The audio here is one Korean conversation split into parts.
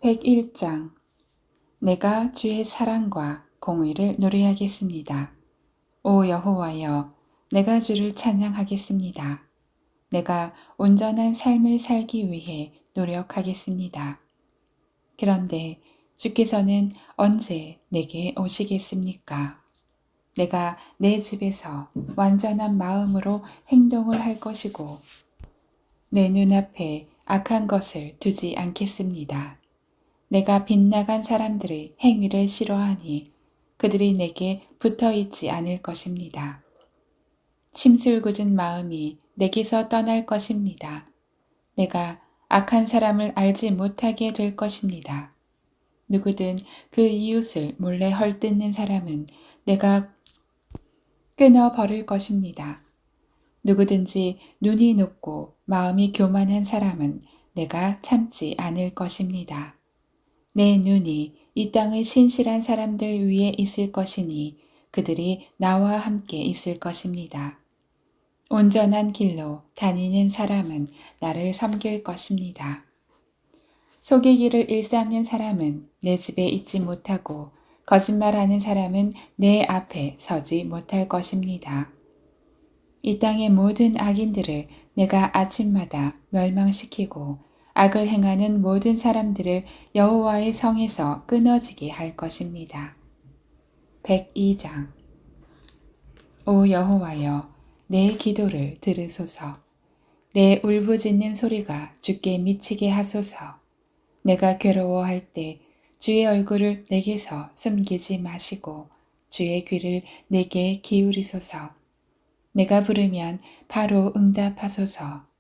101장 내가 주의 사랑과 공의를 노래하겠습니다. 오 여호와여, 내가 주를 찬양하겠습니다. 내가 온전한 삶을 살기 위해 노력하겠습니다. 그런데 주께서는 언제 내게 오시겠습니까? 내가 내 집에서 완전한 마음으로 행동을 할 것이고 내 눈앞에 악한 것을 두지 않겠습니다. 내가 빗나간 사람들의 행위를 싫어하니 그들이 내게 붙어 있지 않을 것입니다. 심술궂은 마음이 내게서 떠날 것입니다. 내가 악한 사람을 알지 못하게 될 것입니다. 누구든 그 이웃을 몰래 헐뜯는 사람은 내가 끊어버릴 것입니다. 누구든지 눈이 높고 마음이 교만한 사람은 내가 참지 않을 것입니다. 내 눈이 이 땅의 신실한 사람들 위에 있을 것이니 그들이 나와 함께 있을 것입니다. 온전한 길로 다니는 사람은 나를 섬길 것입니다. 속이기를 일삼는 사람은 내 집에 있지 못하고 거짓말하는 사람은 내 앞에 서지 못할 것입니다. 이 땅의 모든 악인들을 내가 아침마다 멸망시키고 악을 행하는 모든 사람들을 여호와의 성에서 끊어지게 할 것입니다. 102장 오 여호와여, 내 기도를 들으소서. 내 울부짖는 소리가 주께 미치게 하소서. 내가 괴로워할 때 주의 얼굴을 내게서 숨기지 마시고 주의 귀를 내게 기울이소서. 내가 부르면 바로 응답하소서.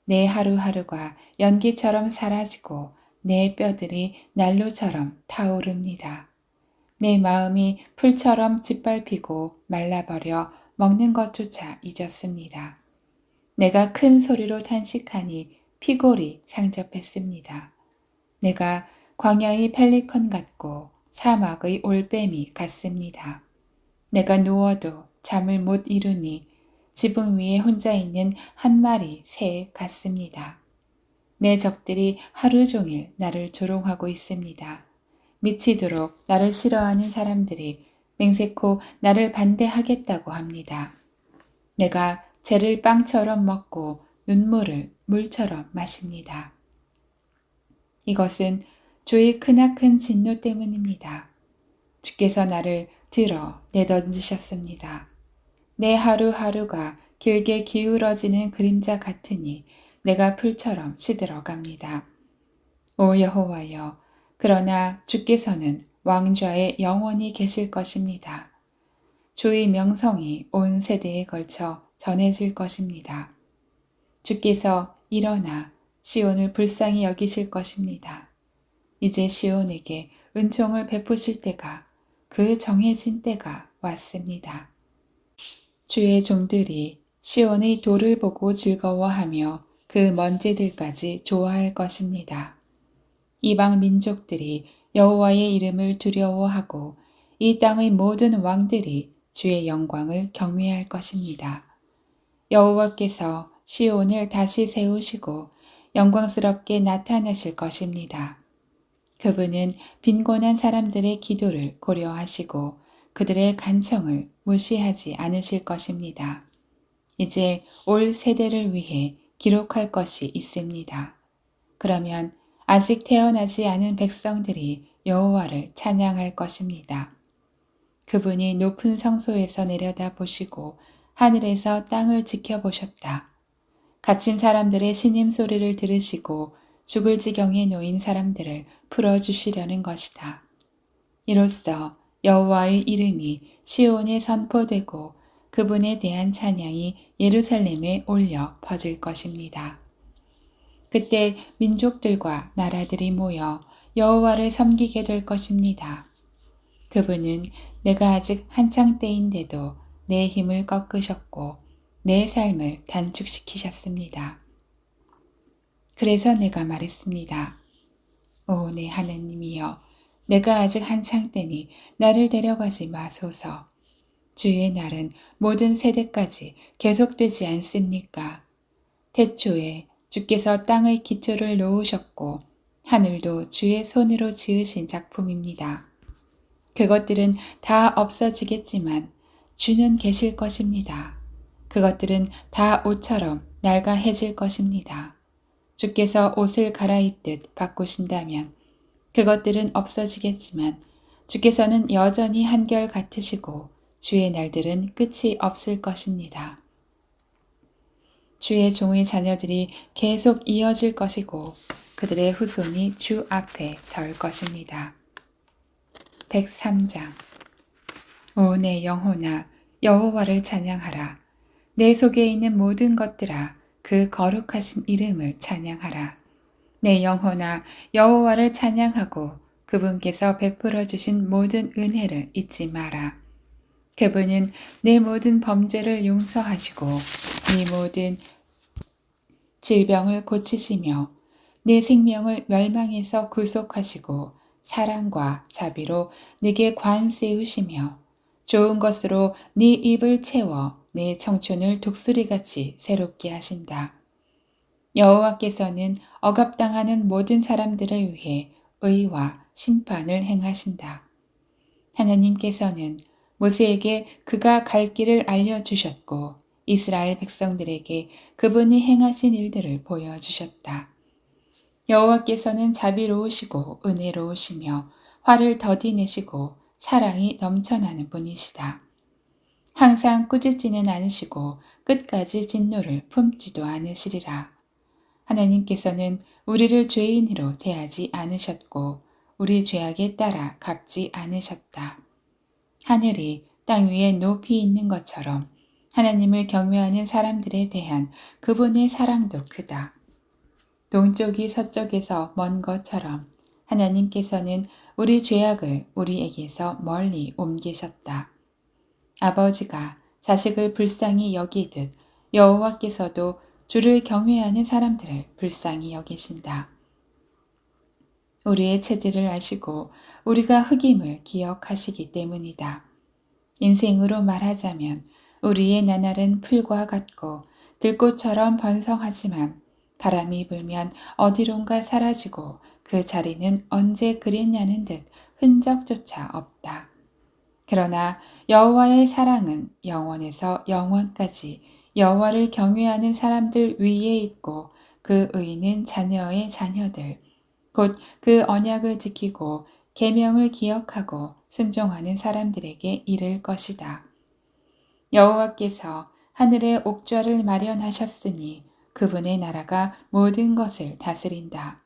내 하루하루가 연기처럼 사라지고 내 뼈들이 난로처럼 타오릅니다. 내 마음이 풀처럼 짓밟히고 말라버려 먹는 것조차 잊었습니다. 내가 큰 소리로 탄식하니 피골이 상접했습니다. 내가 광야의 펠리컨 같고 사막의 올빼미 같습니다. 내가 누워도 잠을 못 이루니 지붕 위에 혼자 있는 한 마리 새 같습니다. 내 적들이 하루 종일 나를 조롱하고 있습니다. 미치도록 나를 싫어하는 사람들이 맹세코 나를 반대하겠다고 합니다. 내가 재를 빵처럼 먹고 눈물을 물처럼 마십니다. 이것은 주의 크나큰 진노 때문입니다. 주께서 나를 들어 내던지셨습니다. 내 하루하루가 길게 기울어지는 그림자 같으니 내가 풀처럼 시들어갑니다. 오 여호와여, 그러나 주께서는 왕좌에 영원히 계실 것입니다. 주의 명성이 온 세대에 걸쳐 전해질 것입니다. 주께서 일어나 시온을 불쌍히 여기실 것입니다. 이제 시온에게 은총을 베푸실 때가, 그 정해진 때가 왔습니다. 주의 종들이 시온의 돌을 보고 즐거워하며 그 먼지들까지 좋아할 것입니다. 이방 민족들이 여호와의 이름을 두려워하고 이 땅의 모든 왕들이 주의 영광을 경외할 것입니다. 여호와께서 시온을 다시 세우시고 영광스럽게 나타나실 것입니다. 그분은 빈곤한 사람들의 기도를 고려하시고 그들의 간청을 무시하지 않으실 것입니다. 이제 올 세대를 위해 기록할 것이 있습니다. 그러면 아직 태어나지 않은 백성들이 여호와를 찬양할 것입니다. 그분이 높은 성소에서 내려다 보시고 하늘에서 땅을 지켜보셨다. 갇힌 사람들의 신음소리를 들으시고 죽을 지경에 놓인 사람들을 풀어주시려는 것이다. 이로써 여호와의 이름이 시온에 선포되고 그분에 대한 찬양이 예루살렘에 올려 퍼질 것입니다. 그때 민족들과 나라들이 모여 여호와를 섬기게 될 것입니다. 그분은 내가 아직 한창 때인데도 내 힘을 꺾으셨고 내 삶을 단축시키셨습니다. 그래서 내가 말했습니다. 오, 내 하나님이여, 내가 아직 한창 때니 나를 데려가지 마소서. 주의 날은 모든 세대까지 계속되지 않습니까? 태초에 주께서 땅의 기초를 놓으셨고 하늘도 주의 손으로 지으신 작품입니다. 그것들은 다 없어지겠지만 주는 계실 것입니다. 그것들은 다 옷처럼 낡아해질 것입니다. 주께서 옷을 갈아입듯 바꾸신다면 그것들은 없어지겠지만 주께서는 여전히 한결 같으시고 주의 날들은 끝이 없을 것입니다. 주의 종의 자녀들이 계속 이어질 것이고 그들의 후손이 주 앞에 설 것입니다. 103장. 오 내 영혼아 여호와를 찬양하라. 내 속에 있는 모든 것들아 그 거룩하신 이름을 찬양하라. 내 영혼아 여호와를 찬양하고 그분께서 베풀어 주신 모든 은혜를 잊지 마라. 그분은 내 모든 범죄를 용서하시고 네 모든 질병을 고치시며 내 생명을 멸망에서 구속하시고 사랑과 자비로 네게 관 세우시며 좋은 것으로 네 입을 채워 내 청춘을 독수리같이 새롭게 하신다. 여호와께서는 억압당하는 모든 사람들을 위해 의와 심판을 행하신다. 하나님께서는 모세에게 그가 갈 길을 알려주셨고 이스라엘 백성들에게 그분이 행하신 일들을 보여주셨다. 여호와께서는 자비로우시고 은혜로우시며 화를 더디 내시고 사랑이 넘쳐나는 분이시다. 항상 꾸짖지는 않으시고 끝까지 진노를 품지도 않으시리라. 하나님께서는 우리를 죄인으로 대하지 않으셨고 우리 죄악에 따라 갚지 않으셨다. 하늘이 땅 위에 높이 있는 것처럼 하나님을 경외하는 사람들에 대한 그분의 사랑도 크다. 동쪽이 서쪽에서 먼 것처럼 하나님께서는 우리 죄악을 우리에게서 멀리 옮기셨다. 아버지가 자식을 불쌍히 여기듯 여호와께서도 주를 경외하는 사람들을 불쌍히 여기신다. 우리의 체질을 아시고 우리가 흑임을 기억하시기 때문이다. 인생으로 말하자면 우리의 나날은 풀과 같고 들꽃처럼 번성하지만 바람이 불면 어디론가 사라지고 그 자리는 언제 그랬냐는 듯 흔적조차 없다. 그러나 여호와의 사랑은 영원에서 영원까지 여호와를 경외하는 사람들 위에 있고 그 의는 자녀의 자녀들 곧 그 언약을 지키고 계명을 기억하고 순종하는 사람들에게 이를 것이다. 여호와께서 하늘에 옥좌를 마련하셨으니 그분의 나라가 모든 것을 다스린다.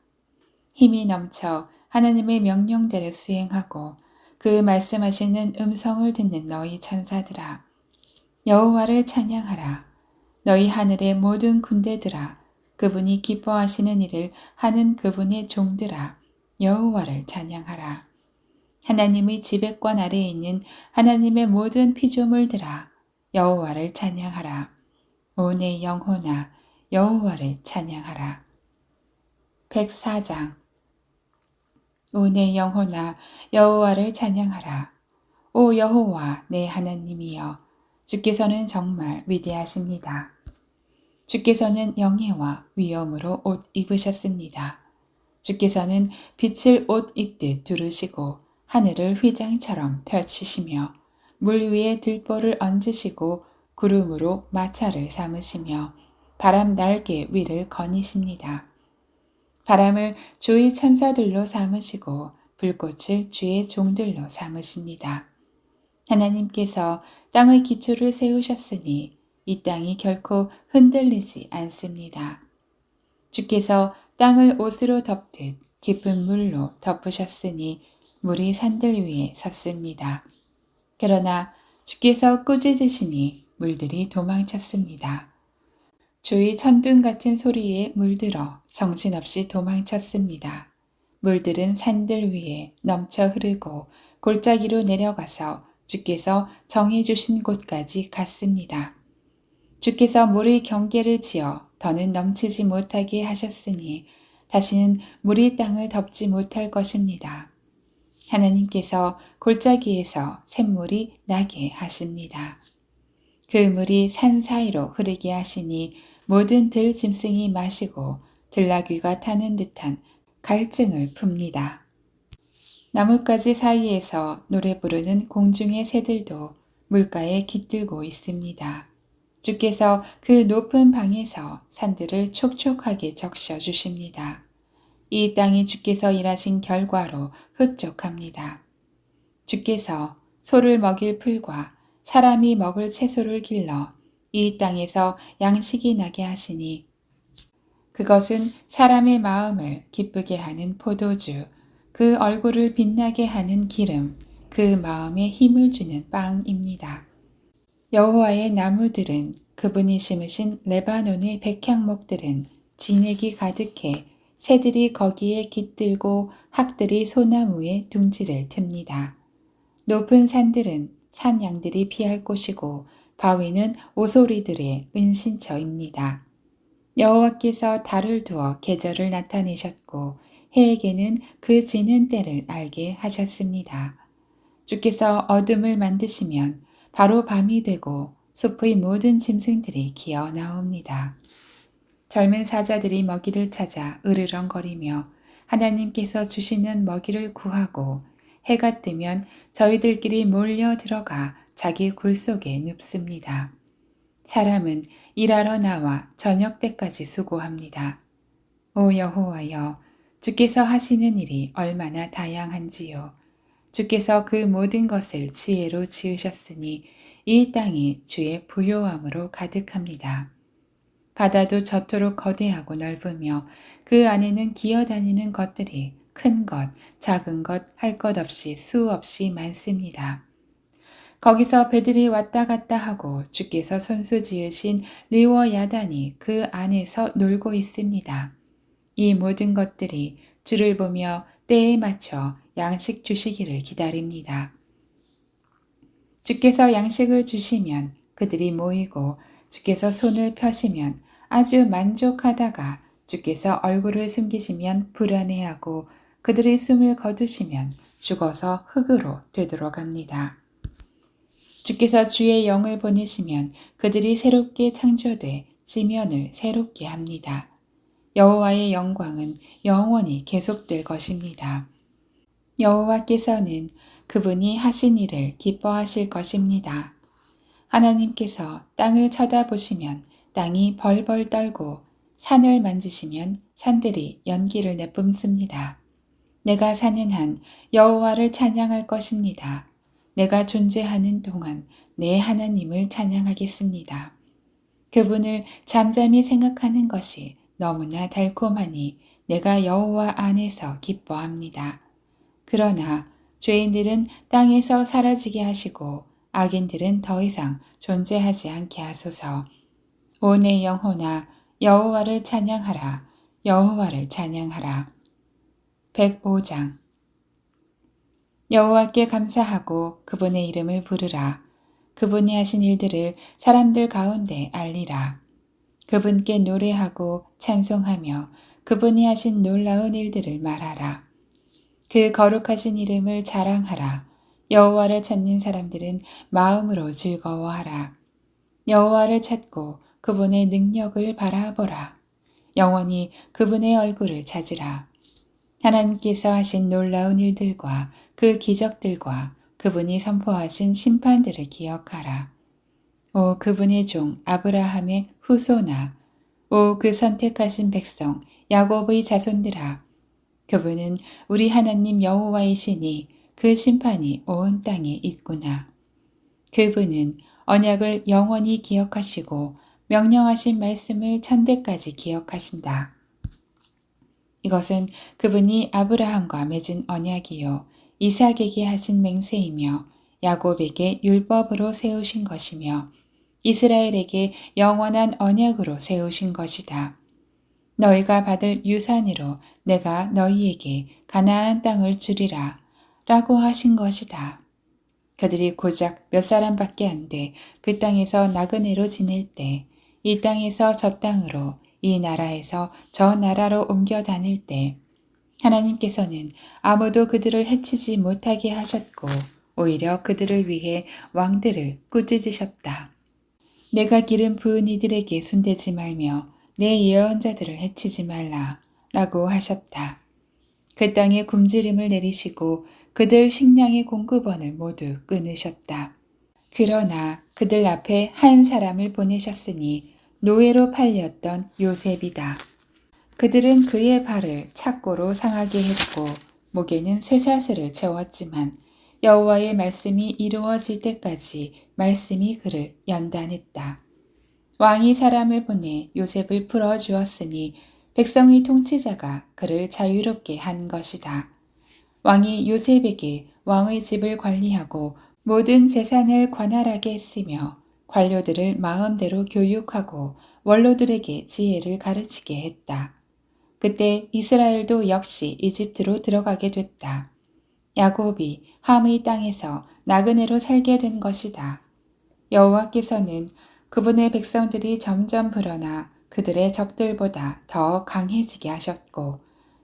힘이 넘쳐 하나님의 명령대로 수행하고 그 말씀하시는 음성을 듣는 너희 천사들아. 여호와를 찬양하라. 너희 하늘의 모든 군대들아. 그분이 기뻐하시는 일을 하는 그분의 종들아. 여호와를 찬양하라. 하나님의 지배권 아래에 있는 하나님의 모든 피조물들아. 여호와를 찬양하라. 오 내 영혼아 여호와를 찬양하라. 104장. 오 내 영혼아 여호와를 찬양하라. 오 여호와 내 하나님이여 주께서는 정말 위대하십니다. 주께서는 영예와 위엄으로 옷 입으셨습니다. 주께서는 빛을 옷 입듯 두르시고 하늘을 휘장처럼 펼치시며 물 위에 들보를 얹으시고 구름으로 마차를 삼으시며 바람 날개 위를 거니십니다. 바람을 주의 천사들로 삼으시고 불꽃을 주의 종들로 삼으십니다. 하나님께서 땅의 기초를 세우셨으니 이 땅이 결코 흔들리지 않습니다. 주께서 땅을 옷으로 덮듯 깊은 물로 덮으셨으니 물이 산들 위에 섰습니다. 그러나 주께서 꾸짖으시니 물들이 도망쳤습니다. 주의 천둥 같은 소리에 물들어 정신없이 도망쳤습니다. 물들은 산들 위에 넘쳐 흐르고 골짜기로 내려가서 주께서 정해주신 곳까지 갔습니다. 주께서 물의 경계를 지어 더는 넘치지 못하게 하셨으니 다시는 물이 땅을 덮지 못할 것입니다. 하나님께서 골짜기에서 샘물이 나게 하십니다. 그 물이 산 사이로 흐르게 하시니 모든 들짐승이 마시고 들나귀가 타는 듯한 갈증을 풉니다. 나뭇가지 사이에서 노래 부르는 공중의 새들도 물가에 깃들고 있습니다. 주께서 그 높은 방에서 산들을 촉촉하게 적셔 주십니다. 이 땅이 주께서 일하신 결과로 흡족합니다. 주께서 소를 먹일 풀과 사람이 먹을 채소를 길러 이 땅에서 양식이 나게 하시니 그것은 사람의 마음을 기쁘게 하는 포도주, 그 얼굴을 빛나게 하는 기름, 그 마음에 힘을 주는 빵입니다. 여호와의 나무들은 그분이 심으신 레바논의 백향목들은 진액이 가득해 새들이 거기에 깃들고 학들이 소나무에 둥지를 틉니다. 높은 산들은 산양들이 피할 곳이고 바위는 오소리들의 은신처입니다. 여호와께서 달을 두어 계절을 나타내셨고 해에게는 그 지는 때를 알게 하셨습니다. 주께서 어둠을 만드시면 바로 밤이 되고 숲의 모든 짐승들이 기어 나옵니다. 젊은 사자들이 먹이를 찾아 으르렁거리며 하나님께서 주시는 먹이를 구하고 해가 뜨면 저희들끼리 몰려 들어가 자기 굴 속에 눕습니다. 사람은 일하러 나와 저녁 때까지 수고합니다. 오 여호와여, 주께서 하시는 일이 얼마나 다양한지요. 주께서 그 모든 것을 지혜로 지으셨으니 이 땅이 주의 부요함으로 가득합니다. 바다도 저토록 거대하고 넓으며 그 안에는 기어다니는 것들이 큰 것, 작은 것 할 것 없이 수없이 많습니다. 거기서 배들이 왔다 갔다 하고 주께서 손수 지으신 리워 야단이 그 안에서 놀고 있습니다. 이 모든 것들이 주를 보며 때에 맞춰 양식 주시기를 기다립니다. 주께서 양식을 주시면 그들이 모이고 주께서 손을 펴시면 아주 만족하다가 주께서 얼굴을 숨기시면 불안해하고 그들의 숨을 거두시면 죽어서 흙으로 되돌아갑니다. 주께서 주의 영을 보내시면 그들이 새롭게 창조돼 지면을 새롭게 합니다. 여호와의 영광은 영원히 계속될 것입니다. 여호와께서는 그분이 하신 일을 기뻐하실 것입니다. 하나님께서 땅을 쳐다보시면 땅이 벌벌 떨고 산을 만지시면 산들이 연기를 내뿜습니다. 내가 사는 한 여호와를 찬양할 것입니다. 내가 존재하는 동안 내 하나님을 찬양하겠습니다. 그분을 잠잠히 생각하는 것이 너무나 달콤하니 내가 여호와 안에서 기뻐합니다. 그러나 죄인들은 땅에서 사라지게 하시고 악인들은 더 이상 존재하지 않게 하소서. 오 내 영혼아 여호와를 찬양하라. 여호와를 찬양하라. 105장 여호와께 감사하고 그분의 이름을 부르라. 그분이 하신 일들을 사람들 가운데 알리라. 그분께 노래하고 찬송하며 그분이 하신 놀라운 일들을 말하라. 그 거룩하신 이름을 자랑하라. 여호와를 찾는 사람들은 마음으로 즐거워하라. 여호와를 찾고 그분의 능력을 바라보라. 영원히 그분의 얼굴을 찾으라. 하나님께서 하신 놀라운 일들과 그 기적들과 그분이 선포하신 심판들을 기억하라. 오 그분의 종 아브라함의 후손아, 오 그 선택하신 백성 야곱의 자손들아, 그분은 우리 하나님 여호와이시니 그 심판이 온 땅에 있구나. 그분은 언약을 영원히 기억하시고 명령하신 말씀을 천대까지 기억하신다. 이것은 그분이 아브라함과 맺은 언약이요 이삭에게 하신 맹세이며 야곱에게 율법으로 세우신 것이며 이스라엘에게 영원한 언약으로 세우신 것이다. 너희가 받을 유산으로 내가 너희에게 가나안 땅을 주리라 라고 하신 것이다. 그들이 고작 몇 사람밖에 안 돼 그 땅에서 나그네로 지낼 때 이 땅에서 저 땅으로 이 나라에서 저 나라로 옮겨 다닐 때 하나님께서는 아무도 그들을 해치지 못하게 하셨고 오히려 그들을 위해 왕들을 꾸짖으셨다. 내가 기름 부은 이들에게 손대지 말며 내 예언자들을 해치지 말라 라고 하셨다. 그 땅에 굶주림을 내리시고 그들 식량의 공급원을 모두 끊으셨다. 그러나 그들 앞에 한 사람을 보내셨으니 노예로 팔렸던 요셉이다. 그들은 그의 발을 착고로 상하게 했고 목에는 쇠사슬을 채웠지만 여호와의 말씀이 이루어질 때까지 말씀이 그를 연단했다. 왕이 사람을 보내 요셉을 풀어주었으니 백성의 통치자가 그를 자유롭게 한 것이다. 왕이 요셉에게 왕의 집을 관리하고 모든 재산을 관할하게 했으며 관료들을 마음대로 교육하고 원로들에게 지혜를 가르치게 했다. 그때 이스라엘도 역시 이집트로 들어가게 됐다. 야곱이 함의 땅에서 나그네로 살게 된 것이다. 여호와께서는 그분의 백성들이 점점 불어나 그들의 적들보다 더 강해지게 하셨고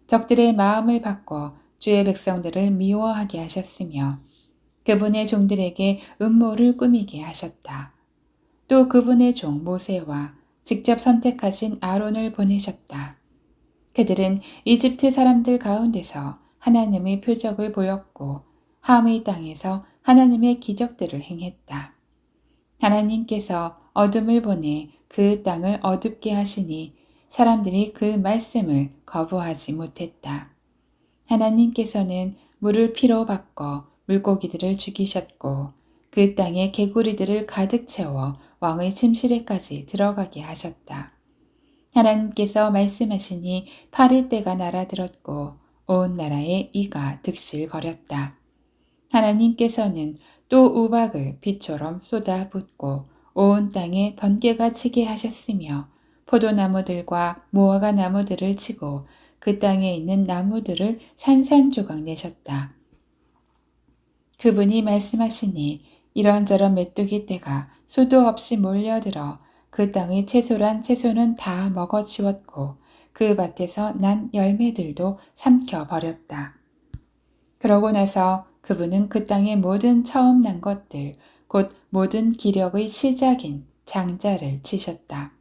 적들의 마음을 바꿔 주의 백성들을 미워하게 하셨으며 그분의 종들에게 음모를 꾸미게 하셨다. 또 그분의 종 모세와 직접 선택하신 아론을 보내셨다. 그들은 이집트 사람들 가운데서 하나님의 표적을 보였고 함의 땅에서 하나님의 기적들을 행했다. 하나님께서 어둠을 보내 그 땅을 어둡게 하시니 사람들이 그 말씀을 거부하지 못했다. 하나님께서는 물을 피로 바꿔 물고기들을 죽이셨고 그 땅에 개구리들을 가득 채워 왕의 침실에까지 들어가게 하셨다. 하나님께서 말씀하시니 파리떼가 날아들었고 온 나라에 이가 득실거렸다. 하나님께서는 또 우박을 비처럼 쏟아붓고 온 땅에 번개가 치게 하셨으며 포도나무들과 무화과 나무들을 치고 그 땅에 있는 나무들을 산산조각 내셨다. 그분이 말씀하시니 이런저런 메뚜기 떼가 수도 없이 몰려들어 그 땅의 채소란 채소는 다 먹어치웠고 그 밭에서 난 열매들도 삼켜버렸다. 그러고 나서 그분은 그 땅의 모든 처음 난 것들, 곧 모든 기력의 시작인 장자를 치셨다.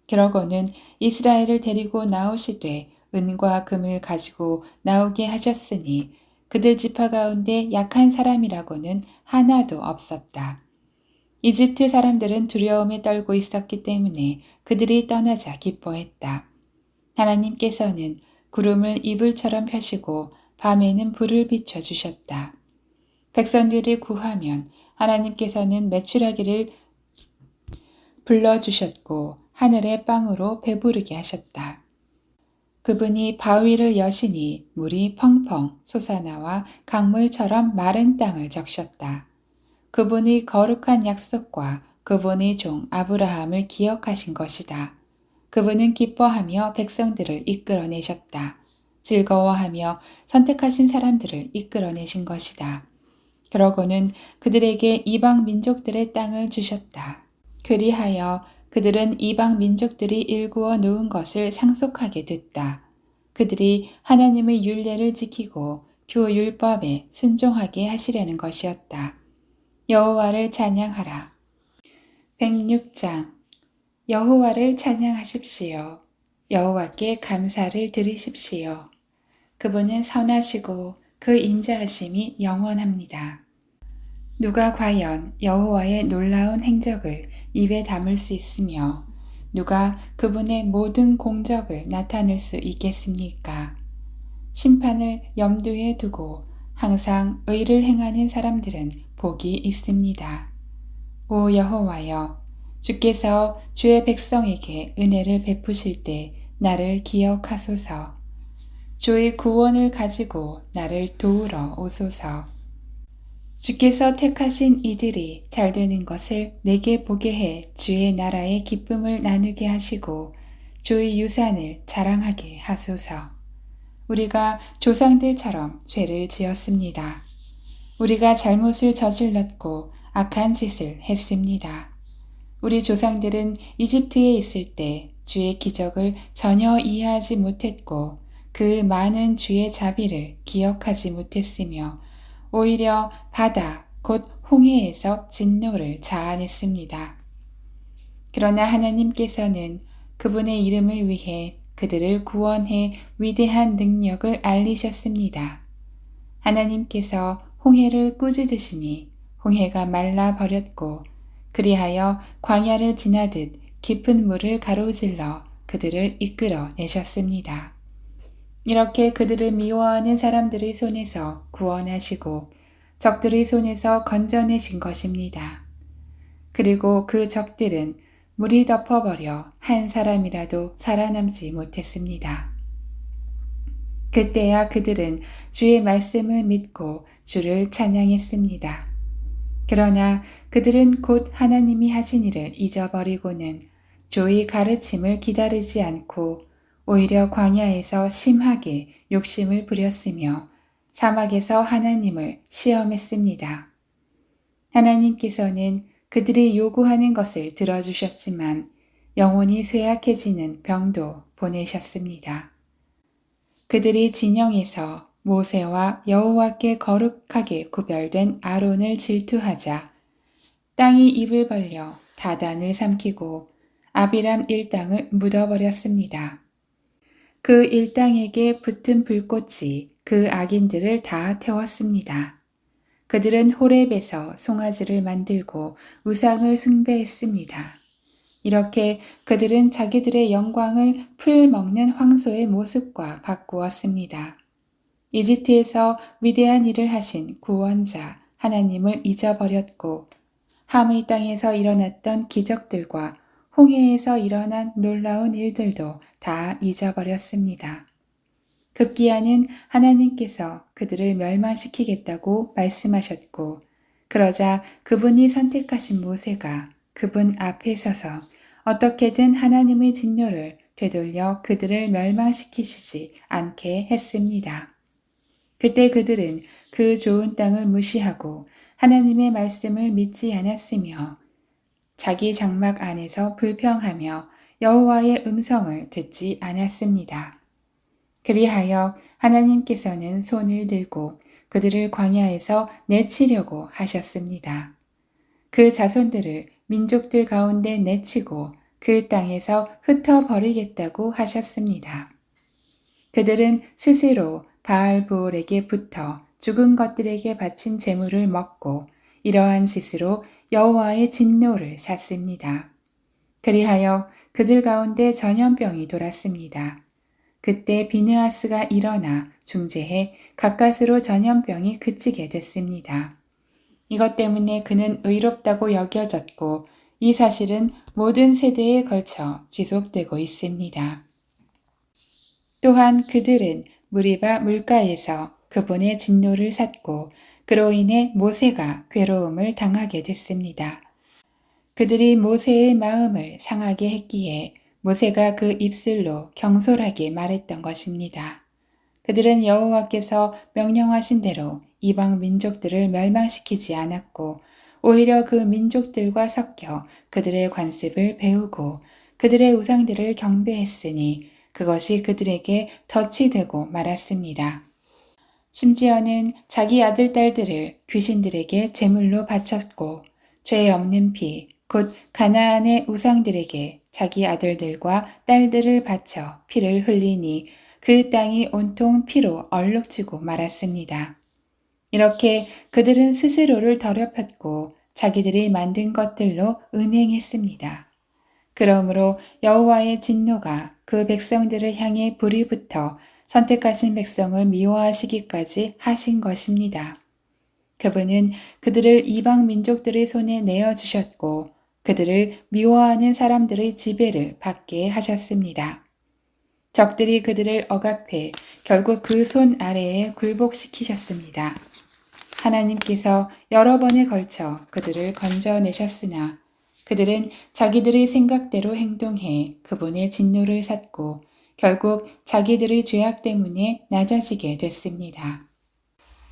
그러고는 이스라엘을 데리고 나오시되 은과 금을 가지고 나오게 하셨으니 그들 지파 가운데 약한 사람이라고는 하나도 없었다. 이집트 사람들은 두려움에 떨고 있었기 때문에 그들이 떠나자 기뻐했다. 하나님께서는 구름을 이불처럼 펴시고 밤에는 불을 비춰주셨다. 백성들을 구하면 하나님께서는 메추라기를 불러주셨고 하늘의 빵으로 배부르게 하셨다. 그분이 바위를 여시니 물이 펑펑 솟아나와 강물처럼 마른 땅을 적셨다. 그분의 거룩한 약속과 그분의 종 아브라함을 기억하신 것이다. 그분은 기뻐하며 백성들을 이끌어내셨다. 즐거워하며 선택하신 사람들을 이끌어내신 것이다. 그러고는 그들에게 이방 민족들의 땅을 주셨다. 그리하여 그들은 이방 민족들이 일구어 놓은 것을 상속하게 됐다. 그들이 하나님의 율례를 지키고 그 율법에 순종하게 하시려는 것이었다. 여호와를 찬양하라. 106장 여호와를 찬양하십시오. 여호와께 감사를 드리십시오. 그분은 선하시고 그 인자하심이 영원합니다. 누가 과연 여호와의 놀라운 행적을 입에 담을 수 있으며 누가 그분의 모든 공적을 나타낼 수 있겠습니까? 심판을 염두에 두고 항상 의를 행하는 사람들은 복이 있습니다. 오 여호와여, 주께서 주의 백성에게 은혜를 베푸실 때 나를 기억하소서. 주의 구원을 가지고 나를 도우러 오소서. 주께서 택하신 이들이 잘되는 것을 내게 보게 해 주의 나라의 기쁨을 나누게 하시고 주의 유산을 자랑하게 하소서. 우리가 조상들처럼 죄를 지었습니다. 우리가 잘못을 저질렀고 악한 짓을 했습니다. 우리 조상들은 이집트에 있을 때 주의 기적을 전혀 이해하지 못했고 그 많은 주의 자비를 기억하지 못했으며 오히려 바다 곧 홍해에서 진노를 자아냈습니다. 그러나 하나님께서는 그분의 이름을 위해 그들을 구원해 위대한 능력을 알리셨습니다. 하나님께서 홍해를 꾸짖으시니 홍해가 말라 버렸고 그리하여 광야를 지나듯 깊은 물을 가로질러 그들을 이끌어 내셨습니다. 이렇게 그들을 미워하는 사람들의 손에서 구원하시고 적들의 손에서 건져내신 것입니다. 그리고 그 적들은 물이 덮어버려 한 사람이라도 살아남지 못했습니다. 그때야 그들은 주의 말씀을 믿고 주를 찬양했습니다. 그러나 그들은 곧 하나님이 하신 일을 잊어버리고는 주의 가르침을 기다리지 않고 오히려 광야에서 심하게 욕심을 부렸으며 사막에서 하나님을 시험했습니다. 하나님께서는 그들이 요구하는 것을 들어주셨지만 영혼이 쇠약해지는 병도 보내셨습니다. 그들이 진영에서 모세와 여호와께 거룩하게 구별된 아론을 질투하자 땅이 입을 벌려 다단을 삼키고 아비람 일당을 묻어버렸습니다. 그 일당에게 붙은 불꽃이 그 악인들을 다 태웠습니다. 그들은 호렙에서 송아지를 만들고 우상을 숭배했습니다. 이렇게 그들은 자기들의 영광을 풀 먹는 황소의 모습과 바꾸었습니다. 이집트에서 위대한 일을 하신 구원자 하나님을 잊어버렸고 함의 땅에서 일어났던 기적들과 홍해에서 일어난 놀라운 일들도 다 잊어버렸습니다. 급기야는 하나님께서 그들을 멸망시키겠다고 말씀하셨고 그러자 그분이 선택하신 모세가 그분 앞에 서서 어떻게든 하나님의 진노를 되돌려 그들을 멸망시키시지 않게 했습니다. 그때 그들은 그 좋은 땅을 무시하고 하나님의 말씀을 믿지 않았으며 자기 장막 안에서 불평하며 여호와의 음성을 듣지 않았습니다. 그리하여 하나님께서는 손을 들고 그들을 광야에서 내치려고 하셨습니다. 그 자손들을 민족들 가운데 내치고 그 땅에서 흩어버리겠다고 하셨습니다. 그들은 스스로 바알브올에게 붙어 죽은 것들에게 바친 제물을 먹고 이러한 짓으로 여호와의 진노를 샀습니다. 그리하여 그들 가운데 전염병이 돌았습니다. 그때 비느하스가 일어나 중재해 가까스로 전염병이 그치게 됐습니다. 이것 때문에 그는 의롭다고 여겨졌고 이 사실은 모든 세대에 걸쳐 지속되고 있습니다. 또한 그들은 무리바 물가에서 그분의 진노를 샀고 그로 인해 모세가 괴로움을 당하게 됐습니다. 그들이 모세의 마음을 상하게 했기에 모세가 그 입술로 경솔하게 말했던 것입니다. 그들은 여호와께서 명령하신 대로 이방 민족들을 멸망시키지 않았고 오히려 그 민족들과 섞여 그들의 관습을 배우고 그들의 우상들을 경배했으니 그것이 그들에게 덫이 되고 말았습니다. 심지어는 자기 아들, 딸들을 귀신들에게 제물로 바쳤고 죄 없는 피, 곧 가나안의 우상들에게 자기 아들들과 딸들을 바쳐 피를 흘리니 그 땅이 온통 피로 얼룩지고 말았습니다. 이렇게 그들은 스스로를 더럽혔고 자기들이 만든 것들로 음행했습니다. 그러므로 여호와의 진노가 그 백성들을 향해 불이 붙어 선택하신 백성을 미워하시기까지 하신 것입니다. 그분은 그들을 이방 민족들의 손에 내어주셨고 그들을 미워하는 사람들의 지배를 받게 하셨습니다. 적들이 그들을 억압해 결국 그 손 아래에 굴복시키셨습니다. 하나님께서 여러 번에 걸쳐 그들을 건져내셨으나 그들은 자기들의 생각대로 행동해 그분의 진노를 샀고 결국 자기들의 죄악 때문에 낮아지게 됐습니다.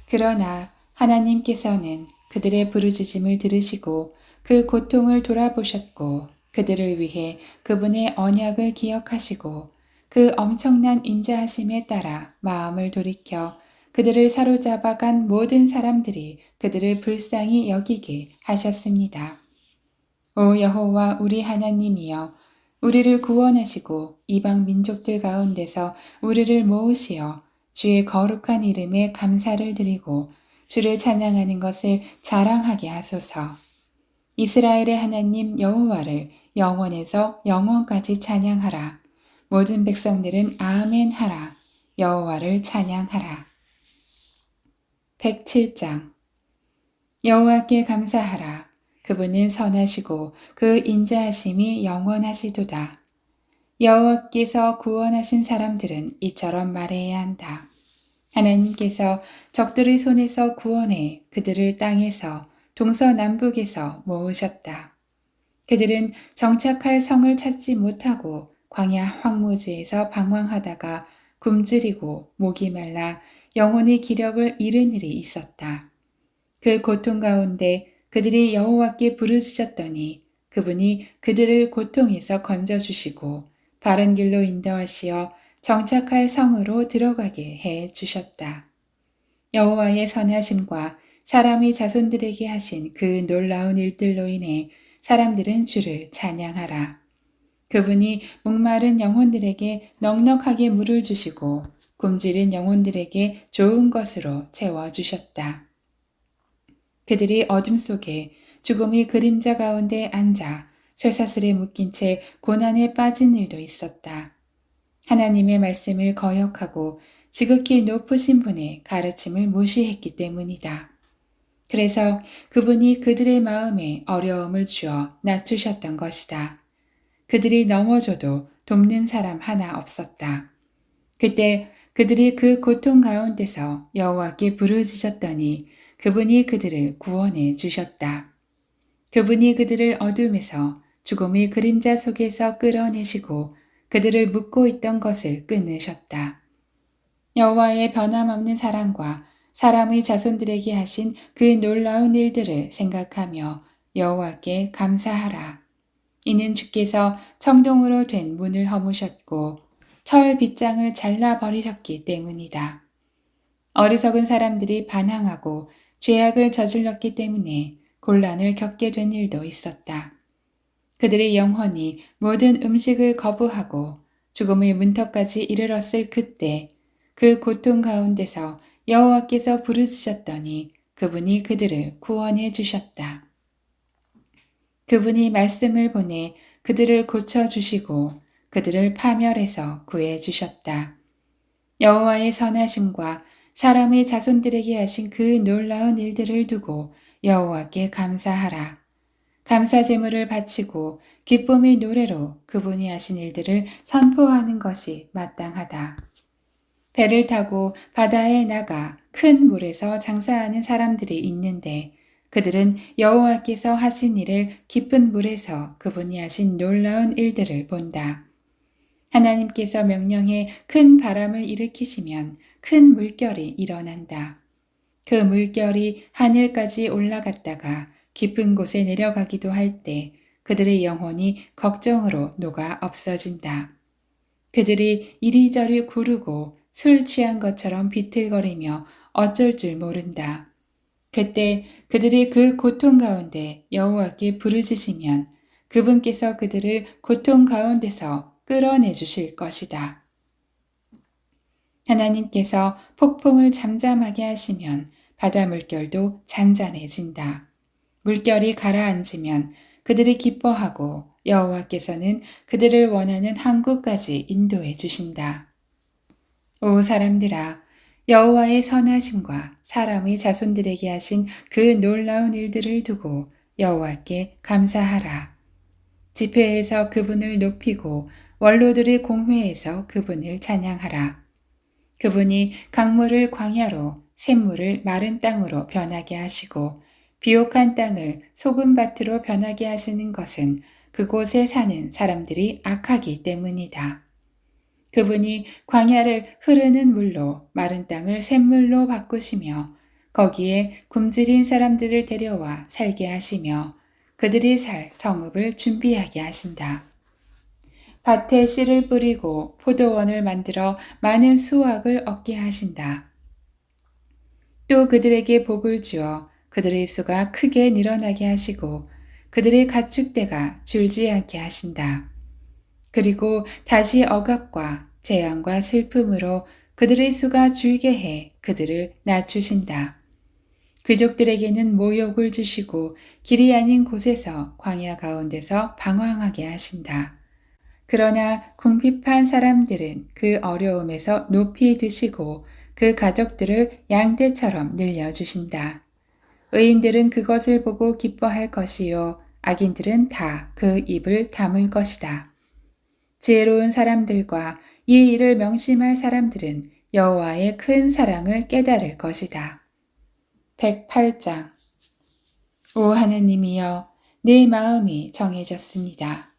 그러나 하나님께서는 그들의 부르짖음을 들으시고 그 고통을 돌아보셨고 그들을 위해 그분의 언약을 기억하시고 그 엄청난 인자하심에 따라 마음을 돌이켜 그들을 사로잡아 간 모든 사람들이 그들을 불쌍히 여기게 하셨습니다. 오 여호와 우리 하나님이여, 우리를 구원하시고 이방 민족들 가운데서 우리를 모으시어 주의 거룩한 이름에 감사를 드리고 주를 찬양하는 것을 자랑하게 하소서. 이스라엘의 하나님 여호와를 영원에서 영원까지 찬양하라. 모든 백성들은 아멘 하라. 여호와를 찬양하라. 107장 여호와께 감사하라. 그분은 선하시고 그 인자하심이 영원하시도다. 여호와께서 구원하신 사람들은 이처럼 말해야 한다. 하나님께서 적들의 손에서 구원해 그들을 땅에서 동서남북에서 모으셨다. 그들은 정착할 성을 찾지 못하고 광야 황무지에서 방황하다가 굶주리고 목이 말라 영혼의 기력을 잃은 일이 있었다. 그 고통 가운데 그들이 여호와께 부르짖었더니 그분이 그들을 고통에서 건져주시고 바른 길로 인도하시어 정착할 성으로 들어가게 해 주셨다. 여호와의 선하심과 사람의 자손들에게 하신 그 놀라운 일들로 인해 사람들은 주를 찬양하라. 그분이 목마른 영혼들에게 넉넉하게 물을 주시고 굶주린 영혼들에게 좋은 것으로 채워주셨다. 그들이 어둠 속에 죽음의 그림자 가운데 앉아 쇠사슬에 묶인 채 고난에 빠진 일도 있었다. 하나님의 말씀을 거역하고 지극히 높으신 분의 가르침을 무시했기 때문이다. 그래서 그분이 그들의 마음에 어려움을 주어 낮추셨던 것이다. 그들이 넘어져도 돕는 사람 하나 없었다. 그때 그들이 그 고통 가운데서 여호와께 부르짖었더니 그분이 그들을 구원해 주셨다. 그분이 그들을 어둠에서 죽음의 그림자 속에서 끌어내시고 그들을 묶고 있던 것을 끊으셨다. 여호와의 변함없는 사랑과 사람의 자손들에게 하신 그 놀라운 일들을 생각하며 여호와께 감사하라. 이는 주께서 청동으로 된 문을 허무셨고 철 빗장을 잘라버리셨기 때문이다. 어리석은 사람들이 반항하고 죄악을 저질렀기 때문에 곤란을 겪게 된 일도 있었다. 그들의 영혼이 모든 음식을 거부하고 죽음의 문턱까지 이르렀을 그때 그 고통 가운데서 여호와께서 부르짖었더니 그분이 그들을 구원해 주셨다. 그분이 말씀을 보내 그들을 고쳐주시고 그들을 파멸해서 구해주셨다. 여호와의 선하심과 사람의 자손들에게 하신 그 놀라운 일들을 두고 여호와께 감사하라. 감사 제물을 바치고 기쁨의 노래로 그분이 하신 일들을 선포하는 것이 마땅하다. 배를 타고 바다에 나가 큰 물에서 장사하는 사람들이 있는데 그들은 여호와께서 하신 일을 깊은 물에서 그분이 하신 놀라운 일들을 본다. 하나님께서 명령해 큰 바람을 일으키시면 큰 물결이 일어난다. 그 물결이 하늘까지 올라갔다가 깊은 곳에 내려가기도 할 때 그들의 영혼이 걱정으로 녹아 없어진다. 그들이 이리저리 구르고 술 취한 것처럼 비틀거리며 어쩔 줄 모른다. 그때 그들이 그 고통 가운데 여호와께 부르짖으면 그분께서 그들을 고통 가운데서 끌어내 주실 것이다. 하나님께서 폭풍을 잠잠하게 하시면 바다 물결도 잔잔해진다. 물결이 가라앉으면 그들이 기뻐하고 여호와께서는 그들을 원하는 항구까지 인도해 주신다. 오 사람들아, 여호와의 선하심과 사람의 자손들에게 하신 그 놀라운 일들을 두고 여호와께 감사하라. 집회에서 그분을 높이고 원로들의 공회에서 그분을 찬양하라. 그분이 강물을 광야로 샘물을 마른 땅으로 변하게 하시고 비옥한 땅을 소금밭으로 변하게 하시는 것은 그곳에 사는 사람들이 악하기 때문이다. 그분이 광야를 흐르는 물로 마른 땅을 샘물로 바꾸시며 거기에 굶주린 사람들을 데려와 살게 하시며 그들이 살 성읍을 준비하게 하신다. 밭에 씨를 뿌리고 포도원을 만들어 많은 수확을 얻게 하신다. 또 그들에게 복을 주어 그들의 수가 크게 늘어나게 하시고 그들의 가축대가 줄지 않게 하신다. 그리고 다시 억압과 재앙과 슬픔으로 그들의 수가 줄게 해 그들을 낮추신다. 귀족들에게는 모욕을 주시고 길이 아닌 곳에서 광야 가운데서 방황하게 하신다. 그러나 궁핍한 사람들은 그 어려움에서 높이 드시고 그 가족들을 양떼처럼 늘려주신다. 의인들은 그것을 보고 기뻐할 것이요 악인들은 다 그 입을 다물 것이다. 지혜로운 사람들과 이 일을 명심할 사람들은 여호와의 큰 사랑을 깨달을 것이다. 108장 오 하느님이여 내 마음이 정해졌습니다.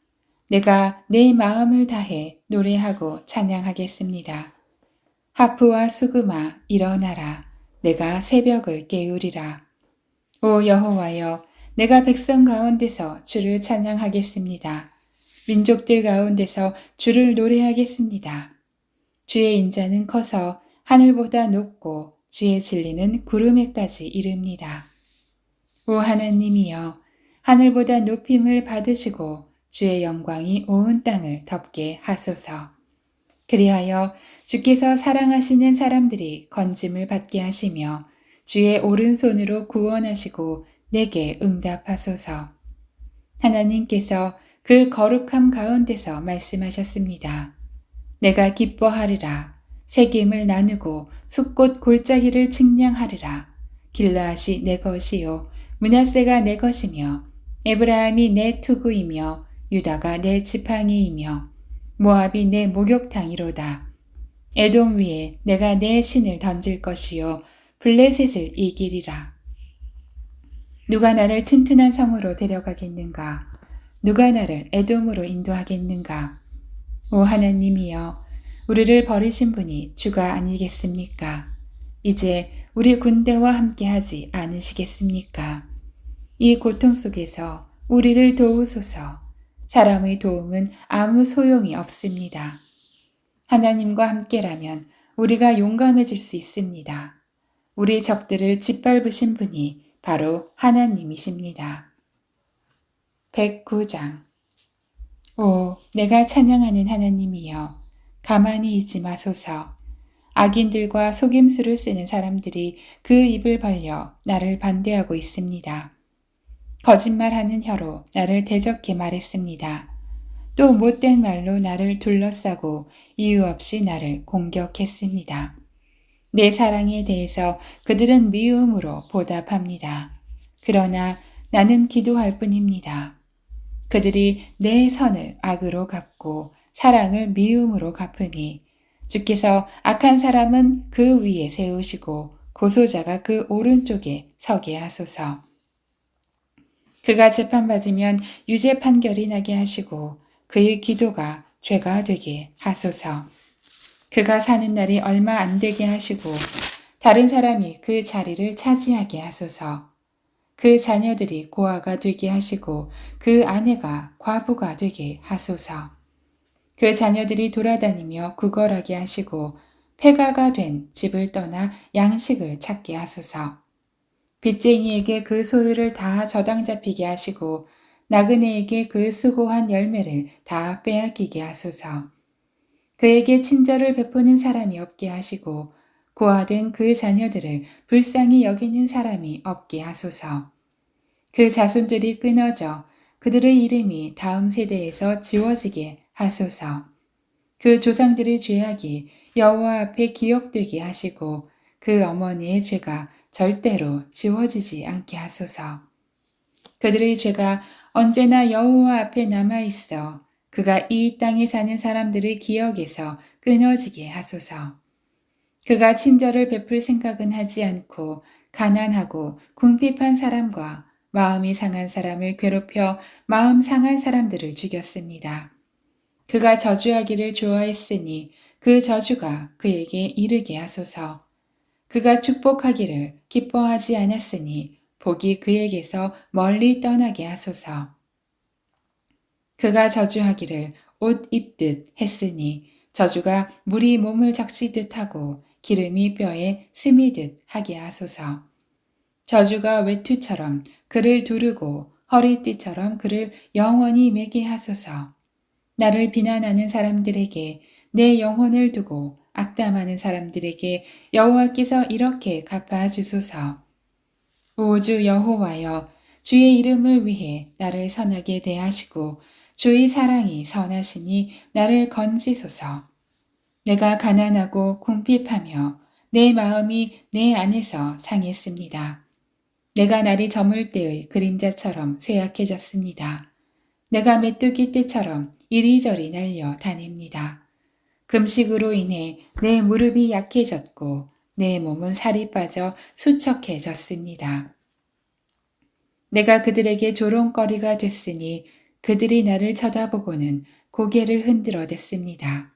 내가 내 마음을 다해 노래하고 찬양하겠습니다. 하프와 수금아 일어나라. 내가 새벽을 깨우리라. 오 여호와여 내가 백성 가운데서 주를 찬양하겠습니다. 민족들 가운데서 주를 노래하겠습니다. 주의 인자는 커서 하늘보다 높고 주의 진리는 구름에까지 이릅니다. 오 하나님이여 하늘보다 높임을 받으시고 주의 영광이 온 땅을 덮게 하소서. 그리하여 주께서 사랑하시는 사람들이 건짐을 받게 하시며 주의 오른손으로 구원하시고 내게 응답하소서. 하나님께서 그 거룩함 가운데서 말씀하셨습니다. 내가 기뻐하리라. 세겜을 나누고 숫꽃 골짜기를 측량하리라. 길라앗이 내 것이요 므낫세가 내 것이며 에브라임이 내 투구이며 유다가 내 지팡이이며 모압이 내 목욕탕이로다. 에돔 위에 내가 내 신을 던질 것이요 블레셋을 이기리라. 누가 나를 튼튼한 성으로 데려가겠는가? 누가 나를 에돔으로 인도하겠는가? 오 하나님이여 우리를 버리신 분이 주가 아니겠습니까? 이제 우리 군대와 함께하지 않으시겠습니까? 이 고통 속에서 우리를 도우소서. 사람의 도움은 아무 소용이 없습니다. 하나님과 함께라면 우리가 용감해질 수 있습니다. 우리 적들을 짓밟으신 분이 바로 하나님이십니다. 109장 오, 내가 찬양하는 하나님이여, 가만히 있지 마소서. 악인들과 속임수를 쓰는 사람들이 그 입을 벌려 나를 반대하고 있습니다. 거짓말하는 혀로 나를 대적해 말했습니다. 또 못된 말로 나를 둘러싸고 이유 없이 나를 공격했습니다. 내 사랑에 대해서 그들은 미움으로 보답합니다. 그러나 나는 기도할 뿐입니다. 그들이 내 선을 악으로 갚고 사랑을 미움으로 갚으니 주께서 악한 사람은 그 위에 세우시고 고소자가 그 오른쪽에 서게 하소서. 그가 재판받으면 유죄 판결이 나게 하시고 그의 기도가 죄가 되게 하소서. 그가 사는 날이 얼마 안 되게 하시고 다른 사람이 그 자리를 차지하게 하소서. 그 자녀들이 고아가 되게 하시고 그 아내가 과부가 되게 하소서. 그 자녀들이 돌아다니며 구걸하게 하시고 폐가가 된 집을 떠나 양식을 찾게 하소서. 빚쟁이에게 그 소유를 다 저당 잡히게 하시고 나그네에게 그 수고한 열매를 다 빼앗기게 하소서. 그에게 친절을 베푸는 사람이 없게 하시고 고아된 그 자녀들을 불쌍히 여기는 사람이 없게 하소서. 그 자손들이 끊어져 그들의 이름이 다음 세대에서 지워지게 하소서. 그 조상들의 죄악이 여호와 앞에 기억되게 하시고 그 어머니의 죄가 절대로 지워지지 않게 하소서. 그들의 죄가 언제나 여호와 앞에 남아 있어 그가 이 땅에 사는 사람들의 기억에서 끊어지게 하소서. 그가 친절을 베풀 생각은 하지 않고 가난하고 궁핍한 사람과 마음이 상한 사람을 괴롭혀 마음 상한 사람들을 죽였습니다. 그가 저주하기를 좋아했으니 그 저주가 그에게 이르게 하소서. 그가 축복하기를 기뻐하지 않았으니 복이 그에게서 멀리 떠나게 하소서. 그가 저주하기를 옷 입듯 했으니 저주가 물이 몸을 적시듯 하고 기름이 뼈에 스미듯 하게 하소서. 저주가 외투처럼 그를 두르고 허리띠처럼 그를 영원히 매게 하소서. 나를 비난하는 사람들에게 내 영혼을 두고 악담하는 사람들에게 여호와께서 이렇게 갚아주소서. 오 주 여호와여, 주의 이름을 위해 나를 선하게 대하시고 주의 사랑이 선하시니 나를 건지소서. 내가 가난하고 궁핍하며 내 마음이 내 안에서 상했습니다. 내가 날이 저물 때의 그림자처럼 쇠약해졌습니다. 내가 메뚜기 떼처럼 이리저리 날려 다닙니다. 금식으로 인해 내 무릎이 약해졌고 내 몸은 살이 빠져 수척해졌습니다. 내가 그들에게 조롱거리가 됐으니 그들이 나를 쳐다보고는 고개를 흔들어댔습니다.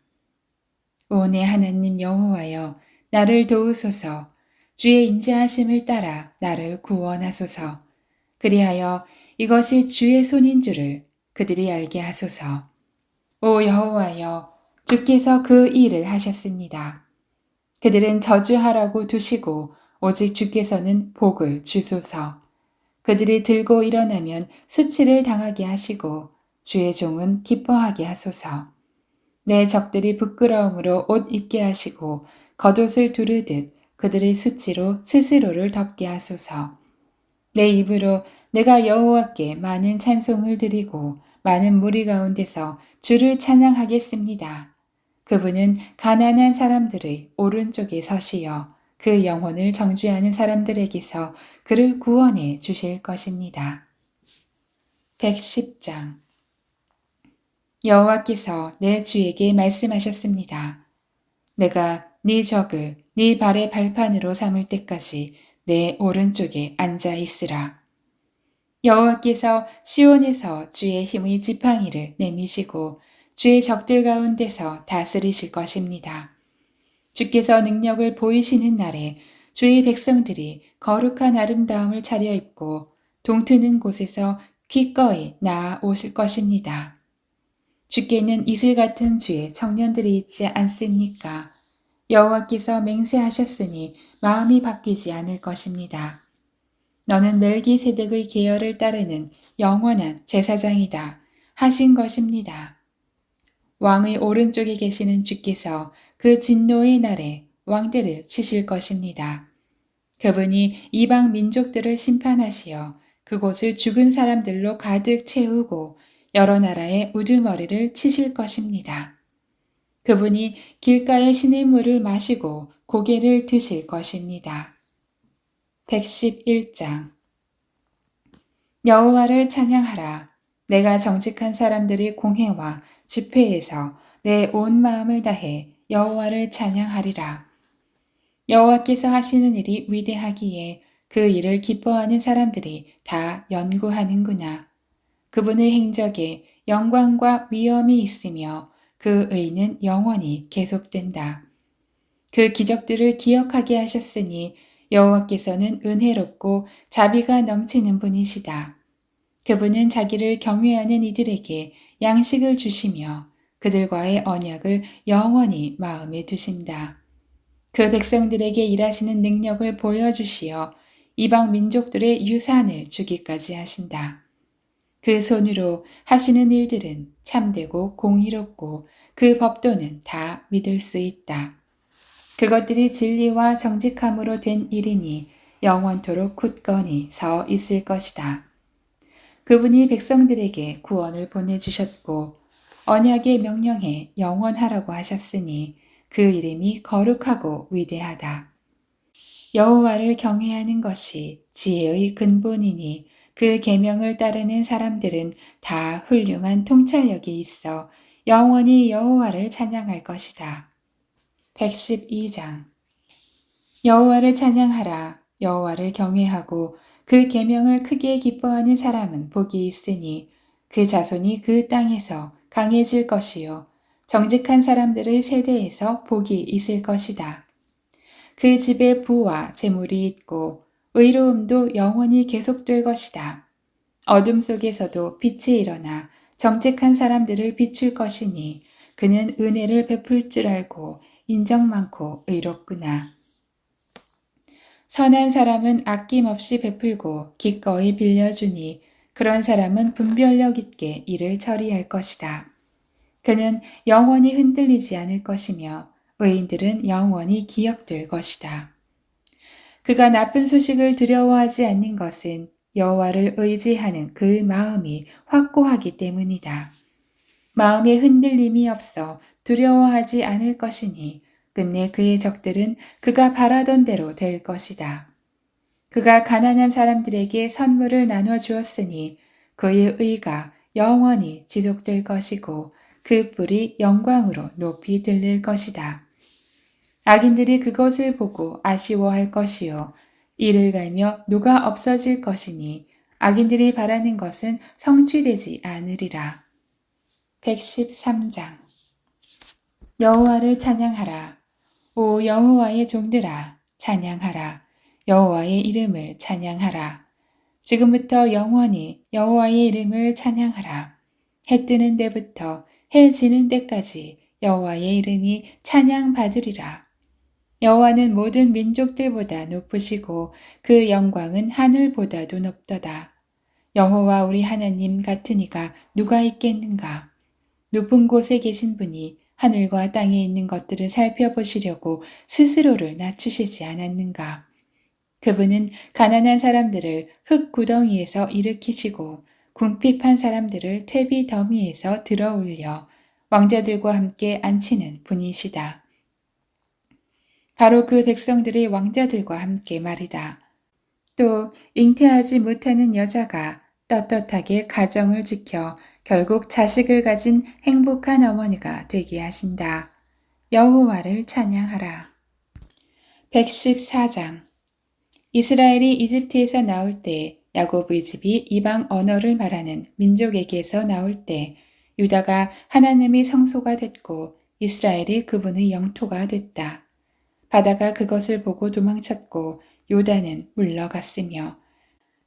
오 내 하나님 여호와여, 나를 도우소서. 주의 인자하심을 따라 나를 구원하소서. 그리하여 이것이 주의 손인 줄을 그들이 알게 하소서. 오 여호와여, 주께서 그 일을 하셨습니다. 그들은 저주하라고 두시고 오직 주께서는 복을 주소서. 그들이 들고 일어나면 수치를 당하게 하시고 주의 종은 기뻐하게 하소서. 내 적들이 부끄러움으로 옷 입게 하시고 겉옷을 두르듯 그들의 수치로 스스로를 덮게 하소서. 내 입으로 내가 여호와께 많은 찬송을 드리고 많은 무리 가운데서 주를 찬양하겠습니다. 그분은 가난한 사람들의 오른쪽에 서시어 그 영혼을 정죄하는 사람들에게서 그를 구원해 주실 것입니다. 110장 여호와께서 내 주에게 말씀하셨습니다. 내가 네 적을 네 발의 발판으로 삼을 때까지 내 오른쪽에 앉아 있으라. 여호와께서 시온에서 주의 힘의 지팡이를 내미시고 주의 적들 가운데서 다스리실 것입니다. 주께서 능력을 보이시는 날에 주의 백성들이 거룩한 아름다움을 차려입고 동트는 곳에서 기꺼이 나아 오실 것입니다. 주께는 이슬 같은 주의 청년들이 있지 않습니까? 여호와께서 맹세하셨으니 마음이 바뀌지 않을 것입니다. 너는 멜기세덱의 계열을 따르는 영원한 제사장이다 하신 것입니다. 왕의 오른쪽에 계시는 주께서 그 진노의 날에 왕들을 치실 것입니다. 그분이 이방 민족들을 심판하시어 그곳을 죽은 사람들로 가득 채우고 여러 나라의 우두머리를 치실 것입니다. 그분이 길가의 시냇물을 마시고 고개를 드실 것입니다. 111장 여호와를 찬양하라. 내가 정직한 사람들이 공회와 집회에서 내 온 마음을 다해 여호와를 찬양하리라. 여호와께서 하시는 일이 위대하기에 그 일을 기뻐하는 사람들이 다 연구하는구나. 그분의 행적에 영광과 위엄이 있으며 그 의는 영원히 계속된다. 그 기적들을 기억하게 하셨으니 여호와께서는 은혜롭고 자비가 넘치는 분이시다. 그분은 자기를 경외하는 이들에게 양식을 주시며 그들과의 언약을 영원히 마음에 두신다. 그 백성들에게 일하시는 능력을 보여주시어 이방 민족들의 유산을 주기까지 하신다. 그 손으로 하시는 일들은 참되고 공의롭고 그 법도는 다 믿을 수 있다. 그것들이 진리와 정직함으로 된 일이니 영원토록 굳건히 서 있을 것이다. 그분이 백성들에게 구원을 보내주셨고 언약의 명령에 영원하라고 하셨으니 그 이름이 거룩하고 위대하다. 여호와를 경외하는 것이 지혜의 근본이니 그 계명을 따르는 사람들은 다 훌륭한 통찰력이 있어 영원히 여호와를 찬양할 것이다. 112장 여호와를 찬양하라. 여호와를 경외하고 그 계명을 크게 기뻐하는 사람은 복이 있으니 그 자손이 그 땅에서 강해질 것이요 정직한 사람들의 세대에서 복이 있을 것이다. 그 집에 부와 재물이 있고 의로움도 영원히 계속될 것이다. 어둠 속에서도 빛이 일어나 정직한 사람들을 비출 것이니 그는 은혜를 베풀 줄 알고 인정 많고 의롭구나. 선한 사람은 아낌없이 베풀고 기꺼이 빌려주니 그런 사람은 분별력 있게 일을 처리할 것이다. 그는 영원히 흔들리지 않을 것이며 의인들은 영원히 기억될 것이다. 그가 나쁜 소식을 두려워하지 않는 것은 여호와를 의지하는 그 마음이 확고하기 때문이다. 마음에 흔들림이 없어 두려워하지 않을 것이니 끝내 그의 적들은 그가 바라던 대로 될 것이다. 그가 가난한 사람들에게 선물을 나눠 주었으니 그의 의가 영원히 지속될 것이고 그 뿔이 영광으로 높이 들릴 것이다. 악인들이 그것을 보고 아쉬워할 것이요 이를 갈며 누가 없어질 것이니 악인들이 바라는 것은 성취되지 않으리라. 113장 여호와를 찬양하라. 오 여호와의 종들아 찬양하라. 여호와의 이름을 찬양하라. 지금부터 영원히 여호와의 이름을 찬양하라. 해 뜨는 데부터 해 지는 데까지 여호와의 이름이 찬양받으리라. 여호와는 모든 민족들보다 높으시고 그 영광은 하늘보다도 높도다. 여호와 우리 하나님 같은 이가 누가 있겠는가? 높은 곳에 계신 분이 하늘과 땅에 있는 것들을 살펴보시려고 스스로를 낮추시지 않았는가? 그분은 가난한 사람들을 흙 구덩이에서 일으키시고 궁핍한 사람들을 퇴비 더미에서 들어올려 왕자들과 함께 앉히는 분이시다. 바로 그 백성들이 왕자들과 함께 말이다. 또 잉태하지 못하는 여자가 떳떳하게 가정을 지켜 결국 자식을 가진 행복한 어머니가 되게 하신다. 여호와를 찬양하라. 114장 이스라엘이 이집트에서 나올 때 야곱의 집이 이방 언어를 말하는 민족에게서 나올 때 유다가 하나님의 성소가 됐고 이스라엘이 그분의 영토가 됐다. 바다가 그것을 보고 도망쳤고 요단은 물러갔으며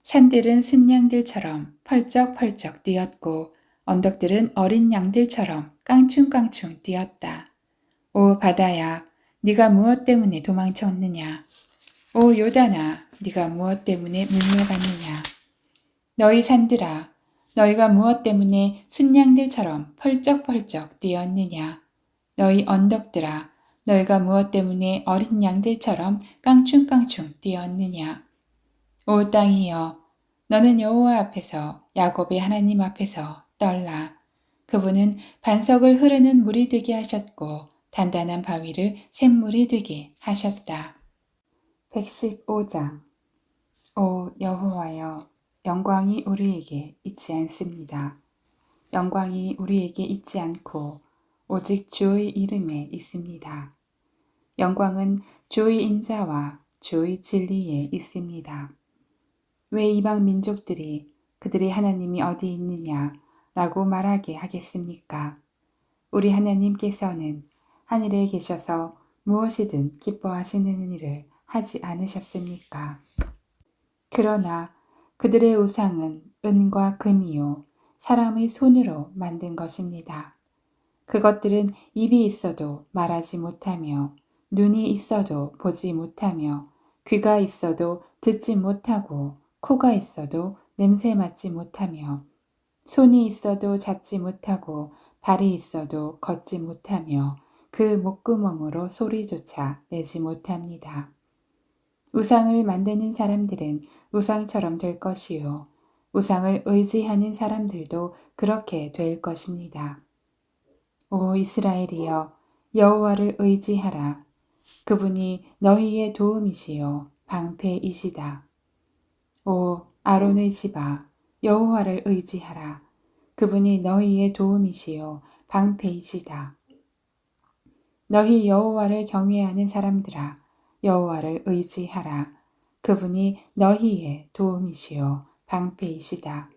산들은 순양들처럼 펄쩍펄쩍 뛰었고 언덕들은 어린 양들처럼 깡충깡충 뛰었다. 오 바다야, 네가 무엇 때문에 도망쳤느냐? 오 요단아, 네가 무엇 때문에 물러갔느냐? 너희 산들아, 너희가 무엇 때문에 순양들처럼 펄쩍펄쩍 뛰었느냐? 너희 언덕들아, 너희가 무엇 때문에 어린 양들처럼 깡충깡충 뛰었느냐? 오 땅이여, 너는 여호와 앞에서 야곱의 하나님 앞에서 떨라. 그분은 반석을 흐르는 물이 되게 하셨고 단단한 바위를 샘물이 되게 하셨다. 115장 오 여호와여, 영광이 우리에게 있지 않습니다. 영광이 우리에게 있지 않고 오직 주의 이름에 있습니다. 영광은 주의 인자와 주의 진리에 있습니다. 왜 이방 민족들이 그들의 하나님이 어디 있느냐 라고 말하게 하겠습니까? 우리 하나님께서는 하늘에 계셔서 무엇이든 기뻐하시는 일을 하지 않으셨습니까? 그러나 그들의 우상은 은과 금이요 사람의 손으로 만든 것입니다. 그것들은 입이 있어도 말하지 못하며 눈이 있어도 보지 못하며 귀가 있어도 듣지 못하고 코가 있어도 냄새 맡지 못하며 손이 있어도 잡지 못하고 발이 있어도 걷지 못하며 그 목구멍으로 소리조차 내지 못합니다. 우상을 만드는 사람들은 우상처럼 될 것이요 우상을 의지하는 사람들도 그렇게 될 것입니다. 오 이스라엘이여, 여호와를 의지하라. 그분이 너희의 도움이시요 방패이시다. 오 아론의 집아, 여호와를 의지하라. 그분이 너희의 도움이시요 방패이시다. 너희 여호와를 경외하는 사람들아, 여호와를 의지하라. 그분이 너희의 도움이시요 방패이시다.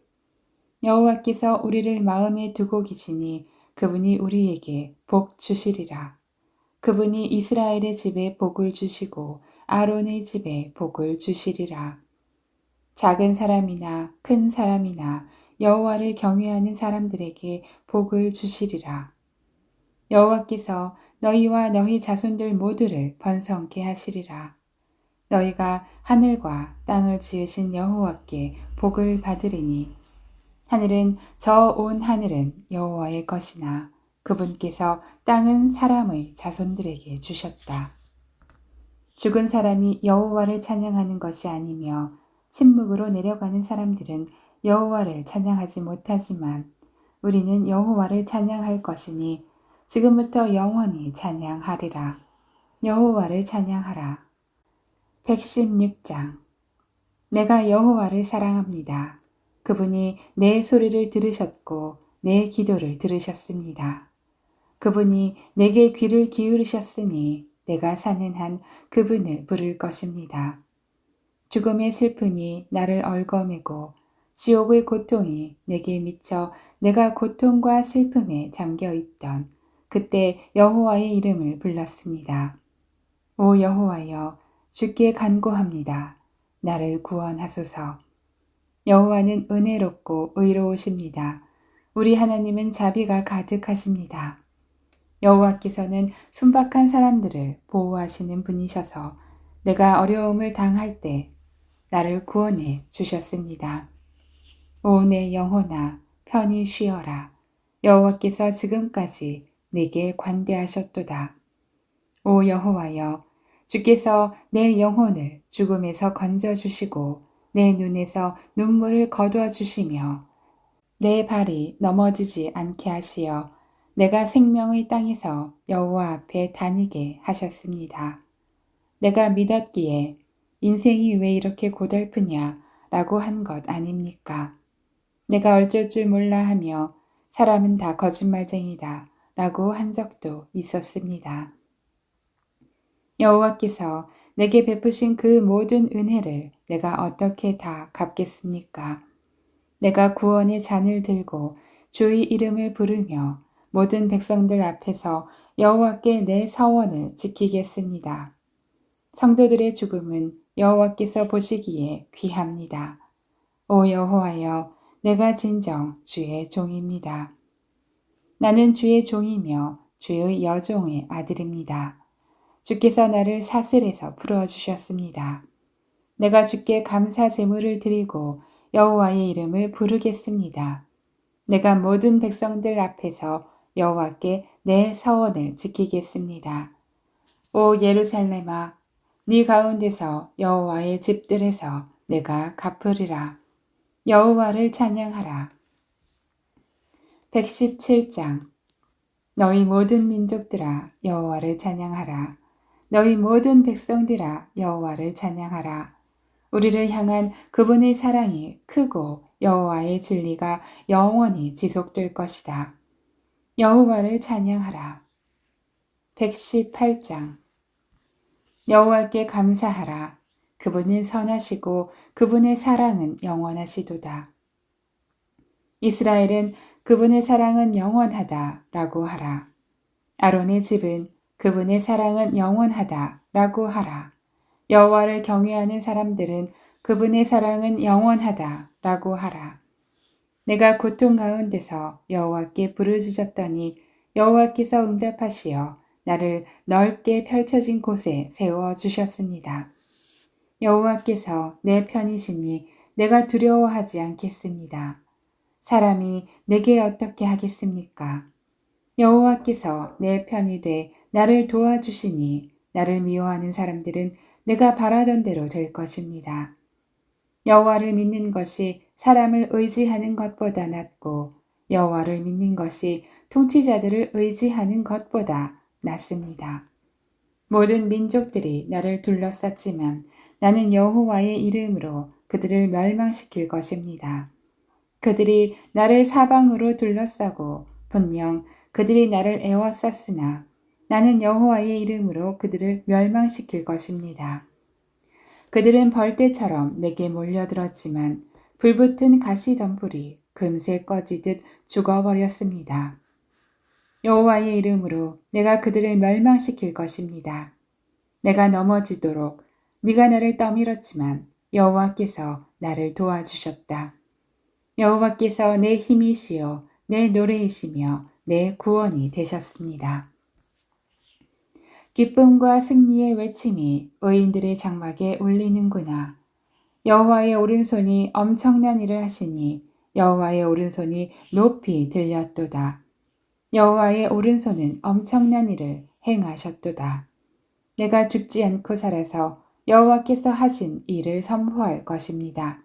여호와께서 우리를 마음에 두고 계시니 그분이 우리에게 복 주시리라. 그분이 이스라엘의 집에 복을 주시고 아론의 집에 복을 주시리라. 작은 사람이나 큰 사람이나 여호와를 경외하는 사람들에게 복을 주시리라. 여호와께서 너희와 너희 자손들 모두를 번성케 하시리라. 너희가 하늘과 땅을 지으신 여호와께 복을 받으리니 하늘은 저 온 하늘은 여호와의 것이나 그분께서 땅은 사람의 자손들에게 주셨다. 죽은 사람이 여호와를 찬양하는 것이 아니며 침묵으로 내려가는 사람들은 여호와를 찬양하지 못하지만 우리는 여호와를 찬양할 것이니 지금부터 영원히 찬양하리라. 여호와를 찬양하라. 116장. 내가 여호와를 사랑합니다. 그분이 내 소리를 들으셨고 내 기도를 들으셨습니다. 그분이 내게 귀를 기울이셨으니 내가 사는 한 그분을 부를 것입니다. 죽음의 슬픔이 나를 얽어매고 지옥의 고통이 내게 미쳐 내가 고통과 슬픔에 잠겨 있던 그때 여호와의 이름을 불렀습니다. 오 여호와여, 주께 간구합니다. 나를 구원하소서. 여호와는 은혜롭고 의로우십니다. 우리 하나님은 자비가 가득하십니다. 여호와께서는 순박한 사람들을 보호하시는 분이셔서 내가 어려움을 당할 때 나를 구원해 주셨습니다. 오 내 영혼아, 편히 쉬어라. 여호와께서 지금까지 내게 관대하셨도다. 오 여호와여, 주께서 내 영혼을 죽음에서 건져주시고 내 눈에서 눈물을 거두어주시며 내 발이 넘어지지 않게 하시어 내가 생명의 땅에서 여호와 앞에 다니게 하셨습니다. 내가 믿었기에 인생이 왜 이렇게 고달프냐 라고 한 것 아닙니까? 내가 어쩔 줄 몰라 하며 사람은 다 거짓말쟁이다 라고 한 적도 있었습니다. 여호와께서 내게 베푸신 그 모든 은혜를 내가 어떻게 다 갚겠습니까? 내가 구원의 잔을 들고 주의 이름을 부르며 모든 백성들 앞에서 여호와께 내 서원을 지키겠습니다. 성도들의 죽음은 여호와께서 보시기에 귀합니다. 오 여호와여, 내가 진정 주의 종입니다. 나는 주의 종이며 주의 여종의 아들입니다. 주께서 나를 사슬에서 풀어주셨습니다. 내가 주께 감사 제물을 드리고 여호와의 이름을 부르겠습니다. 내가 모든 백성들 앞에서 여호와께 내 서원을 지키겠습니다. 오 예루살렘아, 네 가운데서 여호와의 집들에서 내가 갚으리라. 여호와를 찬양하라. 117장. 너희 모든 민족들아 여호와를 찬양하라. 너희 모든 백성들아 여호와를 찬양하라. 우리를 향한 그분의 사랑이 크고 여호와의 진리가 영원히 지속될 것이다. 여호와를 찬양하라. 118장. 여호와께 감사하라. 그분은 선하시고 그분의 사랑은 영원하시도다. 이스라엘은 그분의 사랑은 영원하다 라고 하라. 아론의 집은 그분의 사랑은 영원하다 라고 하라. 여호와를 경외하는 사람들은 그분의 사랑은 영원하다 라고 하라. 내가 고통 가운데서 여호와께 부르짖었더니 여호와께서 응답하시어 나를 넓게 펼쳐진 곳에 세워 주셨습니다. 여호와께서 내 편이시니 내가 두려워하지 않겠습니다. 사람이 내게 어떻게 하겠습니까? 여호와께서 내 편이 돼 나를 도와주시니 나를 미워하는 사람들은 내가 바라던 대로 될 것입니다. 여호와를 믿는 것이 사람을 의지하는 것보다 낫고 여호와를 믿는 것이 통치자들을 의지하는 것보다 낫습니다. 모든 민족들이 나를 둘러쌌지만 나는 여호와의 이름으로 그들을 멸망시킬 것입니다. 그들이 나를 사방으로 둘러싸고 분명 그들이 나를 애워쌌으나 나는 여호와의 이름으로 그들을 멸망시킬 것입니다. 그들은 벌떼처럼 내게 몰려들었지만 불붙은 가시덤불이 금세 꺼지듯 죽어버렸습니다. 여호와의 이름으로 내가 그들을 멸망시킬 것입니다. 내가 넘어지도록 네가 나를 떠밀었지만 여호와께서 나를 도와주셨다. 여호와께서 내 힘이시요 내 노래이시며 내 구원이 되셨습니다. 기쁨과 승리의 외침이 의인들의 장막에 울리는구나. 여호와의 오른손이 엄청난 일을 하시니 여호와의 오른손이 높이 들렸도다. 여호와의 오른손은 엄청난 일을 행하셨도다. 내가 죽지 않고 살아서 여호와께서 하신 일을 선포할 것입니다.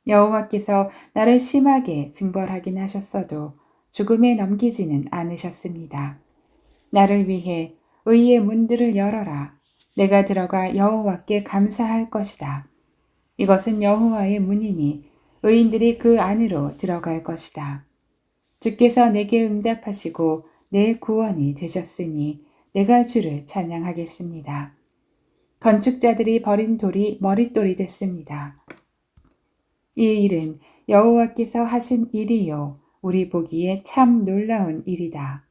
여호와께서 나를 심하게 징벌하긴 하셨어도 죽음에 넘기지는 않으셨습니다. 나를 위해 의의 문들을 열어라. 내가 들어가 여호와께 감사할 것이다. 이것은 여호와의 문이니 의인들이 그 안으로 들어갈 것이다. 주께서 내게 응답하시고 내 구원이 되셨으니 내가 주를 찬양하겠습니다. 건축자들이 버린 돌이 머릿돌이 됐습니다. 이 일은 여호와께서 하신 일이요 우리 보기에 참 놀라운 일이다.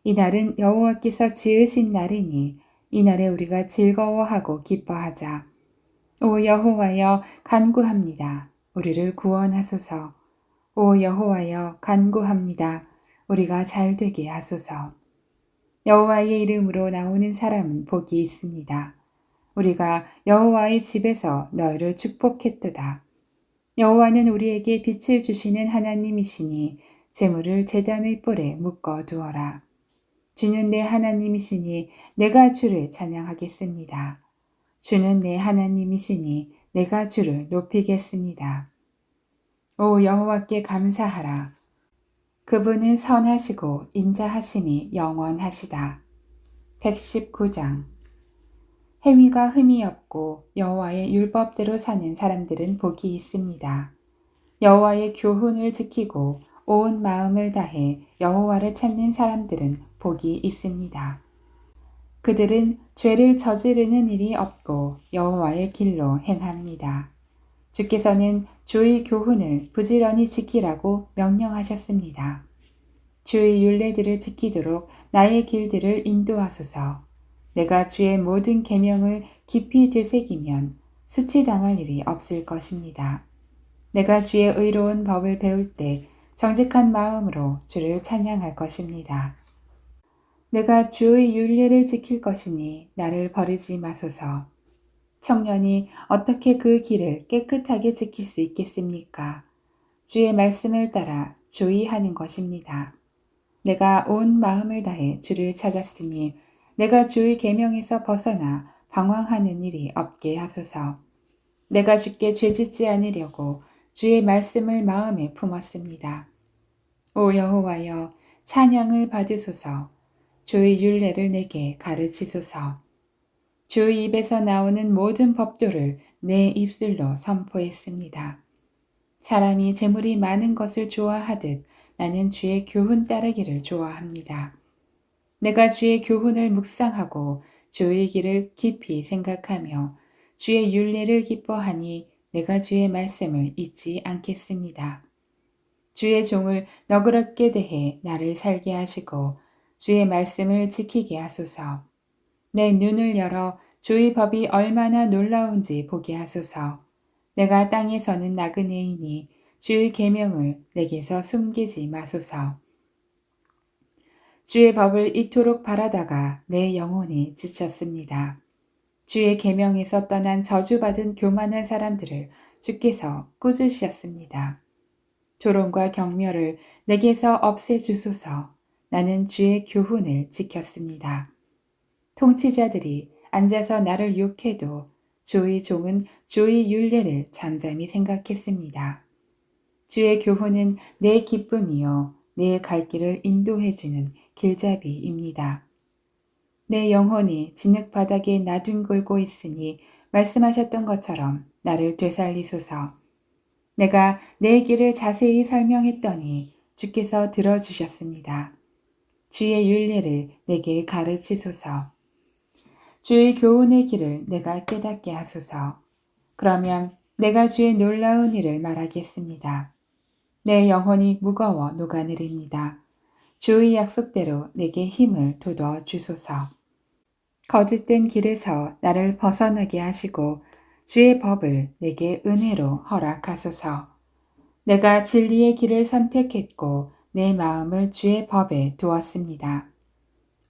이 날은 여호와께서 지으신 날이니 이 날에 우리가 즐거워하고 기뻐하자. 오 여호와여 간구합니다. 우리를 구원하소서. 오 여호와여 간구합니다. 우리가 잘되게 하소서. 여호와의 이름으로 나오는 사람은 복이 있습니다. 우리가 여호와의 집에서 너희를 축복했도다. 여호와는 우리에게 빛을 주시는 하나님이시니 재물을 제단의 뿔에 묶어 두어라. 주는 내 하나님이시니 내가 주를 찬양하겠습니다. 주는 내 하나님이시니 내가 주를 높이겠습니다. 오 여호와께 감사하라. 그분은 선하시고 인자하심이 영원하시다. 119장 행위가 흠이 없고 여호와의 율법대로 사는 사람들은 복이 있습니다. 여호와의 교훈을 지키고 온 마음을 다해 여호와를 찾는 사람들은 복이 있습니다. 그들은 죄를 저지르는 일이 없고 여호와의 길로 행합니다. 주께서는 주의 교훈을 부지런히 지키라고 명령하셨습니다. 주의 율례들을 지키도록 나의 길들을 인도하소서. 내가 주의 모든 계명을 깊이 되새기면 수치당할 일이 없을 것입니다. 내가 주의 의로운 법을 배울 때 정직한 마음으로 주를 찬양할 것입니다. 내가 주의 율례를 지킬 것이니 나를 버리지 마소서. 청년이 어떻게 그 길을 깨끗하게 지킬 수 있겠습니까? 주의 말씀을 따라 주의하는 것입니다. 내가 온 마음을 다해 주를 찾았으니 내가 주의 계명에서 벗어나 방황하는 일이 없게 하소서. 내가 주께 죄짓지 않으려고 주의 말씀을 마음에 품었습니다. 오 여호와여 찬양을 받으소서. 주의 율례를 내게 가르치소서. 주의 입에서 나오는 모든 법도를 내 입술로 선포했습니다. 사람이 재물이 많은 것을 좋아하듯 나는 주의 교훈 따르기를 좋아합니다. 내가 주의 교훈을 묵상하고 주의 길을 깊이 생각하며 주의 율례를 기뻐하니 내가 주의 말씀을 잊지 않겠습니다. 주의 종을 너그럽게 대해 나를 살게 하시고 주의 말씀을 지키게 하소서. 내 눈을 열어 주의 법이 얼마나 놀라운지 보게 하소서. 내가 땅에서는 나그네이니 주의 계명을 내게서 숨기지 마소서. 주의 법을 이토록 바라다가 내 영혼이 지쳤습니다. 주의 계명에서 떠난 저주받은 교만한 사람들을 주께서 꾸짖으셨습니다. 조롱과 경멸을 내게서 없애주소서. 나는 주의 교훈을 지켰습니다. 통치자들이 앉아서 나를 욕해도 주의 종은 주의 율례를 잠잠히 생각했습니다. 주의 교훈은 내 기쁨이요 내 갈 길을 인도해주는 길잡이입니다. 내 영혼이 진흙바닥에 나뒹굴고 있으니 말씀하셨던 것처럼 나를 되살리소서. 내가 내 길을 자세히 설명했더니 주께서 들어주셨습니다. 주의 율례를 내게 가르치소서. 주의 교훈의 길을 내가 깨닫게 하소서. 그러면 내가 주의 놀라운 일을 말하겠습니다. 내 영혼이 무거워 녹아내립니다. 주의 약속대로 내게 힘을 돋워 주소서. 거짓된 길에서 나를 벗어나게 하시고 주의 법을 내게 은혜로 허락하소서. 내가 진리의 길을 선택했고 내 마음을 주의 법에 두었습니다.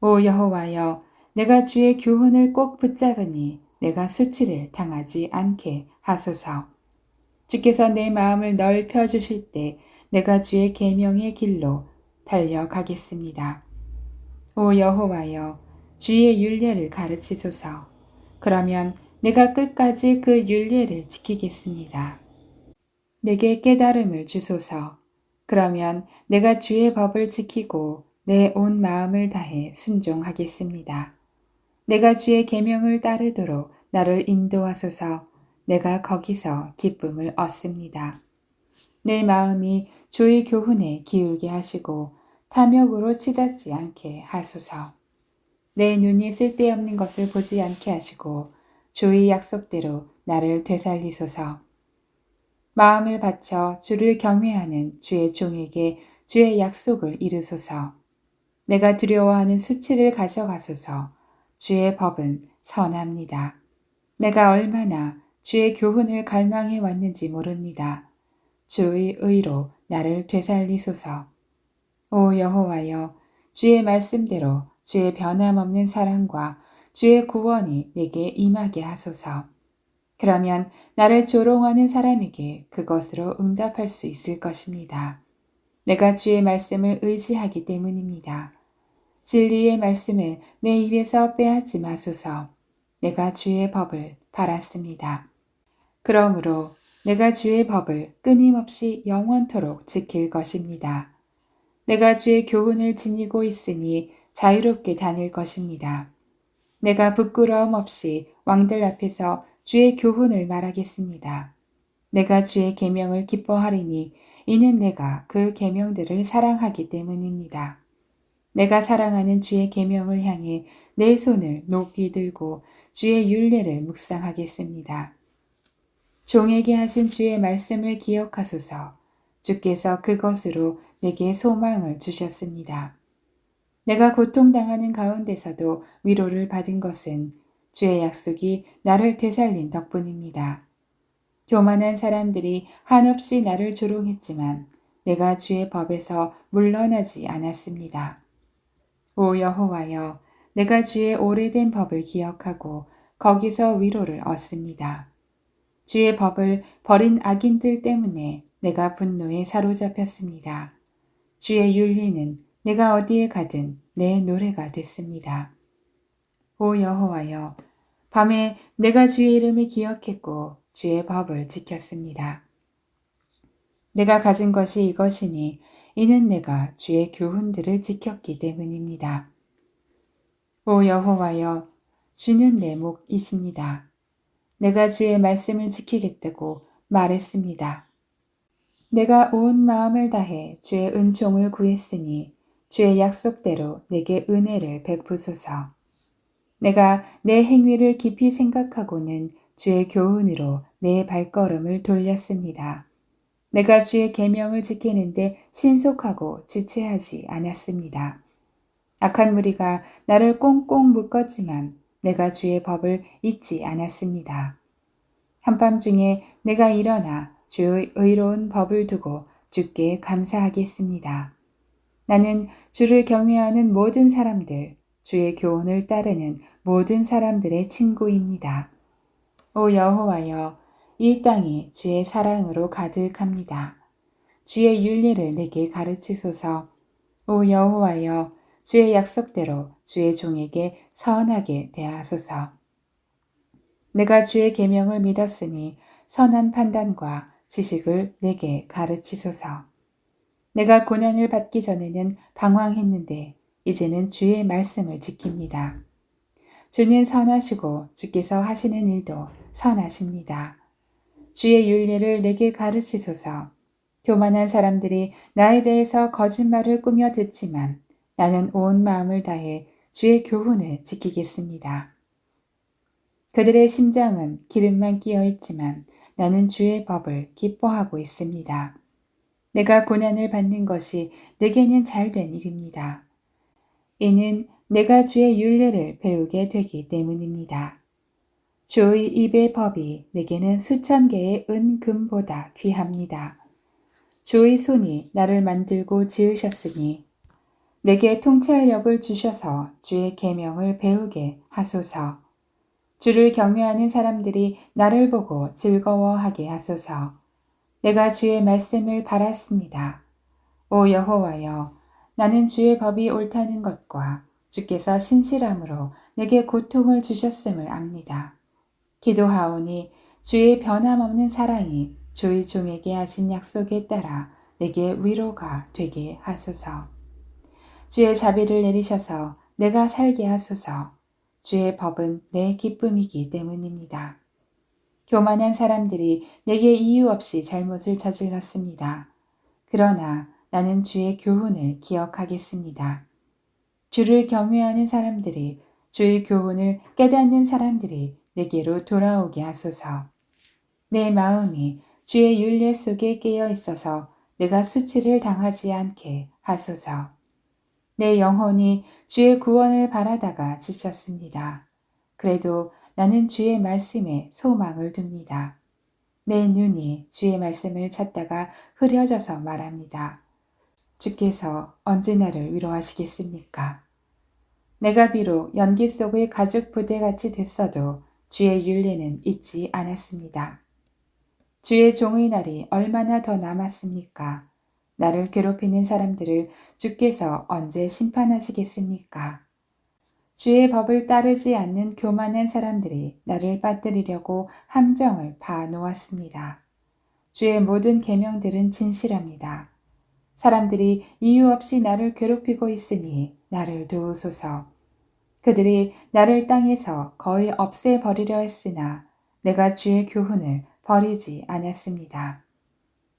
오 여호와여, 내가 주의 교훈을 꼭 붙잡으니 내가 수치를 당하지 않게 하소서. 주께서 내 마음을 넓혀 주실 때 내가 주의 계명의 길로 달려가겠습니다. 오 여호와여, 주의 율례를 가르치소서. 그러면 내가 끝까지 그 율례를 지키겠습니다. 내게 깨달음을 주소서. 그러면 내가 주의 법을 지키고 내 온 마음을 다해 순종하겠습니다. 내가 주의 계명을 따르도록 나를 인도하소서. 내가 거기서 기쁨을 얻습니다. 내 마음이 주의 교훈에 기울게 하시고 탐욕으로 치닫지 않게 하소서. 내 눈이 쓸데없는 것을 보지 않게 하시고 주의 약속대로 나를 되살리소서. 마음을 바쳐 주를 경외하는 주의 종에게 주의 약속을 이루소서. 내가 두려워하는 수치를 가져가소서. 주의 법은 선합니다. 내가 얼마나 주의 교훈을 갈망해 왔는지 모릅니다. 주의 의로 나를 되살리소서. 오 여호와여, 주의 말씀대로 주의 변함없는 사랑과 주의 구원이 내게 임하게 하소서. 그러면 나를 조롱하는 사람에게 그것으로 응답할 수 있을 것입니다. 내가 주의 말씀을 의지하기 때문입니다. 진리의 말씀을 내 입에서 빼앗지 마소서. 내가 주의 법을 바랐습니다. 그러므로 내가 주의 법을 끊임없이 영원토록 지킬 것입니다. 내가 주의 교훈을 지니고 있으니 자유롭게 다닐 것입니다. 내가 부끄러움 없이 왕들 앞에서 주의 교훈을 말하겠습니다. 내가 주의 계명을 기뻐하리니 이는 내가 그 계명들을 사랑하기 때문입니다. 내가 사랑하는 주의 계명을 향해 내 손을 높이 들고 주의 율례를 묵상하겠습니다. 종에게 하신 주의 말씀을 기억하소서. 주께서 그것으로 내게 소망을 주셨습니다. 내가 고통당하는 가운데서도 위로를 받은 것은 주의 약속이 나를 되살린 덕분입니다. 교만한 사람들이 한없이 나를 조롱했지만 내가 주의 법에서 물러나지 않았습니다. 오 여호와여, 내가 주의 오래된 법을 기억하고 거기서 위로를 얻습니다. 주의 법을 버린 악인들 때문에 내가 분노에 사로잡혔습니다. 주의 윤리는 내가 어디에 가든 내 노래가 됐습니다. 오 여호와여, 밤에 내가 주의 이름을 기억했고 주의 법을 지켰습니다. 내가 가진 것이 이것이니 이는 내가 주의 교훈들을 지켰기 때문입니다. 오 여호와여, 주는 내 목이십니다. 내가 주의 말씀을 지키겠다고 말했습니다. 내가 온 마음을 다해 주의 은총을 구했으니 주의 약속대로 내게 은혜를 베푸소서. 내가 내 행위를 깊이 생각하고는 주의 교훈으로 내 발걸음을 돌렸습니다. 내가 주의 계명을 지키는데 신속하고 지체하지 않았습니다. 악한 무리가 나를 꽁꽁 묶었지만 내가 주의 법을 잊지 않았습니다. 한밤중에 내가 일어나 주의 의로운 법을 두고 주께 감사하겠습니다. 나는 주를 경외하는 모든 사람들, 주의 교훈을 따르는 모든 사람들의 친구입니다. 오 여호와여, 이 땅이 주의 사랑으로 가득합니다. 주의 윤리를 내게 가르치소서. 오 여호와여, 주의 약속대로 주의 종에게 선하게 대하소서. 내가 주의 계명을 믿었으니 선한 판단과 지식을 내게 가르치소서. 내가 고난을 받기 전에는 방황했는데 이제는 주의 말씀을 지킵니다. 주는 선하시고 주께서 하시는 일도 선하십니다. 주의 윤례를 내게 가르치소서. 교만한 사람들이 나에 대해서 거짓말을 꾸며 듣지만 나는 온 마음을 다해 주의 교훈을 지키겠습니다. 그들의 심장은 기름만 끼어 있지만 나는 주의 법을 기뻐하고 있습니다. 내가 고난을 받는 것이 내게는 잘된 일입니다. 이는 내가 주의 율례를 배우게 되기 때문입니다. 주의 입의 법이 내게는 수천 개의 은금보다 귀합니다. 주의 손이 나를 만들고 지으셨으니 내게 통찰력을 주셔서 주의 계명을 배우게 하소서. 주를 경외하는 사람들이 나를 보고 즐거워하게 하소서. 내가 주의 말씀을 바랐습니다. 오 여호와여, 나는 주의 법이 옳다는 것과 주께서 신실함으로 내게 고통을 주셨음을 압니다. 기도하오니 주의 변함없는 사랑이 주의 종에게 하신 약속에 따라 내게 위로가 되게 하소서. 주의 자비를 내리셔서 내가 살게 하소서. 주의 법은 내 기쁨이기 때문입니다. 교만한 사람들이 내게 이유 없이 잘못을 저질렀습니다. 그러나 나는 주의 교훈을 기억하겠습니다. 주를 경외하는 사람들이, 주의 교훈을 깨닫는 사람들이 내게로 돌아오게 하소서. 내 마음이 주의 율례 속에 깨어 있어서 내가 수치를 당하지 않게 하소서. 내 영혼이 주의 구원을 바라다가 지쳤습니다. 그래도 나는 주의 말씀에 소망을 둡니다. 내 눈이 주의 말씀을 찾다가 흐려져서 말합니다. 주께서 언제 나를 위로하시겠습니까? 내가 비록 연기 속의 가죽 부대같이 됐어도 주의 율례는 잊지 않았습니다. 주의 종의 날이 얼마나 더 남았습니까? 나를 괴롭히는 사람들을 주께서 언제 심판하시겠습니까? 주의 법을 따르지 않는 교만한 사람들이 나를 빠뜨리려고 함정을 파놓았습니다. 주의 모든 계명들은 진실합니다. 사람들이 이유 없이 나를 괴롭히고 있으니 나를 도우소서. 그들이 나를 땅에서 거의 없애버리려 했으나 내가 주의 교훈을 버리지 않았습니다.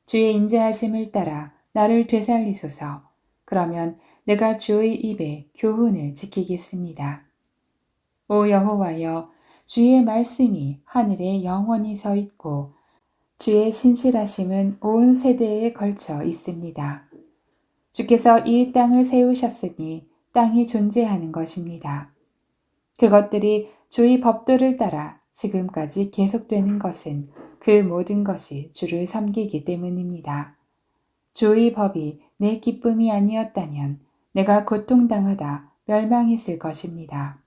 주의 인자하심을 따라 나를 되살리소서. 그러면 내가 주의 입에 교훈을 지키겠습니다. 오 여호와여, 주의 말씀이 하늘에 영원히 서 있고 주의 신실하심은 온 세대에 걸쳐 있습니다. 주께서 이 땅을 세우셨으니 땅이 존재하는 것입니다. 그것들이 주의 법도를 따라 지금까지 계속되는 것은 그 모든 것이 주를 섬기기 때문입니다. 주의 법이 내 기쁨이 아니었다면 내가 고통당하다 멸망했을 것입니다.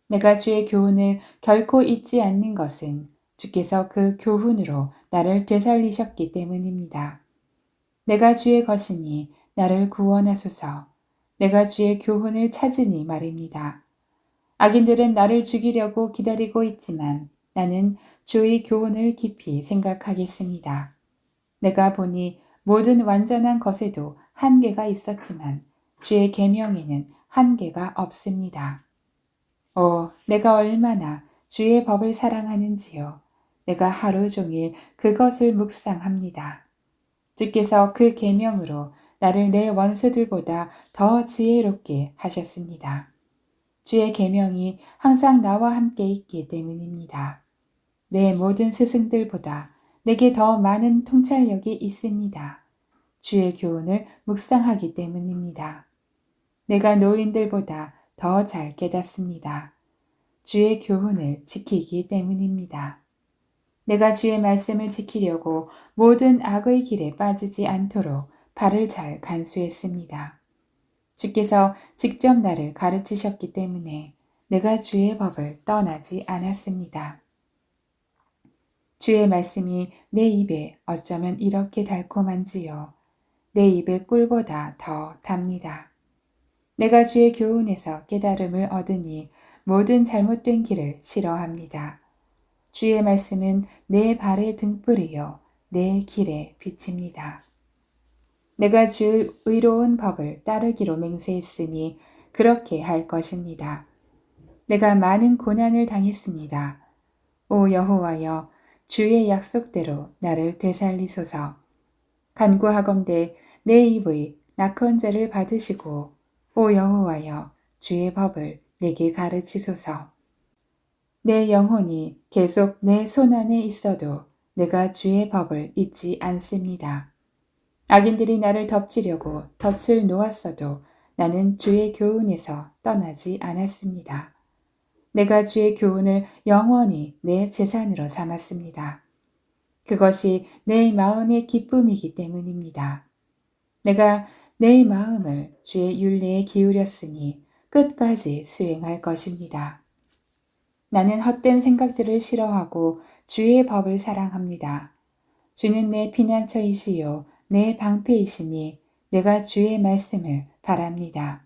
내가 주의 교훈을 결코 잊지 않는 것은 주께서 그 교훈으로 나를 되살리셨기 때문입니다. 내가 주의 것이니 나를 구원하소서. 내가 주의 교훈을 찾으니 말입니다. 악인들은 나를 죽이려고 기다리고 있지만 나는 주의 교훈을 깊이 생각하겠습니다. 내가 보니 모든 완전한 것에도 한계가 있었지만 주의 계명에는 한계가 없습니다. 내가 얼마나 주의 법을 사랑하는지요. 내가 하루 종일 그것을 묵상합니다. 주께서 그 계명으로 나를 내 원수들보다 더 지혜롭게 하셨습니다. 주의 계명이 항상 나와 함께 있기 때문입니다. 내 모든 스승들보다 내게 더 많은 통찰력이 있습니다. 주의 교훈을 묵상하기 때문입니다. 내가 노인들보다 더 잘 깨닫습니다. 주의 교훈을 지키기 때문입니다. 내가 주의 말씀을 지키려고 모든 악의 길에 빠지지 않도록 발을 잘 간수했습니다. 주께서 직접 나를 가르치셨기 때문에 내가 주의 법을 떠나지 않았습니다. 주의 말씀이 내 입에 어쩌면 이렇게 달콤한지요. 내 입의 꿀보다 더 답니다. 내가 주의 교훈에서 깨달음을 얻으니 모든 잘못된 길을 싫어합니다. 주의 말씀은 내 발의 등불이요 내 길의 빛입니다. 내가 주의 의로운 법을 따르기로 맹세했으니 그렇게 할 것입니다. 내가 많은 고난을 당했습니다. 오 여호와여, 주의 약속대로 나를 되살리소서. 간구하건대 내 입의 낙헌죄를 받으시고 오 여호와여, 주의 법을 내게 가르치소서. 내 영혼이 계속 내 손 안에 있어도 내가 주의 법을 잊지 않습니다. 악인들이 나를 덮치려고 덫을 놓았어도 나는 주의 교훈에서 떠나지 않았습니다. 내가 주의 교훈을 영원히 내 재산으로 삼았습니다. 그것이 내 마음의 기쁨이기 때문입니다. 내가 내 마음을 주의 율례에 기울였으니 끝까지 수행할 것입니다. 나는 헛된 생각들을 싫어하고 주의 법을 사랑합니다. 주는 내 피난처이시요 내 방패이시니 내가 주의 말씀을 바랍니다.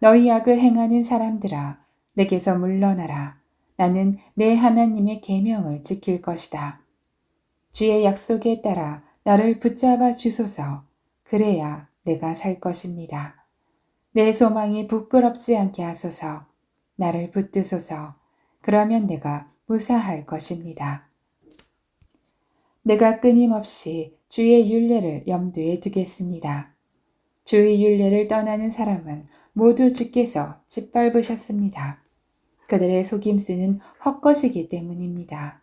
너희 악을 행하는 사람들아, 내게서 물러나라. 나는 내 하나님의 계명을 지킬 것이다. 주의 약속에 따라 나를 붙잡아 주소서. 그래야 내가 살 것입니다. 내 소망이 부끄럽지 않게 하소서. 나를 붙드소서. 그러면 내가 무사할 것입니다. 내가 끊임없이 주의 율례를 염두에 두겠습니다. 주의 율례를 떠나는 사람은 모두 주께서 짓밟으셨습니다. 그들의 속임수는 헛것이기 때문입니다.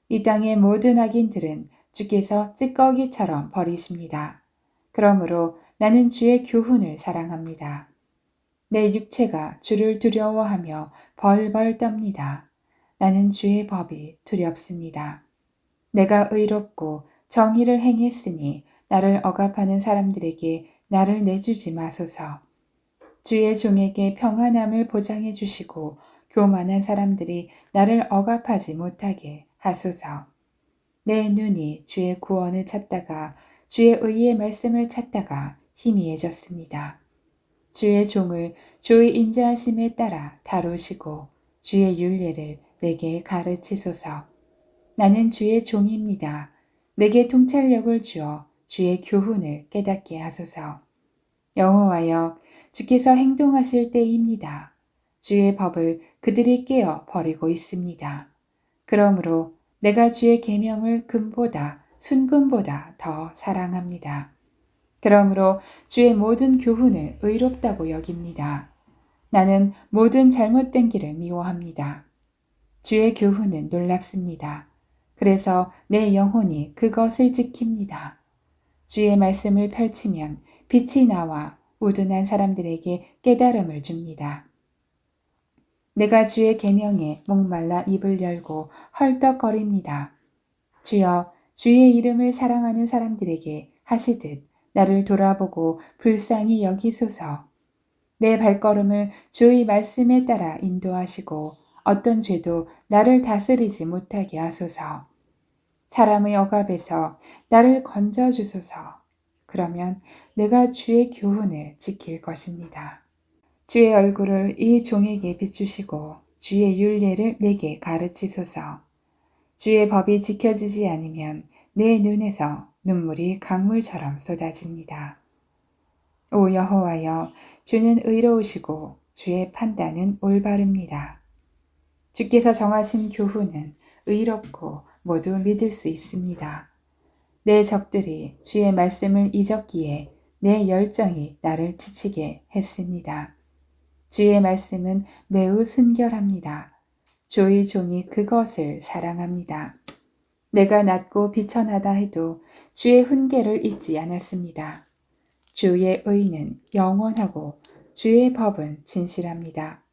이 땅의 모든 악인들은 주께서 찌꺼기처럼 버리십니다. 그러므로 나는 주의 교훈을 사랑합니다. 내 육체가 주를 두려워하며 벌벌 떱니다. 나는 주의 법이 두렵습니다. 내가 의롭고 정의를 행했으니 나를 억압하는 사람들에게 나를 내주지 마소서. 주의 종에게 평안함을 보장해 주시고 교만한 사람들이 나를 억압하지 못하게 하소서. 내 눈이 주의 구원을 찾다가 주의 의의 말씀을 찾다가 희미해졌습니다. 주의 종을 주의 인자하심에 따라 다루시고 주의 율례를 내게 가르치소서. 나는 주의 종입니다. 내게 통찰력을 주어 주의 교훈을 깨닫게 하소서. 여호와여, 주께서 행동하실 때입니다. 주의 법을 그들이 깨어 버리고 있습니다. 그러므로 내가 주의 계명을 금보다 순금보다 더 사랑합니다. 그러므로 주의 모든 교훈을 의롭다고 여깁니다. 나는 모든 잘못된 길을 미워합니다. 주의 교훈은 놀랍습니다. 그래서 내 영혼이 그것을 지킵니다. 주의 말씀을 펼치면 빛이 나와 우둔한 사람들에게 깨달음을 줍니다. 내가 주의 계명에 목말라 입을 열고 헐떡거립니다. 주여, 주의 이름을 사랑하는 사람들에게 하시듯 나를 돌아보고 불쌍히 여기소서. 내 발걸음을 주의 말씀에 따라 인도하시고 어떤 죄도 나를 다스리지 못하게 하소서. 사람의 억압에서 나를 건져주소서. 그러면 내가 주의 교훈을 지킬 것입니다. 주의 얼굴을 이 종에게 비추시고 주의 율례를 내게 가르치소서. 주의 법이 지켜지지 않으면 내 눈에서 눈물이 강물처럼 쏟아집니다. 오 여호와여, 주는 의로우시고 주의 판단은 올바릅니다. 주께서 정하신 교훈은 의롭고 모두 믿을 수 있습니다. 내 적들이 주의 말씀을 잊었기에 내 열정이 나를 지치게 했습니다. 주의 말씀은 매우 순결합니다. 주의 종이 그것을 사랑합니다. 내가 낮고 비천하다 해도 주의 훈계를 잊지 않았습니다. 주의 의는 영원하고 주의 법은 진실합니다.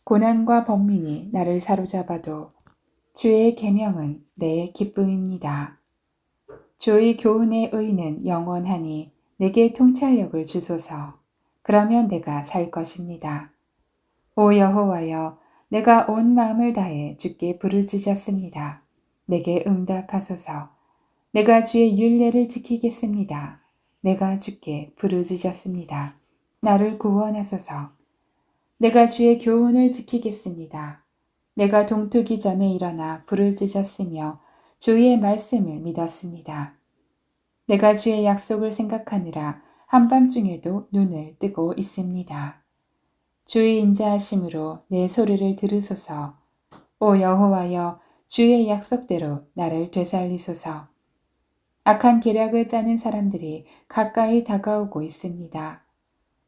고난과 번민이 나를 사로잡아도 주의 계명은 내 기쁨입니다. 주의 교훈의 의는 영원하니 내게 통찰력을 주소서. 그러면 내가 살 것입니다. 오 여호와여, 내가 온 마음을 다해 주께 부르짖었습니다. 내게 응답하소서. 내가 주의 율례를 지키겠습니다. 내가 주께 부르짖었습니다. 나를 구원하소서. 내가 주의 교훈을 지키겠습니다. 내가 동트기 전에 일어나 부르짖었으며 주의 말씀을 믿었습니다. 내가 주의 약속을 생각하느라 한밤중에도 눈을 뜨고 있습니다. 주의 인자하심으로 내 소리를 들으소서. 오 여호와여, 주의 약속대로 나를 되살리소서. 악한 계략을 짜는 사람들이 가까이 다가오고 있습니다.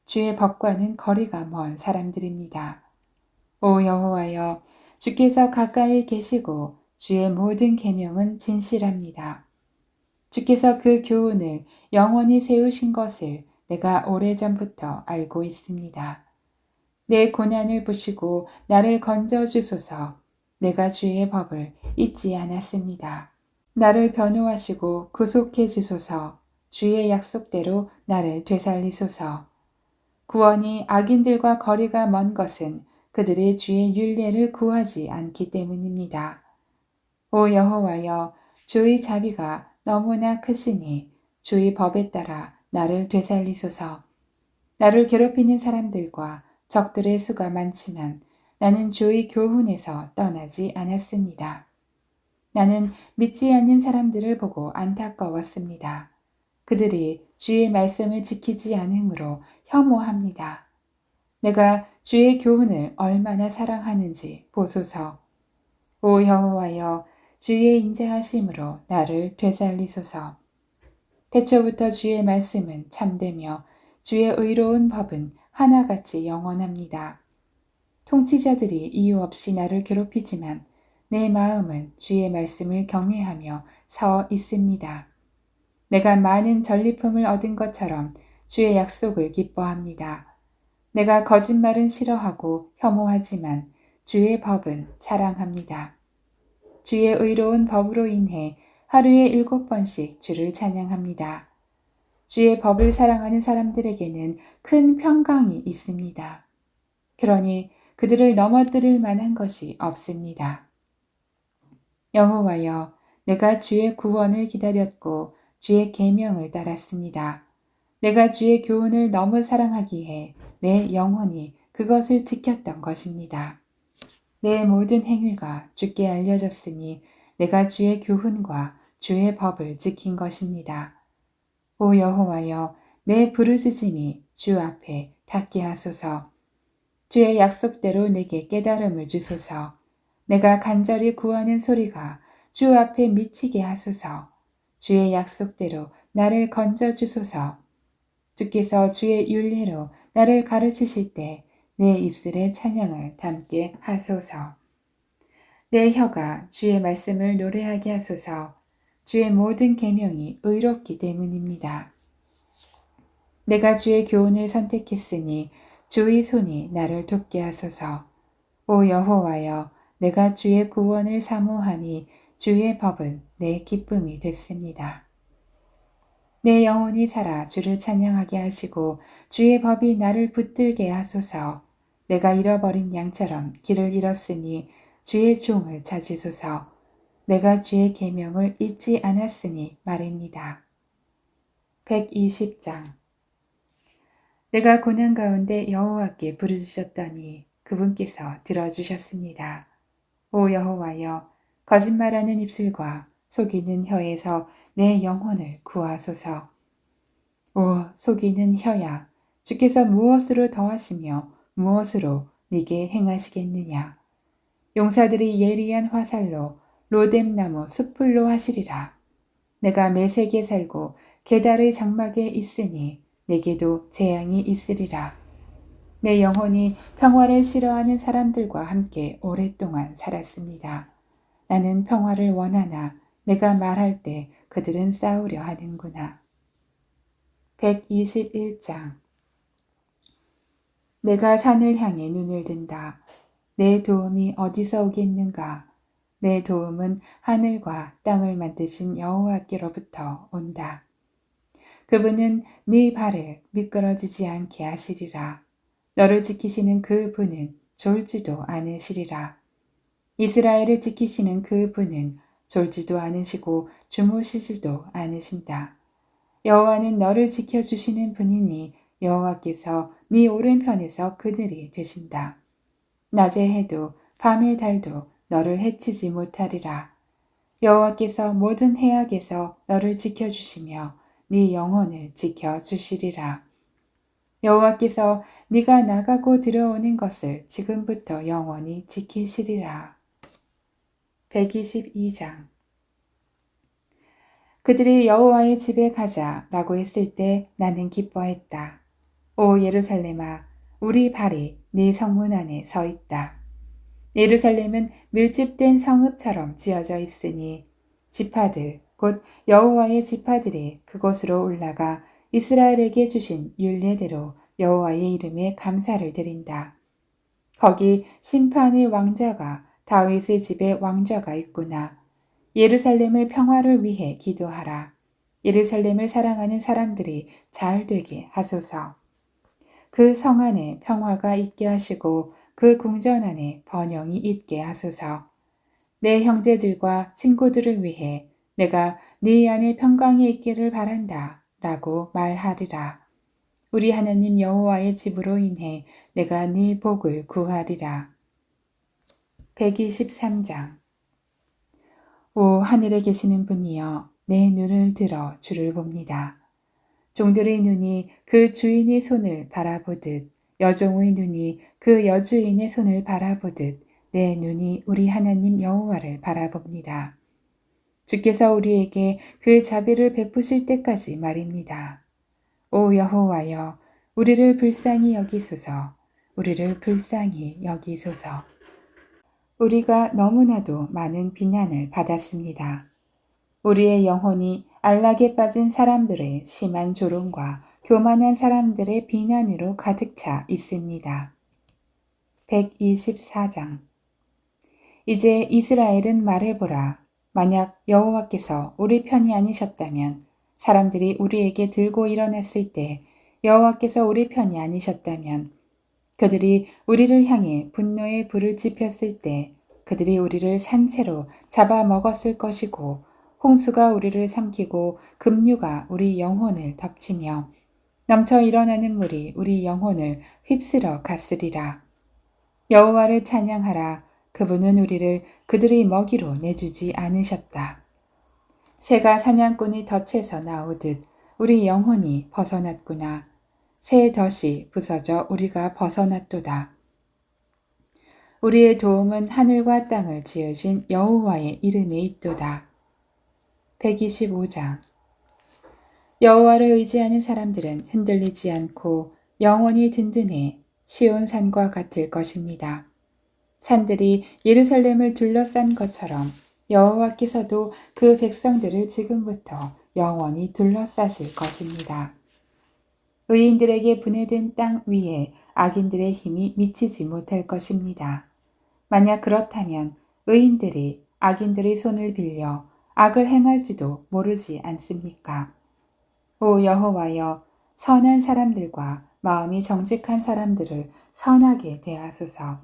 주의 법과는 거리가 먼 사람들입니다. 오 여호와여, 주께서 가까이 계시고 주의 모든 계명은 진실합니다. 주께서 그 교훈을 영원히 세우신 것을 내가 오래전부터 알고 있습니다. 내 고난을 보시고 나를 건져주소서. 내가 주의 법을 잊지 않았습니다. 나를 변호하시고 구속해 주소서. 주의 약속대로 나를 되살리소서. 구원이 악인들과 거리가 먼 것은 그들의 주의 율례를 구하지 않기 때문입니다. 오 여호와여, 주의 자비가 너무나 크시니 주의 법에 따라 나를 되살리소서. 나를 괴롭히는 사람들과 적들의 수가 많지만 나는 주의 교훈에서 떠나지 않았습니다. 나는 믿지 않는 사람들을 보고 안타까웠습니다. 그들이 주의 말씀을 지키지 않으므로 혐오합니다. 내가 주의 교훈을 얼마나 사랑하는지 보소서. 오 여호와여, 주의 인자하심으로 나를 되살리소서. 태초부터 주의 말씀은 참되며 주의 의로운 법은 하나같이 영원합니다. 통치자들이 이유 없이 나를 괴롭히지만 내 마음은 주의 말씀을 경외하며 서 있습니다. 내가 많은 전리품을 얻은 것처럼 주의 약속을 기뻐합니다. 내가 거짓말은 싫어하고 혐오하지만 주의 법은 사랑합니다. 주의 의로운 법으로 인해 하루에 7번씩 주를 찬양합니다. 주의 법을 사랑하는 사람들에게는 큰 평강이 있습니다. 그러니 그들을 넘어뜨릴 만한 것이 없습니다. 여호와여, 내가 주의 구원을 기다렸고 주의 계명을 따랐습니다. 내가 주의 교훈을 너무 사랑하기에 내 영혼이 그것을 지켰던 것입니다. 내 모든 행위가 주께 알려졌으니 내가 주의 교훈과 주의 법을 지킨 것입니다. 오 여호와여, 내 부르짖음이 주 앞에 닿게 하소서. 주의 약속대로 내게 깨달음을 주소서. 내가 간절히 구하는 소리가 주 앞에 미치게 하소서. 주의 약속대로 나를 건져 주소서. 주께서 주의 율례로 나를 가르치실 때 내 입술에 찬양을 담게 하소서. 내 혀가 주의 말씀을 노래하게 하소서. 주의 모든 계명이 의롭기 때문입니다. 내가 주의 교훈을 선택했으니 주의 손이 나를 돕게 하소서. 오 여호와여, 내가 주의 구원을 사모하니 주의 법은 내 기쁨이 됐습니다. 내 영혼이 살아 주를 찬양하게 하시고 주의 법이 나를 붙들게 하소서. 내가 잃어버린 양처럼 길을 잃었으니 주의 종을 찾으소서. 내가 주의 계명을 잊지 않았으니 말입니다. 120장. 내가 고난 가운데 여호와께 부르짖었더니 그분께서 들어주셨습니다. 오 여호와여, 거짓말하는 입술과 속이는 혀에서 내 영혼을 구하소서. 오 속이는 혀야, 주께서 무엇으로 더하시며 무엇으로 네게 행하시겠느냐. 용사들이 예리한 화살로 로뎀나무 숯불로 하시리라. 내가 메색에 살고 게달의 장막에 있으니 내게도 재앙이 있으리라. 내 영혼이 평화를 싫어하는 사람들과 함께 오랫동안 살았습니다. 나는 평화를 원하나 내가 말할 때 그들은 싸우려 하는구나. 121장. 내가 산을 향해 눈을 든다. 내 도움이 어디서 오겠는가? 내 도움은 하늘과 땅을 만드신 여호와께로부터 온다. 그분은 네 발을 미끄러지지 않게 하시리라. 너를 지키시는 그분은 졸지도 않으시리라. 이스라엘을 지키시는 그분은 졸지도 않으시고 주무시지도 않으신다. 여호와는 너를 지켜주시는 분이니 여호와께서 네 오른편에서 그늘이 되신다. 낮의 해도 밤의 달도 너를 해치지 못하리라. 여호와께서 모든 해악에서 너를 지켜주시며 네 영혼을 지켜주시리라. 여호와께서 네가 나가고 들어오는 것을 지금부터 영원히 지키시리라. 122장. 그들이 여호와의 집에 가자라고 했을 때 나는 기뻐했다. 오 예루살렘아, 우리 발이 네 성문 안에 서 있다. 예루살렘은 밀집된 성읍처럼 지어져 있으니 지파들 곧 여호와의 지파들이 그곳으로 올라가 이스라엘에게 주신 율례대로 여호와의 이름에 감사를 드린다. 거기 심판의 왕자가 다윗의 집에 왕좌가 있구나. 예루살렘의 평화를 위해 기도하라. 예루살렘을 사랑하는 사람들이 잘 되게 하소서. 그 성 안에 평화가 있게 하시고 그 궁전 안에 번영이 있게 하소서. 내 형제들과 친구들을 위해 내가 네 안에 평강이 있기를 바란다 라고 말하리라. 우리 하나님 여호와의 집으로 인해 내가 네 복을 구하리라. 123장. 오 하늘에 계시는 분이여 내 눈을 들어 주를 봅니다. 종들의 눈이 그 주인의 손을 바라보듯 여종의 눈이 그 여주인의 손을 바라보듯 내 눈이 우리 하나님 여호와를 바라봅니다. 주께서 우리에게 그 자비를 베푸실 때까지 말입니다. 오 여호와여 우리를 불쌍히 여기소서. 우리를 불쌍히 여기소서. 우리가 너무나도 많은 비난을 받았습니다. 우리의 영혼이 안락에 빠진 사람들의 심한 조롱과 교만한 사람들의 비난으로 가득 차 있습니다. 124장. 이제 이스라엘은 말해보라. 만약 여호와께서 우리 편이 아니셨다면 사람들이 우리에게 들고 일어났을 때 여호와께서 우리 편이 아니셨다면 그들이 우리를 향해 분노의 불을 지폈을 때 그들이 우리를 산채로 잡아먹었을 것이고 홍수가 우리를 삼키고 급류가 우리 영혼을 덮치며 넘쳐 일어나는 물이 우리 영혼을 휩쓸어 갔으리라. 여호와를 찬양하라. 그분은 우리를 그들의 먹이로 내주지 않으셨다. 새가 사냥꾼의 덫에서 나오듯 우리 영혼이 벗어났구나. 새의 덫이 부서져 우리가 벗어났도다. 우리의 도움은 하늘과 땅을 지으신 여호와의 이름에 있도다. 125장. 여호와를 의지하는 사람들은 흔들리지 않고 영원히 든든해 시온산과 같을 것입니다. 산들이 예루살렘을 둘러싼 것처럼 여호와께서도 그 백성들을 지금부터 영원히 둘러싸실 것입니다. 의인들에게 분해된 땅 위에 악인들의 힘이 미치지 못할 것입니다. 만약 그렇다면 의인들이 악인들의 손을 빌려 악을 행할지도 모르지 않습니까? 오 여호와여 선한 사람들과 마음이 정직한 사람들을 선하게 대하소서.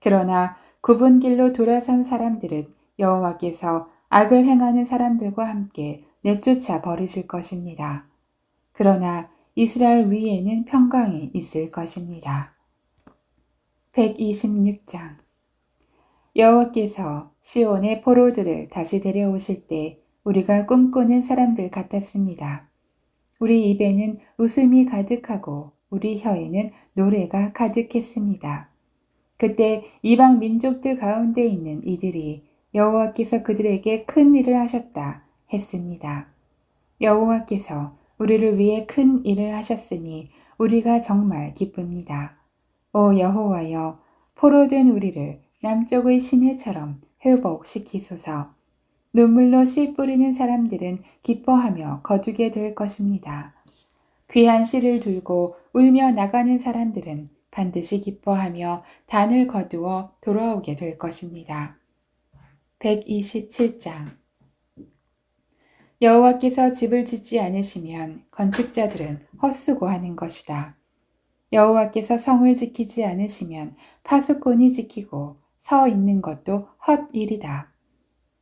그러나 굽은 길로 돌아선 사람들은 여호와께서 악을 행하는 사람들과 함께 내쫓아 버리실 것입니다. 그러나 이스라엘 위에는 평강이 있을 것입니다. 126장. 여호와께서 시온의 포로들을 다시 데려오실 때 우리가 꿈꾸는 사람들 같았습니다. 우리 입에는 웃음이 가득하고 우리 혀에는 노래가 가득했습니다. 그때 이방 민족들 가운데 있는 이들이 여호와께서 그들에게 큰 일을 하셨다 했습니다. 여호와께서 우리를 위해 큰 일을 하셨으니 우리가 정말 기쁩니다. 오 여호와여 포로된 우리를 남쪽의 시내처럼 회복시키소서. 눈물로 씨 뿌리는 사람들은 기뻐하며 거두게 될 것입니다. 귀한 씨를 들고 울며 나가는 사람들은 반드시 기뻐하며 단을 거두어 돌아오게 될 것입니다. 127장. 여호와께서 집을 짓지 않으시면 건축자들은 헛수고하는 것이다. 여호와께서 성을 지키지 않으시면 파수꾼이 지키고 서 있는 것도 헛일이다.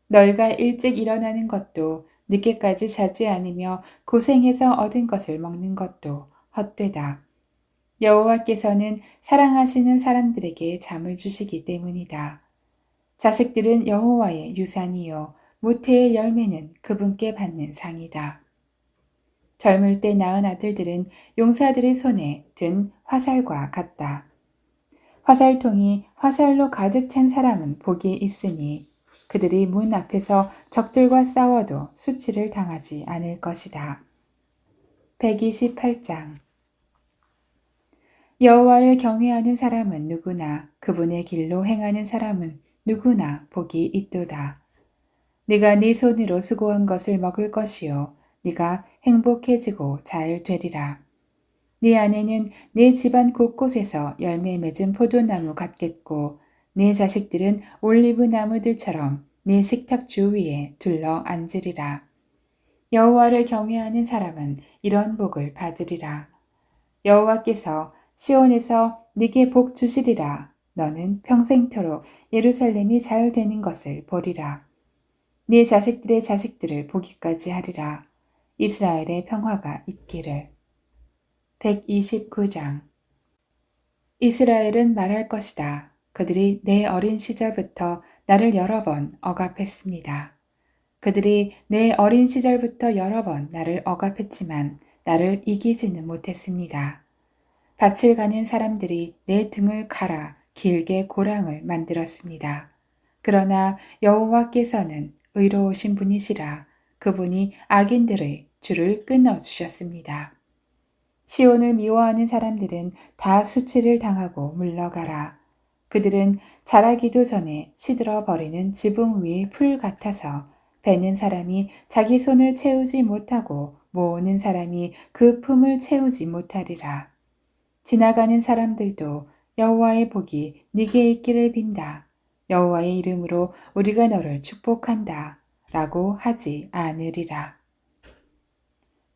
너희가 일찍 일어나는 것도 늦게까지 자지 않으며 고생해서 얻은 것을 먹는 것도 헛되다. 여호와께서는 사랑하시는 사람들에게 잠을 주시기 때문이다. 자식들은 여호와의 유산이요 모태의 열매는 그분께 받는 상이다. 젊을 때 낳은 아들들은 용사들의 손에 든 화살과 같다. 화살통이 화살로 가득 찬 사람은 복이 있으니 그들이 문 앞에서 적들과 싸워도 수치를 당하지 않을 것이다. 128장. 여호와를 경외하는 사람은 누구나 그분의 길로 행하는 사람은 누구나 복이 있도다. 네가 네 손으로 수고한 것을 먹을 것이요 네가 행복해지고 잘 되리라. 네 안에는 네 집안 곳곳에서 열매 맺은 포도나무 같겠고 네 자식들은 올리브 나무들처럼 네 식탁 주위에 둘러 앉으리라. 여호와를 경외하는 사람은 이런 복을 받으리라. 여호와께서 시온에서 네게 복 주시리라. 너는 평생토록 예루살렘이 잘 되는 것을 보리라. 네 자식들의 자식들을 보기까지 하리라. 이스라엘의 평화가 있기를. 129장. 이스라엘은 말할 것이다. 그들이 내 어린 시절부터 나를 여러 번 억압했습니다. 그들이 내 어린 시절부터 여러 번 나를 억압했지만 나를 이기지는 못했습니다. 밭을 가는 사람들이 내 등을 갈아 길게 고랑을 만들었습니다. 그러나 여호와께서는 의로우신 분이시라 그분이 악인들의 줄을 끊어주셨습니다. 시온을 미워하는 사람들은 다 수치를 당하고 물러가라. 그들은 자라기도 전에 시들어 버리는 지붕 위의 풀 같아서 베는 사람이 자기 손을 채우지 못하고 모으는 사람이 그 품을 채우지 못하리라. 지나가는 사람들도 여호와의 복이 네게 있기를 빈다. 여호와의 이름으로 우리가 너를 축복한다. 라고 하지 않으리라.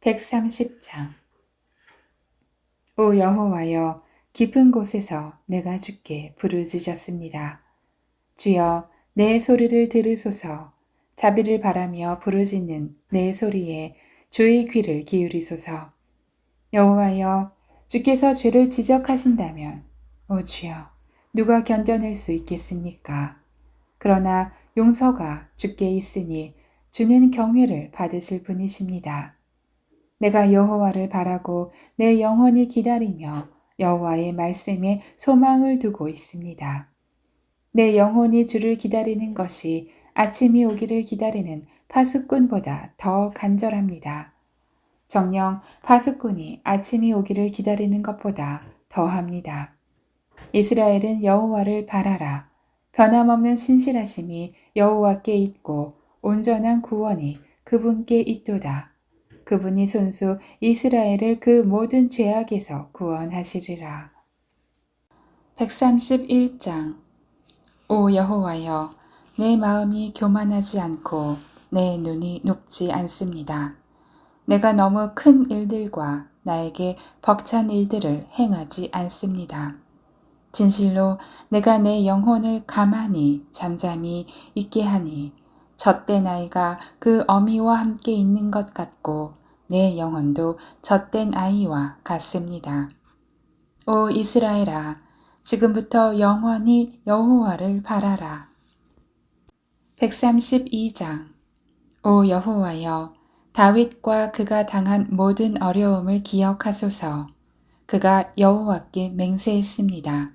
130장. 오 여호와여, 깊은 곳에서 내가 주께 부르짖었습니다. 주여, 내 소리를 들으소서. 자비를 바라며 부르짖는 내 소리에 주의 귀를 기울이소서. 여호와여, 주께서 죄를 지적하신다면 오 주여, 누가 견뎌낼 수 있겠습니까? 그러나 용서가 주께 있으니 주는 경외를 받으실 분이십니다. 내가 여호와를 바라고 내 영혼이 기다리며 여호와의 말씀에 소망을 두고 있습니다. 내 영혼이 주를 기다리는 것이 아침이 오기를 기다리는 파수꾼보다 더 간절합니다. 정녕 파수꾼이 아침이 오기를 기다리는 것보다 더합니다. 이스라엘은 여호와를 바라라. 변함없는 신실하심이 여호와께 있고 온전한 구원이 그분께 있도다. 그분이 손수 이스라엘을 그 모든 죄악에서 구원하시리라. 131장. 오 여호와여, 내 마음이 교만하지 않고 내 눈이 높지 않습니다. 내가 너무 큰 일들과 나에게 벅찬 일들을 행하지 않습니다. 진실로 내가 내 영혼을 가만히 잠잠히 있게 하니 젖된 아이가 그 어미와 함께 있는 것 같고 내 영혼도 젖된 아이와 같습니다. 오 이스라엘아, 지금부터 영원히 여호와를 바라라. 132장. 오 여호와여, 다윗과 그가 당한 모든 어려움을 기억하소서. 그가 여호와께 맹세했습니다.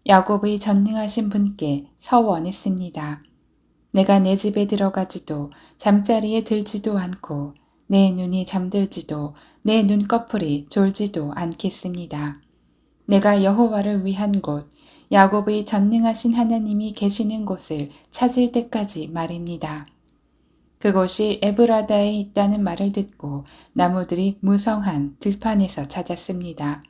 야곱의 전능하신 분께 서원했습니다. 내가 내 집에 들어가지도 잠자리에 들지도 않고 내 눈이 잠들지도 내 눈꺼풀이 졸지도 않겠습니다. 내가 여호와를 위한 곳, 야곱의 전능하신 하나님이 계시는 곳을 찾을 때까지 말입니다. 그곳이 에브라다에 있다는 말을 듣고 나무들이 무성한 들판에서 찾았습니다.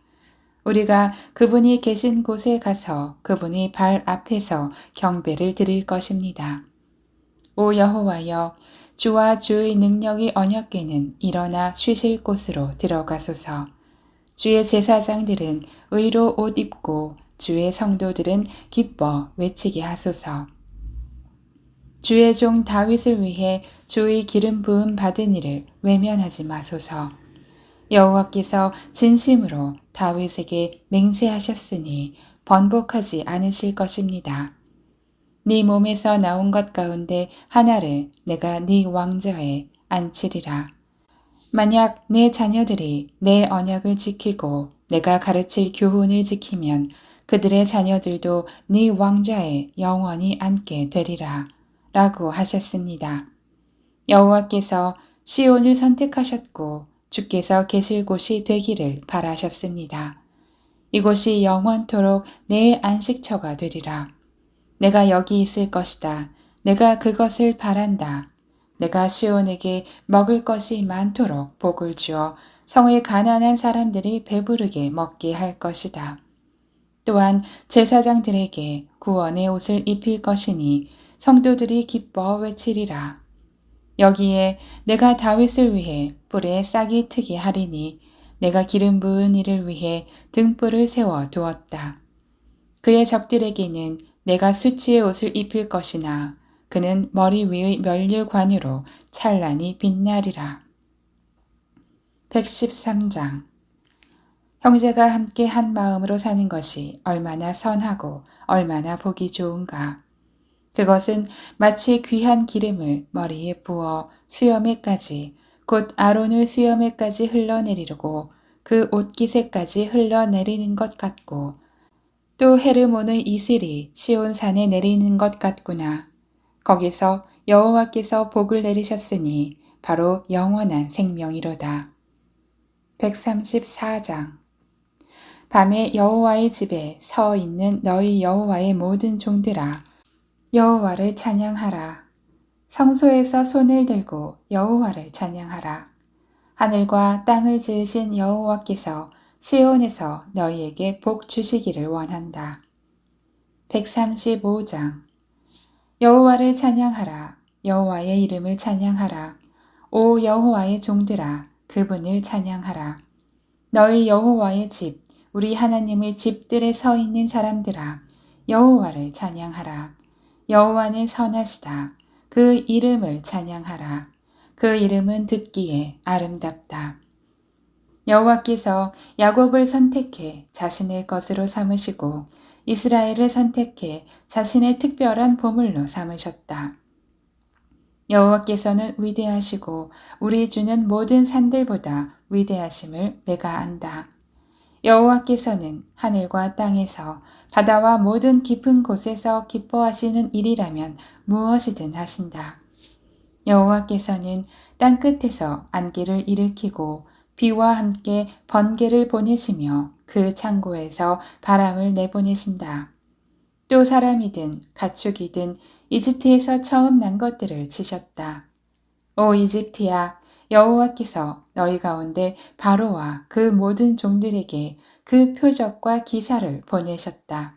우리가 그분이 계신 곳에 가서 그분이 발 앞에서 경배를 드릴 것입니다. 오 여호와여, 주와 주의 능력이 언약궤는 일어나 쉬실 곳으로 들어가소서. 주의 제사장들은 의로 옷 입고 주의 성도들은 기뻐 외치게 하소서. 주의 종 다윗을 위해 주의 기름 부음 받은 이를 외면하지 마소서. 여호와께서 진심으로 다윗에게 맹세하셨으니 번복하지 않으실 것입니다. 네 몸에서 나온 것 가운데 하나를 내가 네 왕좌에 앉히리라. 만약 내 자녀들이 내 언약을 지키고 내가 가르칠 교훈을 지키면 그들의 자녀들도 네 왕좌에 영원히 앉게 되리라. 라고 하셨습니다. 여호와께서 시온을 선택하셨고 주께서 계실 곳이 되기를 바라셨습니다. 이곳이 영원토록 내 안식처가 되리라. 내가 여기 있을 것이다. 내가 그것을 바란다. 내가 시온에게 먹을 것이 많도록 복을 주어 성의 가난한 사람들이 배부르게 먹게 할 것이다. 또한 제사장들에게 구원의 옷을 입힐 것이니 성도들이 기뻐 외치리라. 여기에 내가 다윗을 위해 뿔에 싹이 트게 하리니 내가 기름 부은 이를 위해 등불을 세워 두었다. 그의 적들에게는 내가 수치의 옷을 입힐 것이나 그는 머리 위의 면류관으로 찬란히 빛나리라. 113장 형제가 함께 한 마음으로 사는 것이 얼마나 선하고 얼마나 보기 좋은가. 그것은 마치 귀한 기름을 머리에 부어 수염에까지 곧 아론의 수염에까지 흘러내리고 그 옷깃에까지 흘러내리는 것 같고 또 헤르몬의 이슬이 시온산에 내리는 것 같구나. 거기서 여호와께서 복을 내리셨으니 바로 영원한 생명이로다. 134장 밤에 여호와의 집에 서 있는 너희 여호와의 모든 종들아 여호와를 찬양하라. 성소에서 손을 들고 여호와를 찬양하라. 하늘과 땅을 지으신 여호와께서 시온에서 너희에게 복 주시기를 원한다. 135장 여호와를 찬양하라. 여호와의 이름을 찬양하라. 오 여호와의 종들아 그분을 찬양하라. 너희 여호와의 집 우리 하나님의 집들에 서 있는 사람들아 여호와를 찬양하라. 여호와는 선하시다. 그 이름을 찬양하라. 그 이름은 듣기에 아름답다. 여호와께서 야곱을 선택해 자신의 것으로 삼으시고 이스라엘을 선택해 자신의 특별한 보물로 삼으셨다. 여호와께서는 위대하시고 우리 주는 모든 산들보다 위대하심을 내가 안다. 여호와께서는 하늘과 땅에서 바다와 모든 깊은 곳에서 기뻐하시는 일이라면 무엇이든 하신다. 여호와께서는 땅 끝에서 안개를 일으키고 비와 함께 번개를 보내시며 그 창고에서 바람을 내보내신다. 또 사람이든 가축이든 이집트에서 처음 난 것들을 치셨다. 오 이집트야 여호와께서 너희 가운데 바로와 그 모든 종들에게 그 표적과 기사를 보내셨다.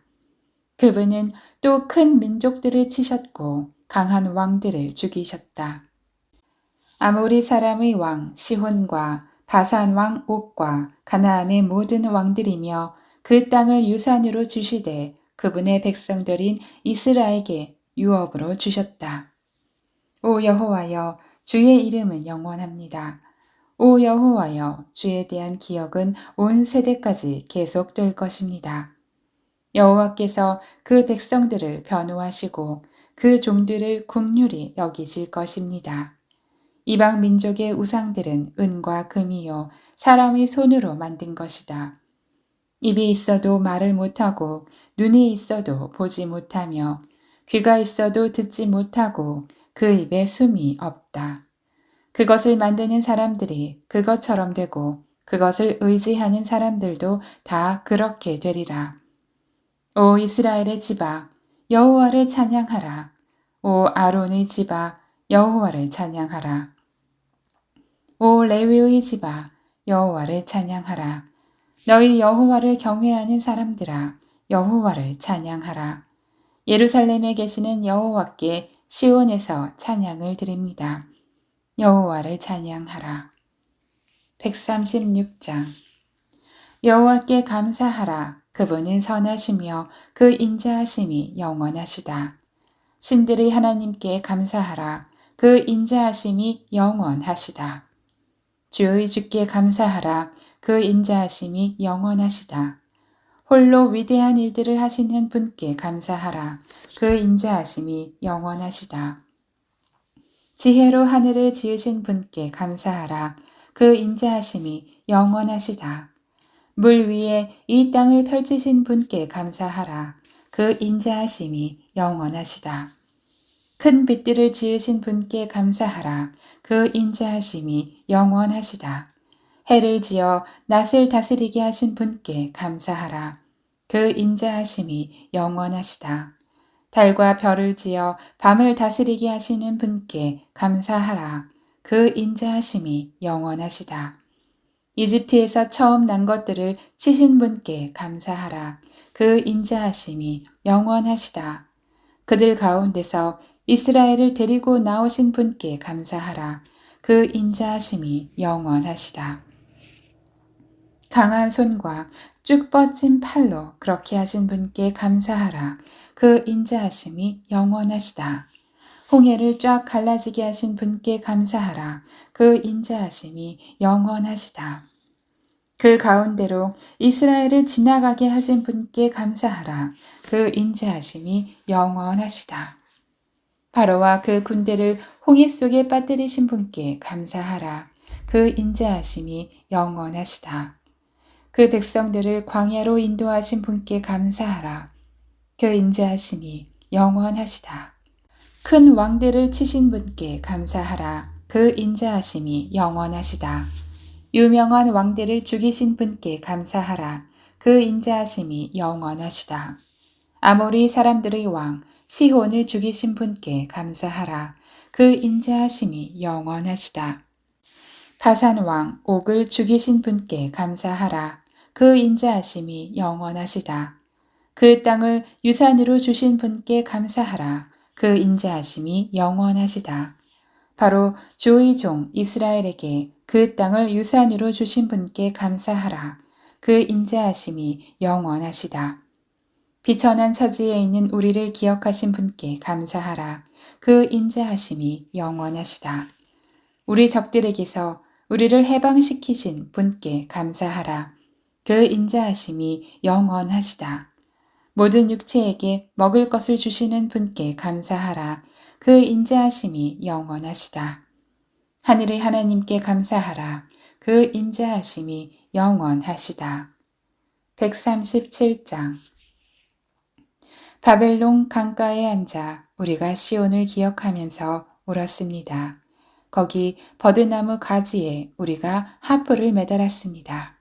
그분은 또 큰 민족들을 치셨고 강한 왕들을 죽이셨다. 아모리 사람의 왕 시혼과 바산 왕 옥과 가나안의 모든 왕들이며 그 땅을 유산으로 주시되 그분의 백성들인 이스라엘에게 유업으로 주셨다. 오 여호와여 주의 이름은 영원합니다. 오 여호와여 주에 대한 기억은 온 세대까지 계속될 것입니다. 여호와께서 그 백성들을 변호하시고 그 종들을 긍휼히 여기실 것입니다. 이방 민족의 우상들은 은과 금이요 사람의 손으로 만든 것이다. 입이 있어도 말을 못하고 눈이 있어도 보지 못하며 귀가 있어도 듣지 못하고 그 입에 숨이 없다. 그것을 만드는 사람들이 그것처럼 되고 그것을 의지하는 사람들도 다 그렇게 되리라. 오 이스라엘의 집아 여호와를 찬양하라. 오 아론의 집아 여호와를 찬양하라. 오 레위의 집아 여호와를 찬양하라. 너희 여호와를 경외하는 사람들아 여호와를 찬양하라. 예루살렘에 계시는 여호와께 시온에서 찬양을 드립니다. 여호와를 찬양하라. 136장 여호와께 감사하라. 그분은 선하시며 그 인자하심이 영원하시다. 신들의 하나님께 감사하라. 그 인자하심이 영원하시다. 주의 주께 감사하라. 그 인자하심이 영원하시다. 홀로 위대한 일들을 하시는 분께 감사하라. 그 인자하심이 영원하시다. 지혜로 하늘을 지으신 분께 감사하라. 그 인자하심이 영원하시다. 물 위에 이 땅을 펼치신 분께 감사하라. 그 인자하심이 영원하시다. 큰 빛들을 지으신 분께 감사하라. 그 인자하심이 영원하시다. 해를 지어 낫을 다스리게 하신 분께 감사하라. 그 인자하심이 영원하시다. 달과 별을 지어 밤을 다스리게 하시는 분께 감사하라. 그 인자하심이 영원하시다. 이집트에서 처음 난 것들을 치신 분께 감사하라. 그 인자하심이 영원하시다. 그들 가운데서 이스라엘을 데리고 나오신 분께 감사하라. 그 인자하심이 영원하시다. 강한 손과 쭉 뻗친 팔로 그렇게 하신 분께 감사하라. 그 인자하심이 영원하시다. 홍해를 쫙 갈라지게 하신 분께 감사하라. 그 인자하심이 영원하시다. 그 가운데로 이스라엘을 지나가게 하신 분께 감사하라. 그 인자하심이 영원하시다. 바로와 그 군대를 홍해 속에 빠뜨리신 분께 감사하라. 그 인자하심이 영원하시다. 그 백성들을 광야로 인도하신 분께 감사하라. 그 인자하심이 영원하시다. 큰 왕들을 치신 분께 감사하라. 그 인자하심이 영원하시다. 유명한 왕들을 죽이신 분께 감사하라. 그 인자하심이 영원하시다. 아모리 사람들의 왕 시혼을 죽이신 분께 감사하라. 그 인자하심이 영원하시다. 바산 왕 옥을 죽이신 분께 감사하라. 그 인자하심이 영원하시다. 그 땅을 유산으로 주신 분께 감사하라. 그 인자하심이 영원하시다. 바로 주의 종 이스라엘에게 그 땅을 유산으로 주신 분께 감사하라. 그 인자하심이 영원하시다. 비천한 처지에 있는 우리를 기억하신 분께 감사하라. 그 인자하심이 영원하시다. 우리 적들에게서 우리를 해방시키신 분께 감사하라. 그 인자하심이 영원하시다. 모든 육체에게 먹을 것을 주시는 분께 감사하라. 그 인자하심이 영원하시다. 하늘의 하나님께 감사하라. 그 인자하심이 영원하시다. 137장. 바벨론 강가에 앉아 우리가 시온을 기억하면서 울었습니다. 거기 버드나무 가지에 우리가 하프를 매달았습니다.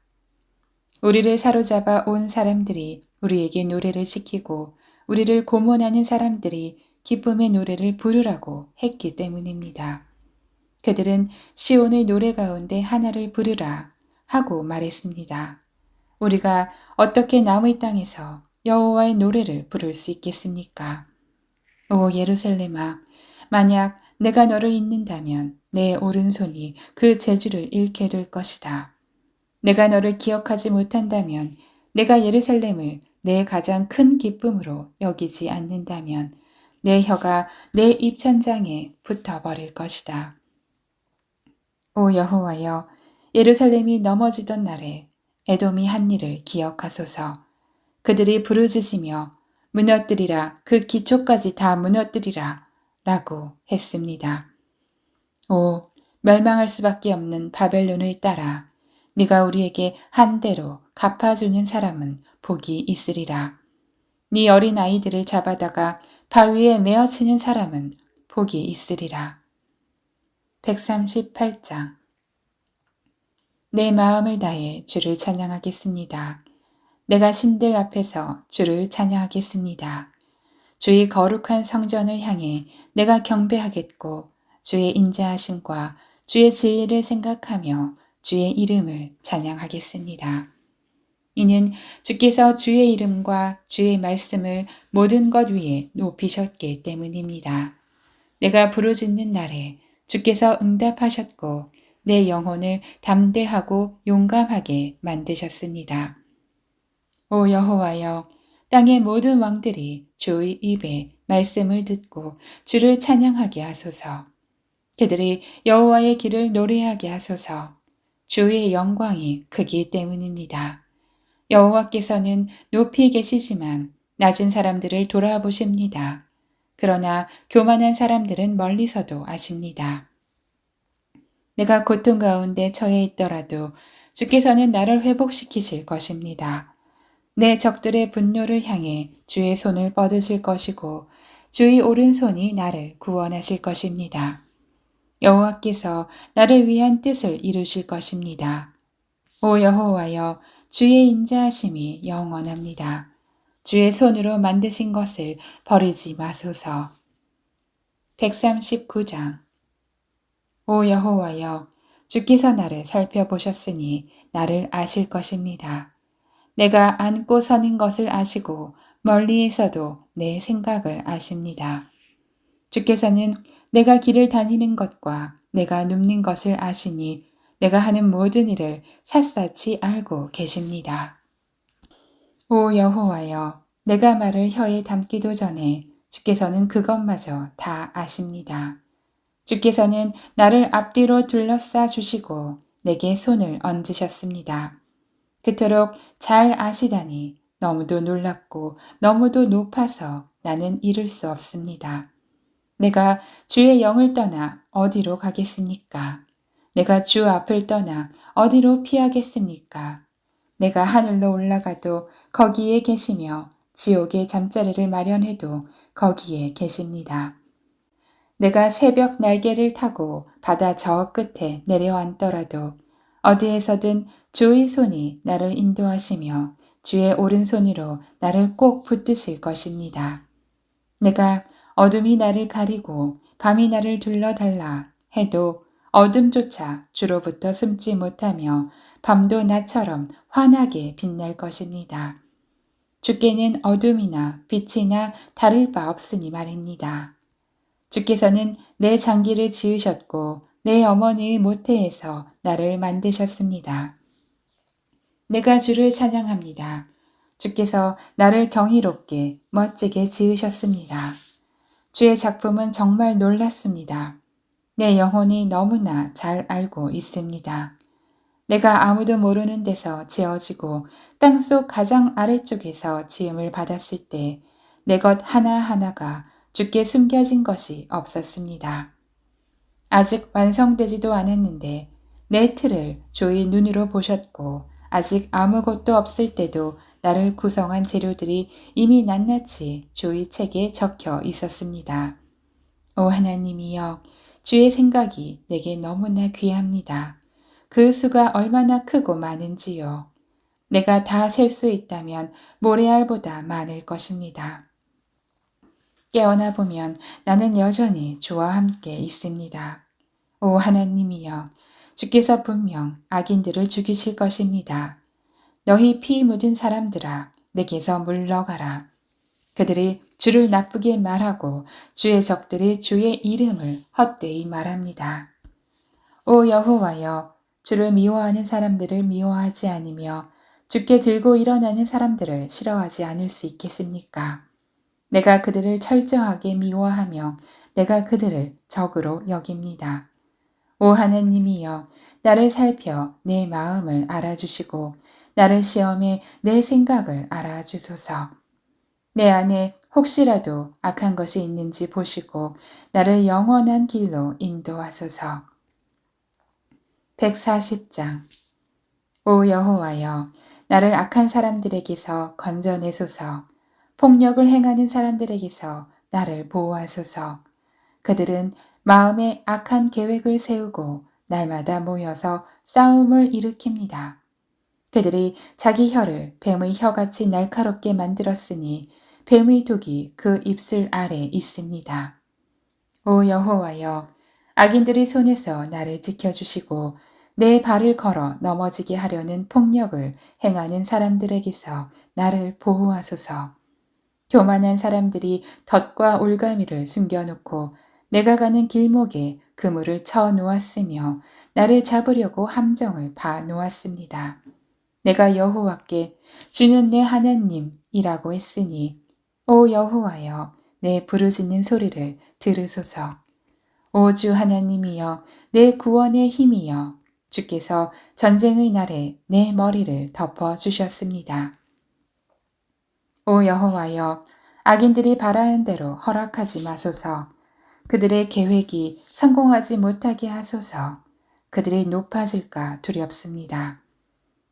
우리를 사로잡아 온 사람들이 우리에게 노래를 시키고 우리를 고문하는 사람들이 기쁨의 노래를 부르라고 했기 때문입니다. 그들은 시온의 노래 가운데 하나를 부르라 하고 말했습니다. 우리가 어떻게 남의 땅에서 여호와의 노래를 부를 수 있겠습니까? 오 예루살렘아, 만약 내가 너를 잊는다면 내 오른손이 그 재주를 잃게 될 것이다. 내가 너를 기억하지 못한다면, 내가 예루살렘을 내 가장 큰 기쁨으로 여기지 않는다면 내 혀가 내 입천장에 붙어버릴 것이다. 오 여호와여, 예루살렘이 넘어지던 날에 에돔이 한 일을 기억하소서. 그들이 부르짖으며 무너뜨리라, 그 기초까지 다 무너뜨리라 라고 했습니다. 오 멸망할 수밖에 없는 바벨론의 딸아, 네가 우리에게 한 대로 갚아주는 사람은 복이 있으리라. 네 어린 아이들을 잡아다가 바위에 메어치는 사람은 복이 있으리라. 138장. 내 마음을 다해 주를 찬양하겠습니다. 내가 신들 앞에서 주를 찬양하겠습니다. 주의 거룩한 성전을 향해 내가 경배하겠고 주의 인자하심과 주의 진리를 생각하며 주의 이름을 찬양하겠습니다. 이는 주께서 주의 이름과 주의 말씀을 모든 것 위에 높이셨기 때문입니다. 내가 부르짖는 날에 주께서 응답하셨고 내 영혼을 담대하고 용감하게 만드셨습니다. 오 여호와여, 땅의 모든 왕들이 주의 입에 말씀을 듣고 주를 찬양하게 하소서. 그들이 여호와의 길을 노래하게 하소서. 주의 영광이 크기 때문입니다. 여호와께서는 높이 계시지만 낮은 사람들을 돌아보십니다. 그러나 교만한 사람들은 멀리서도 아십니다. 내가 고통 가운데 처해 있더라도 주께서는 나를 회복시키실 것입니다. 내 적들의 분노를 향해 주의 손을 뻗으실 것이고 주의 오른손이 나를 구원하실 것입니다. 여호와께서 나를 위한 뜻을 이루실 것입니다. 오 여호와여, 주의 인자하심이 영원합니다. 주의 손으로 만드신 것을 버리지 마소서. 139장. 오 여호와여, 주께서 나를 살펴보셨으니 나를 아실 것입니다. 내가 앉고 서는 것을 아시고 멀리에서도 내 생각을 아십니다. 주께서는 내가 길을 다니는 것과 내가 눕는 것을 아시니 내가 하는 모든 일을 샅샅이 알고 계십니다. 오 여호와여, 내가 말을 혀에 담기도 전에 주께서는 그것마저 다 아십니다. 주께서는 나를 앞뒤로 둘러싸 주시고 내게 손을 얹으셨습니다. 그토록 잘 아시다니 너무도 놀랍고 너무도 높아서 나는 이룰 수 없습니다. 내가 주의 영을 떠나 어디로 가겠습니까? 내가 주 앞을 떠나 어디로 피하겠습니까? 내가 하늘로 올라가도 거기에 계시며 지옥의 잠자리를 마련해도 거기에 계십니다. 내가 새벽 날개를 타고 바다 저 끝에 내려앉더라도 어디에서든 주의 손이 나를 인도하시며 주의 오른손으로 나를 꼭 붙드실 것입니다. 내가 어둠이 나를 가리고 밤이 나를 둘러달라 해도 어둠조차 주로부터 숨지 못하며 밤도 나처럼 환하게 빛날 것입니다. 주께는 어둠이나 빛이나 다를 바 없으니 말입니다. 주께서는 내 장기를 지으셨고 내 어머니의 모태에서 나를 만드셨습니다. 내가 주를 찬양합니다. 주께서 나를 경이롭게 멋지게 지으셨습니다. 주의 작품은 정말 놀랍습니다. 내 영혼이 너무나 잘 알고 있습니다. 내가 아무도 모르는 데서 지어지고 땅속 가장 아래쪽에서 지음을 받았을 때 내 것 하나하나가 주께 숨겨진 것이 없었습니다. 아직 완성되지도 않았는데 내 틀을 주의 눈으로 보셨고 아직 아무것도 없을 때도 나를 구성한 재료들이 이미 낱낱이 주의 책에 적혀 있었습니다. 오 하나님이여, 주의 생각이 내게 너무나 귀합니다. 그 수가 얼마나 크고 많은지요. 내가 다 셀 수 있다면 모래알보다 많을 것입니다. 깨어나 보면 나는 여전히 주와 함께 있습니다. 오 하나님이여, 주께서 분명 악인들을 죽이실 것입니다. 너희 피 묻은 사람들아, 내게서 물러가라. 그들이 주를 나쁘게 말하고 주의 적들이 주의 이름을 헛되이 말합니다. 오 여호와여, 주를 미워하는 사람들을 미워하지 않으며 주께 들고 일어나는 사람들을 싫어하지 않을 수 있겠습니까? 내가 그들을 철저하게 미워하며 내가 그들을 적으로 여깁니다. 오 하나님이여, 나를 살펴 내 마음을 알아주시고 나를 시험해 내 생각을 알아주소서. 내 안에 혹시라도 악한 것이 있는지 보시고 나를 영원한 길로 인도하소서. 140장. 오 여호와여, 나를 악한 사람들에게서 건져내소서. 폭력을 행하는 사람들에게서 나를 보호하소서. 그들은 마음에 악한 계획을 세우고 날마다 모여서 싸움을 일으킵니다. 그들이 자기 혀를 뱀의 혀같이 날카롭게 만들었으니 뱀의 독이 그 입술 아래 있습니다. 오 여호와여, 악인들의 손에서 나를 지켜주시고 내 발을 걸어 넘어지게 하려는 폭력을 행하는 사람들에게서 나를 보호하소서. 교만한 사람들이 덫과 올가미를 숨겨놓고 내가 가는 길목에 그물을 쳐 놓았으며 나를 잡으려고 함정을 봐 놓았습니다. 내가 여호와께 주는 내 하나님이라고 했으니 오 여호와여, 내 부르짖는 소리를 들으소서. 오 주 하나님이여, 내 구원의 힘이여, 주께서 전쟁의 날에 내 머리를 덮어 주셨습니다. 오 여호와여, 악인들이 바라는 대로 허락하지 마소서. 그들의 계획이 성공하지 못하게 하소서. 그들이 높아질까 두렵습니다.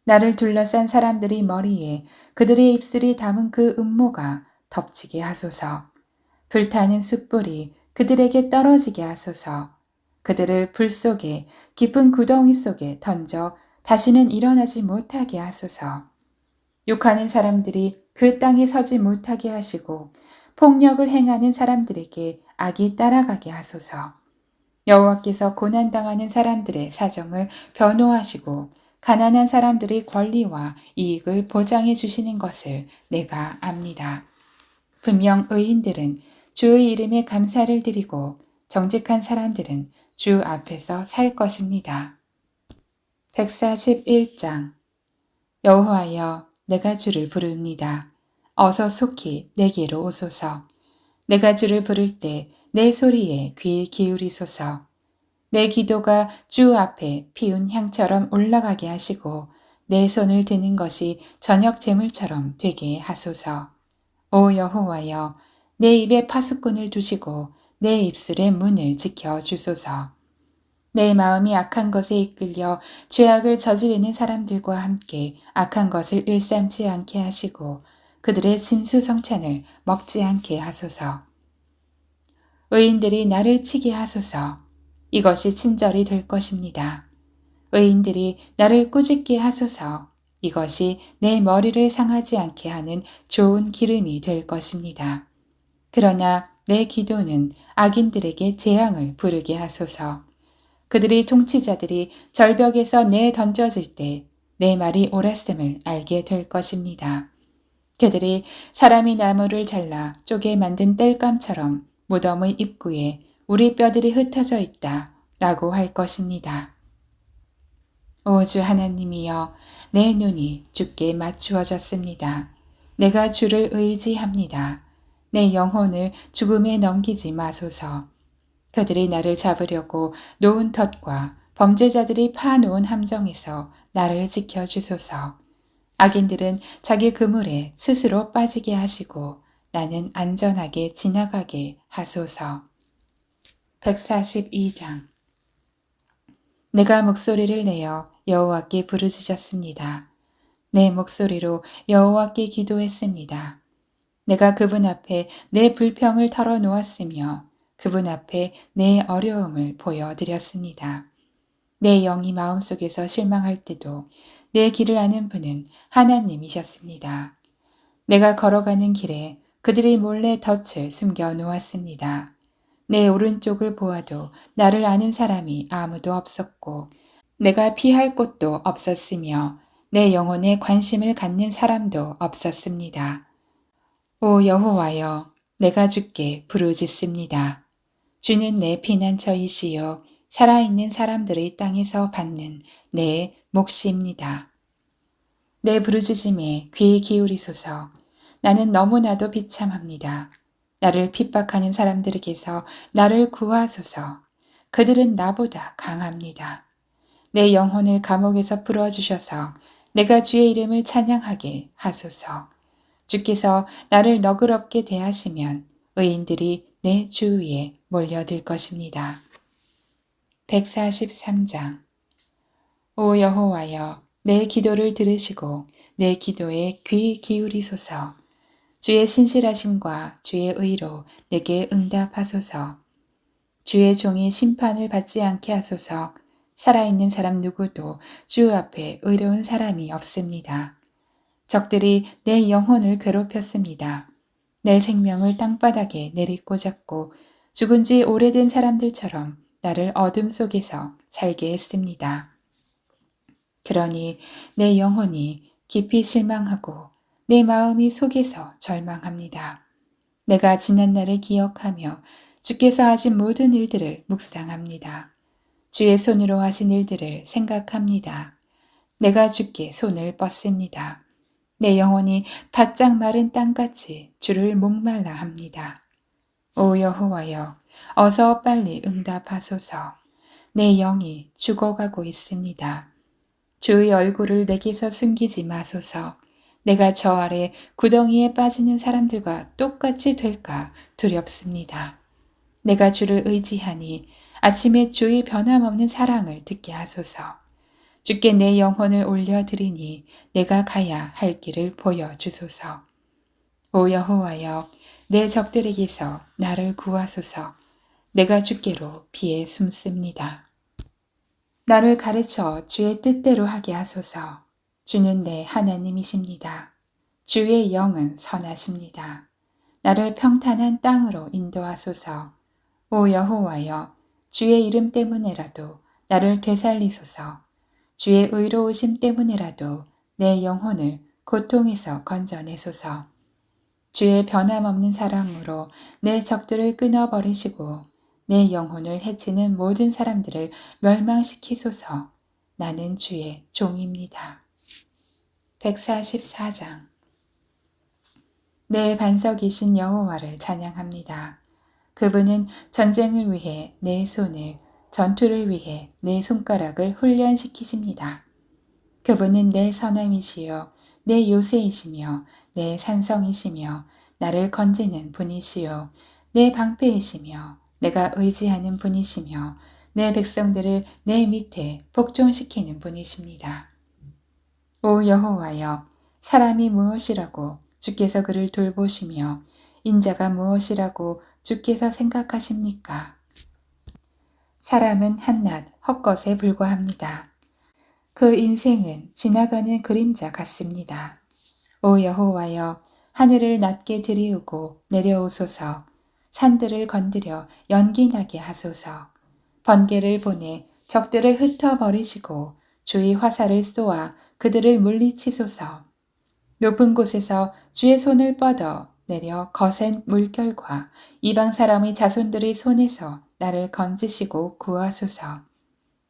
나를 둘러싼 사람들의 머리에 그들의 입술이 담은 그 음모가 덮치게 하소서. 불타는 숯불이 그들에게 떨어지게 하소서. 그들을 불 속에 깊은 구덩이 속에 던져 다시는 일어나지 못하게 하소서. 욕하는 사람들이 그 땅에 서지 못하게 하시고 폭력을 행하는 사람들에게 악이 따라가게 하소서. 여호와께서 고난당하는 사람들의 사정을 변호하시고 가난한 사람들의 권리와 이익을 보장해 주시는 것을 내가 압니다. 분명 의인들은 주의 이름에 감사를 드리고 정직한 사람들은 주 앞에서 살 것입니다. 141장. 여호와여, 내가 주를 부릅니다. 어서 속히 내게로 오소서. 내가 주를 부를 때 내 소리에 귀 기울이소서. 내 기도가 주 앞에 피운 향처럼 올라가게 하시고 내 손을 드는 것이 저녁 제물처럼 되게 하소서. 오 여호와여, 내 입에 파수꾼을 두시고 내 입술의 문을 지켜 주소서. 내 마음이 악한 것에 이끌려 죄악을 저지르는 사람들과 함께 악한 것을 일삼지 않게 하시고 그들의 진수성찬을 먹지 않게 하소서. 의인들이 나를 치게 하소서. 이것이 친절이 될 것입니다. 의인들이 나를 꾸짖게 하소서. 이것이 내 머리를 상하지 않게 하는 좋은 기름이 될 것입니다. 그러나 내 기도는 악인들에게 재앙을 부르게 하소서. 그들이 통치자들이 절벽에서 내 던져질 때 내 말이 옳았음을 알게 될 것입니다. 그들이 사람이 나무를 잘라 쪼개 만든 땔감처럼 무덤의 입구에 우리 뼈들이 흩어져 있다 라고 할 것입니다. 오 주 하나님이여, 내 눈이 주께 맞추어졌습니다. 내가 주를 의지합니다. 내 영혼을 죽음에 넘기지 마소서. 그들이 나를 잡으려고 놓은 덫과 범죄자들이 파놓은 함정에서 나를 지켜주소서. 악인들은 자기 그물에 스스로 빠지게 하시고 나는 안전하게 지나가게 하소서. 142장. 내가 목소리를 내어 여호와께 부르짖었습니다. 내 목소리로 여호와께 기도했습니다. 내가 그분 앞에 내 불평을 털어놓았으며 그분 앞에 내 어려움을 보여드렸습니다. 내 영이 마음속에서 실망할 때도 내 길을 아는 분은 하나님이셨습니다. 내가 걸어가는 길에 그들이 몰래 덫을 숨겨 놓았습니다. 내 오른쪽을 보아도 나를 아는 사람이 아무도 없었고 내가 피할 곳도 없었으며 내 영혼에 관심을 갖는 사람도 없었습니다. 오 여호와여, 내가 주께 부르짖습니다. 주는 내 피난처이시요 살아있는 사람들의 땅에서 받는 내 몫입니다. 내 부르짖음에 귀 기울이소서. 나는 너무나도 비참합니다. 나를 핍박하는 사람들에게서 나를 구하소서. 그들은 나보다 강합니다. 내 영혼을 감옥에서 풀어주셔서 내가 주의 이름을 찬양하게 하소서. 주께서 나를 너그럽게 대하시면 의인들이 내 주위에 몰려들 것입니다. 143장. 오 여호와여, 내 기도를 들으시고 내 기도에 귀 기울이소서. 주의 신실하심과 주의 의로 내게 응답하소서. 주의 종이 심판을 받지 않게 하소서. 살아있는 사람 누구도 주 앞에 의로운 사람이 없습니다. 적들이 내 영혼을 괴롭혔습니다. 내 생명을 땅바닥에 내리꽂았고 죽은 지 오래된 사람들처럼 나를 어둠 속에서 살게 했습니다. 그러니 내 영혼이 깊이 실망하고 내 마음이 속에서 절망합니다. 내가 지난 날을 기억하며 주께서 하신 모든 일들을 묵상합니다. 주의 손으로 하신 일들을 생각합니다. 내가 주께 손을 뻗습니다. 내 영혼이 바짝 마른 땅같이 주를 목말라 합니다. 오 여호와여, 어서 빨리 응답하소서. 내 영이 죽어가고 있습니다. 주의 얼굴을 내게서 숨기지 마소서. 내가 저 아래 구덩이에 빠지는 사람들과 똑같이 될까 두렵습니다. 내가 주를 의지하니 아침에 주의 변함없는 사랑을 듣게 하소서. 주께 내 영혼을 올려드리니 내가 가야 할 길을 보여주소서. 오 여호와여, 내 적들에게서 나를 구하소서. 내가 주께로 피해 숨습니다. 나를 가르쳐 주의 뜻대로 하게 하소서. 주는 내 하나님이십니다. 주의 영은 선하십니다. 나를 평탄한 땅으로 인도하소서. 오 여호와여, 주의 이름 때문에라도 나를 되살리소서. 주의 의로우심 때문에라도 내 영혼을 고통에서 건져내소서. 주의 변함없는 사랑으로 내 적들을 끊어버리시고 내 영혼을 해치는 모든 사람들을 멸망시키소서. 나는 주의 종입니다. 144장. 내 반석이신 여호와를 찬양합니다. 그분은 전쟁을 위해 내 손을, 전투를 위해 내 손가락을 훈련시키십니다. 그분은 내 선함이시요, 내 요새이시며, 내 산성이시며, 나를 건지는 분이시요, 내 방패이시며, 내가 의지하는 분이시며, 내 백성들을 내 밑에 복종시키는 분이십니다. 오 여호와여, 사람이 무엇이라고 주께서 그를 돌보시며 인자가 무엇이라고 주께서 생각하십니까? 사람은 한낱 헛것에 불과합니다. 그 인생은 지나가는 그림자 같습니다. 오 여호와여, 하늘을 낮게 들이우고 내려오소서. 산들을 건드려 연기 나게 하소서. 번개를 보내 적들을 흩어버리시고 주의 화살을 쏘아 그들을 물리치소서. 높은 곳에서 주의 손을 뻗어 내려 거센 물결과 이방 사람의 자손들의 손에서 나를 건지시고 구하소서.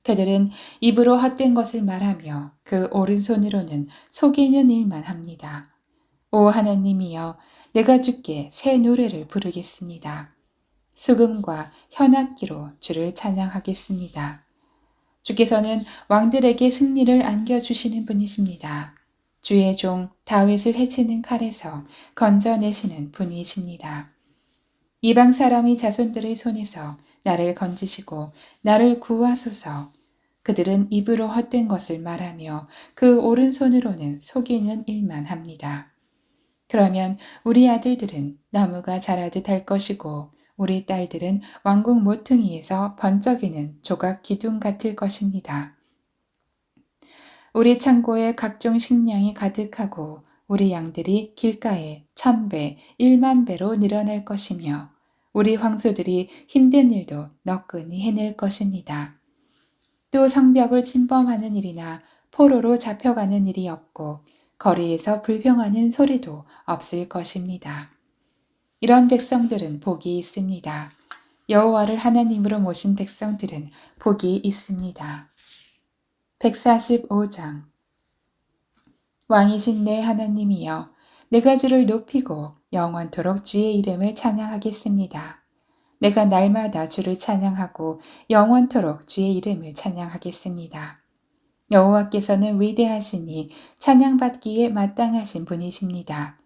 그들은 입으로 헛된 것을 말하며 그 오른손으로는 속이는 일만 합니다. 오 하나님이여, 내가 주께 새 노래를 부르겠습니다. 수금과 현악기로 주를 찬양하겠습니다. 주께서는 왕들에게 승리를 안겨주시는 분이십니다. 주의 종 다윗을 해치는 칼에서 건져내시는 분이십니다. 이방 사람의 자손들의 손에서 나를 건지시고 나를 구하소서. 그들은 입으로 헛된 것을 말하며 그 오른손으로는 속이는 일만 합니다. 그러면 우리 아들들은 나무가 자라듯 할 것이고 우리 딸들은 왕궁 모퉁이에서 번쩍이는 조각 기둥 같을 것입니다. 우리 창고에 각종 식량이 가득하고 우리 양들이 길가에 1000배, 10000배로 늘어날 것이며 우리 황소들이 힘든 일도 너끈히 해낼 것입니다. 또 성벽을 침범하는 일이나 포로로 잡혀가는 일이 없고 거리에서 불평하는 소리도 없을 것입니다. 이런 백성들은 복이 있습니다. 여호와를 하나님으로 모신 백성들은 복이 있습니다. 145장 왕이신 내 하나님이여, 내가 주를 높이고 영원토록 주의 이름을 찬양하겠습니다. 내가 날마다 주를 찬양하고 영원토록 주의 이름을 찬양하겠습니다. 여호와께서는 위대하시니 찬양받기에 마땅하신 분이십니다.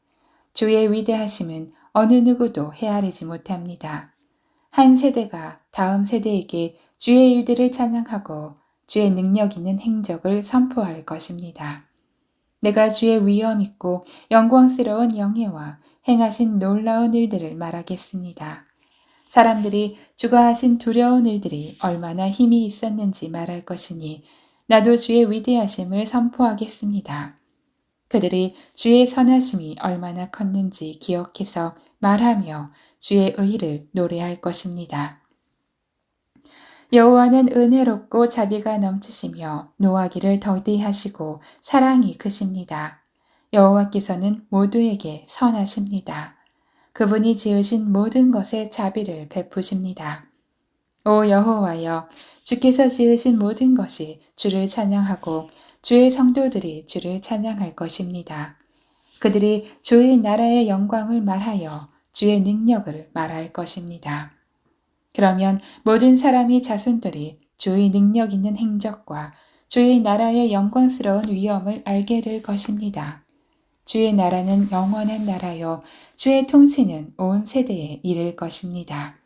주의 위대하심은 어느 누구도 헤아리지 못합니다. 한 세대가 다음 세대에게 주의 일들을 찬양하고 주의 능력 있는 행적을 선포할 것입니다. 내가 주의 위엄 있고 영광스러운 영예와 행하신 놀라운 일들을 말하겠습니다. 사람들이 주가 하신 두려운 일들이 얼마나 힘이 있었는지 말할 것이니 나도 주의 위대하심을 선포하겠습니다. 그들이 주의 선하심이 얼마나 컸는지 기억해서 말하며 주의 의를 노래할 것입니다. 여호와는 은혜롭고 자비가 넘치시며 노하기를 더디하시고 사랑이 크십니다. 여호와께서는 모두에게 선하십니다. 그분이 지으신 모든 것에 자비를 베푸십니다. 오 여호와여, 주께서 지으신 모든 것이 주를 찬양하고 주의 성도들이 주를 찬양할 것입니다. 그들이 주의 나라의 영광을 말하여 주의 능력을 말할 것입니다. 그러면 모든 사람이 자손들이 주의 능력 있는 행적과 주의 나라의 영광스러운 위엄을 알게 될 것입니다. 주의 나라는 영원한 나라요, 주의 통치는 온 세대에 이를 것입니다.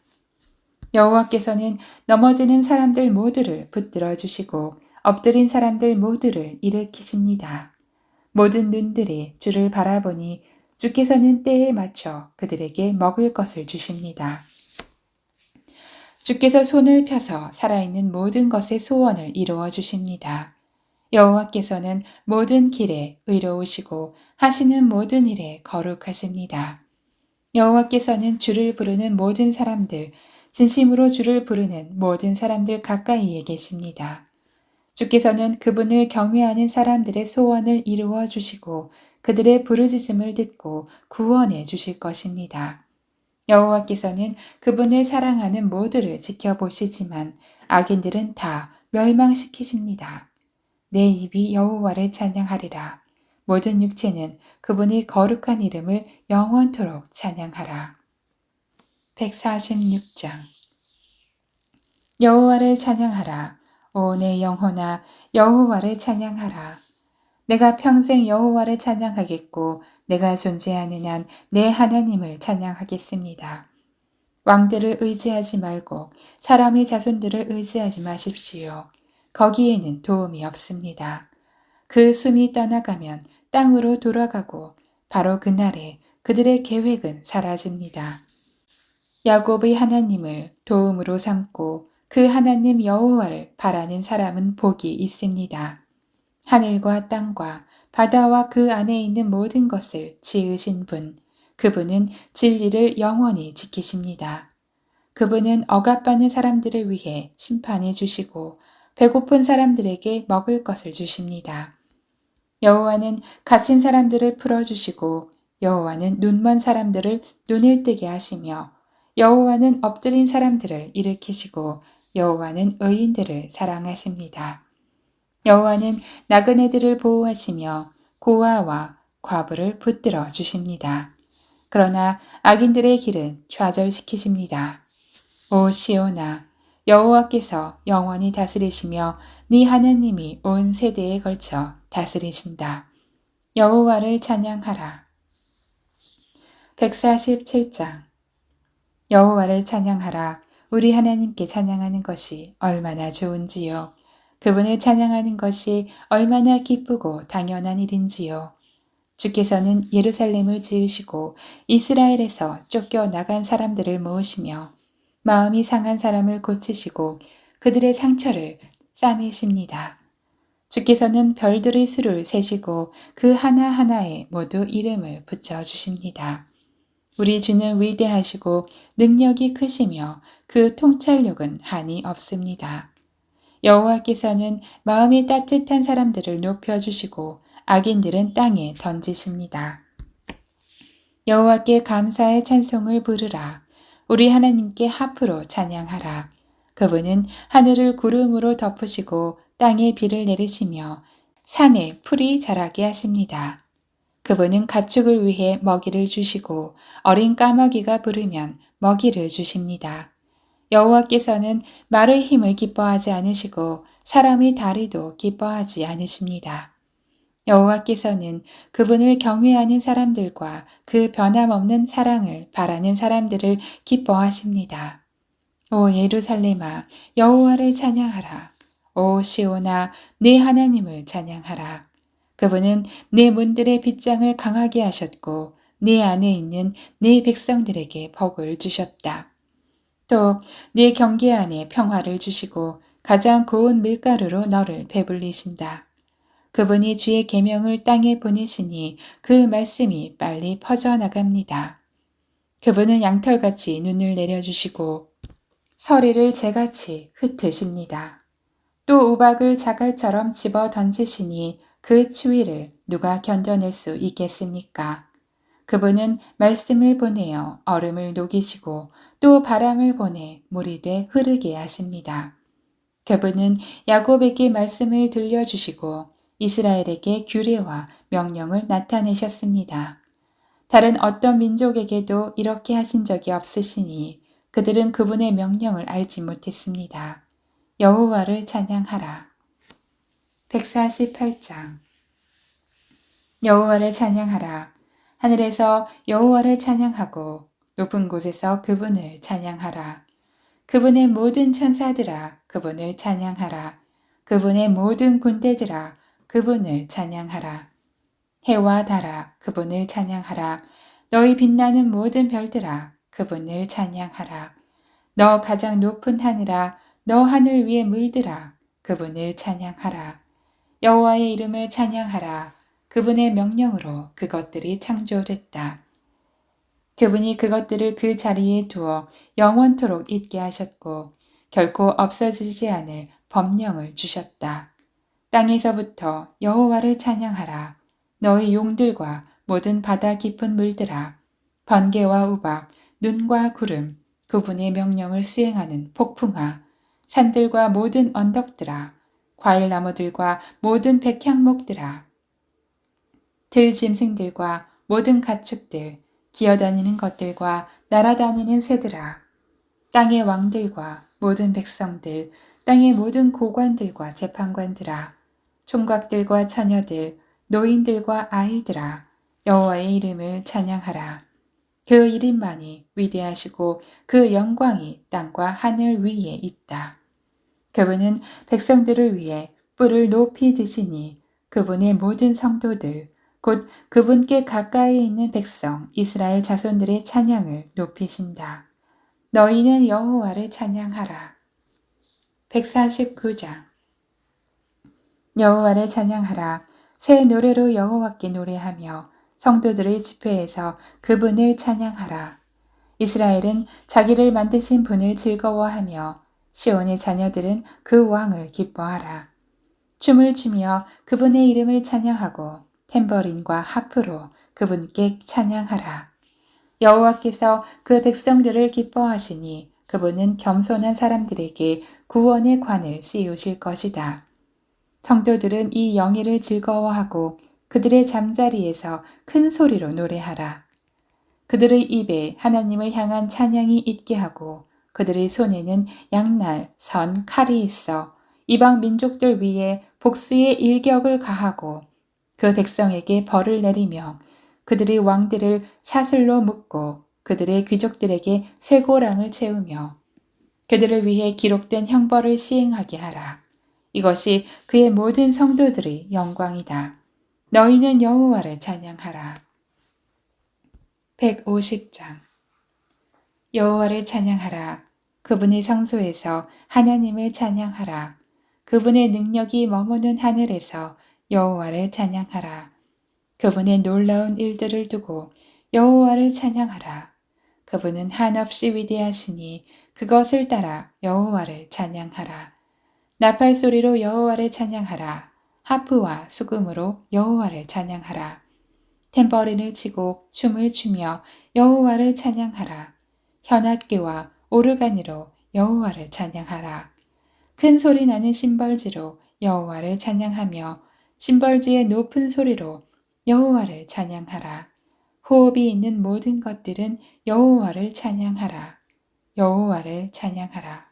여호와께서는 넘어지는 사람들 모두를 붙들어 주시고 엎드린 사람들 모두를 일으키십니다. 모든 눈들이 주를 바라보니 주께서는 때에 맞춰 그들에게 먹을 것을 주십니다. 주께서 손을 펴서 살아있는 모든 것의 소원을 이루어 주십니다. 여호와께서는 모든 길에 의로우시고 하시는 모든 일에 거룩하십니다. 여호와께서는 주를 부르는 모든 사람들, 진심으로 주를 부르는 모든 사람들 가까이에 계십니다. 주께서는 그분을 경외하는 사람들의 소원을 이루어 주시고 그들의 부르짖음을 듣고 구원해 주실 것입니다. 여호와께서는 그분을 사랑하는 모두를 지켜보시지만 악인들은 다 멸망시키십니다. 내 입이 여호와를 찬양하리라. 모든 육체는 그분의 거룩한 이름을 영원토록 찬양하라. 146장. 여호와를 찬양하라. 오 내 영혼아, 여호와를 찬양하라. 내가 평생 여호와를 찬양하겠고 내가 존재하는 한 내 하나님을 찬양하겠습니다. 왕들을 의지하지 말고 사람의 자손들을 의지하지 마십시오. 거기에는 도움이 없습니다. 그 숨이 떠나가면 땅으로 돌아가고 바로 그날에 그들의 계획은 사라집니다. 야곱의 하나님을 도움으로 삼고 그 하나님 여호와를 바라는 사람은 복이 있습니다. 하늘과 땅과 바다와 그 안에 있는 모든 것을 지으신 분, 그분은 진리를 영원히 지키십니다. 그분은 억압받는 사람들을 위해 심판해 주시고 배고픈 사람들에게 먹을 것을 주십니다. 여호와는 갇힌 사람들을 풀어주시고 여호와는 눈먼 사람들을 눈을 뜨게 하시며 여호와는 엎드린 사람들을 일으키시고 여호와는 의인들을 사랑하십니다. 여호와는 나그네들을 보호하시며 고아와 과부를 붙들어 주십니다. 그러나 악인들의 길은 좌절시키십니다. 오 시온아, 여호와께서 영원히 다스리시며 네 하나님이 온 세대에 걸쳐 다스리신다. 여호와를 찬양하라. 147장. 여호와를 찬양하라. 우리 하나님께 찬양하는 것이 얼마나 좋은지요. 그분을 찬양하는 것이 얼마나 기쁘고 당연한 일인지요. 주께서는 예루살렘을 지으시고 이스라엘에서 쫓겨나간 사람들을 모으시며 마음이 상한 사람을 고치시고 그들의 상처를 싸매십니다. 주께서는 별들의 수를 세시고 그 하나하나에 모두 이름을 붙여주십니다. 우리 주는 위대하시고 능력이 크시며 그 통찰력은 한이 없습니다. 여호와께서는 마음이 따뜻한 사람들을 높여주시고 악인들은 땅에 던지십니다. 여호와께 감사의 찬송을 부르라. 우리 하나님께 하프로 찬양하라. 그분은 하늘을 구름으로 덮으시고 땅에 비를 내리시며 산에 풀이 자라게 하십니다. 그분은 가축을 위해 먹이를 주시고 어린 까마귀가 부르면 먹이를 주십니다. 여호와께서는 말의 힘을 기뻐하지 않으시고 사람의 다리도 기뻐하지 않으십니다. 여호와께서는 그분을 경외하는 사람들과 그 변함없는 사랑을 바라는 사람들을 기뻐하십니다. 오 예루살렘아, 여호와를 찬양하라. 오 시온아, 내 하나님을 찬양하라. 그분은 내 문들의 빗장을 강하게 하셨고 내 안에 있는 내 백성들에게 복을 주셨다. 또 네 경계 안에 평화를 주시고 가장 고운 밀가루로 너를 배불리신다. 그분이 주의 계명을 땅에 보내시니 그 말씀이 빨리 퍼져나갑니다. 그분은 양털같이 눈을 내려주시고 서리를 재같이 흩으십니다. 또 우박을 자갈처럼 집어 던지시니 그 추위를 누가 견뎌낼 수 있겠습니까? 그분은 말씀을 보내어 얼음을 녹이시고 또 바람을 보내 물이 돼 흐르게 하십니다. 그분은 야곱에게 말씀을 들려주시고 이스라엘에게 규례와 명령을 나타내셨습니다. 다른 어떤 민족에게도 이렇게 하신 적이 없으시니 그들은 그분의 명령을 알지 못했습니다. 여호와를 찬양하라. 148장. 여호와를 찬양하라. 하늘에서 여호와를 찬양하고 높은 곳에서 그분을 찬양하라. 그분의 모든 천사들아 그분을 찬양하라. 그분의 모든 군대들아 그분을 찬양하라. 해와 달아 그분을 찬양하라. 너희 빛나는 모든 별들아 그분을 찬양하라. 너 가장 높은 하늘아 너 하늘 위의 물들아 그분을 찬양하라. 여호와의 이름을 찬양하라. 그분의 명령으로 그것들이 창조됐다. 그분이 그것들을 그 자리에 두어 영원토록 있게 하셨고 결코 없어지지 않을 법령을 주셨다. 땅에서부터 여호와를 찬양하라. 너희 용들과 모든 바다 깊은 물들아 번개와 우박, 눈과 구름, 그분의 명령을 수행하는 폭풍아, 산들과 모든 언덕들아, 과일나무들과 모든 백향목들아, 들짐승들과 모든 가축들, 기어다니는 것들과 날아다니는 새들아, 땅의 왕들과 모든 백성들, 땅의 모든 고관들과 재판관들아, 총각들과 처녀들, 노인들과 아이들아, 여호와의 이름을 찬양하라. 그 이름만이 위대하시고 그 영광이 땅과 하늘 위에 있다. 그분은 백성들을 위해 뿔을 높이 드시니 그분의 모든 성도들, 곧 그분께 가까이 있는 백성 이스라엘 자손들의 찬양을 높이신다. 너희는 여호와를 찬양하라. 149장. 여호와를 찬양하라. 새 노래로 여호와께 노래하며 성도들의 집회에서 그분을 찬양하라. 이스라엘은 자기를 만드신 분을 즐거워하며 시온의 자녀들은 그 왕을 기뻐하라. 춤을 추며 그분의 이름을 찬양하고 탬버린과 하프로 그분께 찬양하라. 여호와께서 그 백성들을 기뻐하시니 그분은 겸손한 사람들에게 구원의 관을 씌우실 것이다. 성도들은 이 영예를 즐거워하고 그들의 잠자리에서 큰 소리로 노래하라. 그들의 입에 하나님을 향한 찬양이 있게 하고 그들의 손에는 양날, 선, 칼이 있어 이방 민족들 위에 복수의 일격을 가하고 그 백성에게 벌을 내리며 그들의 왕들을 사슬로 묶고 그들의 귀족들에게 쇠고랑을 채우며 그들을 위해 기록된 형벌을 시행하게 하라. 이것이 그의 모든 성도들의 영광이다. 너희는 여호와를 찬양하라. 150장. 여호와를 찬양하라. 그분의 성소에서 하나님을 찬양하라. 그분의 능력이 머무는 하늘에서 여호와를 찬양하라. 그분의 놀라운 일들을 두고 여호와를 찬양하라. 그분은 한없이 위대하시니 그것을 따라 여호와를 찬양하라. 나팔 소리로 여호와를 찬양하라. 하프와 수금으로 여호와를 찬양하라. 탬버린을 치고 춤을 추며 여호와를 찬양하라. 현악기와 오르가니로 여호와를 찬양하라. 큰 소리 나는 심벌지로 여호와를 찬양하며 심벌지의 높은 소리로 여호와를 찬양하라. 호흡이 있는 모든 것들은 여호와를 찬양하라. 여호와를 찬양하라.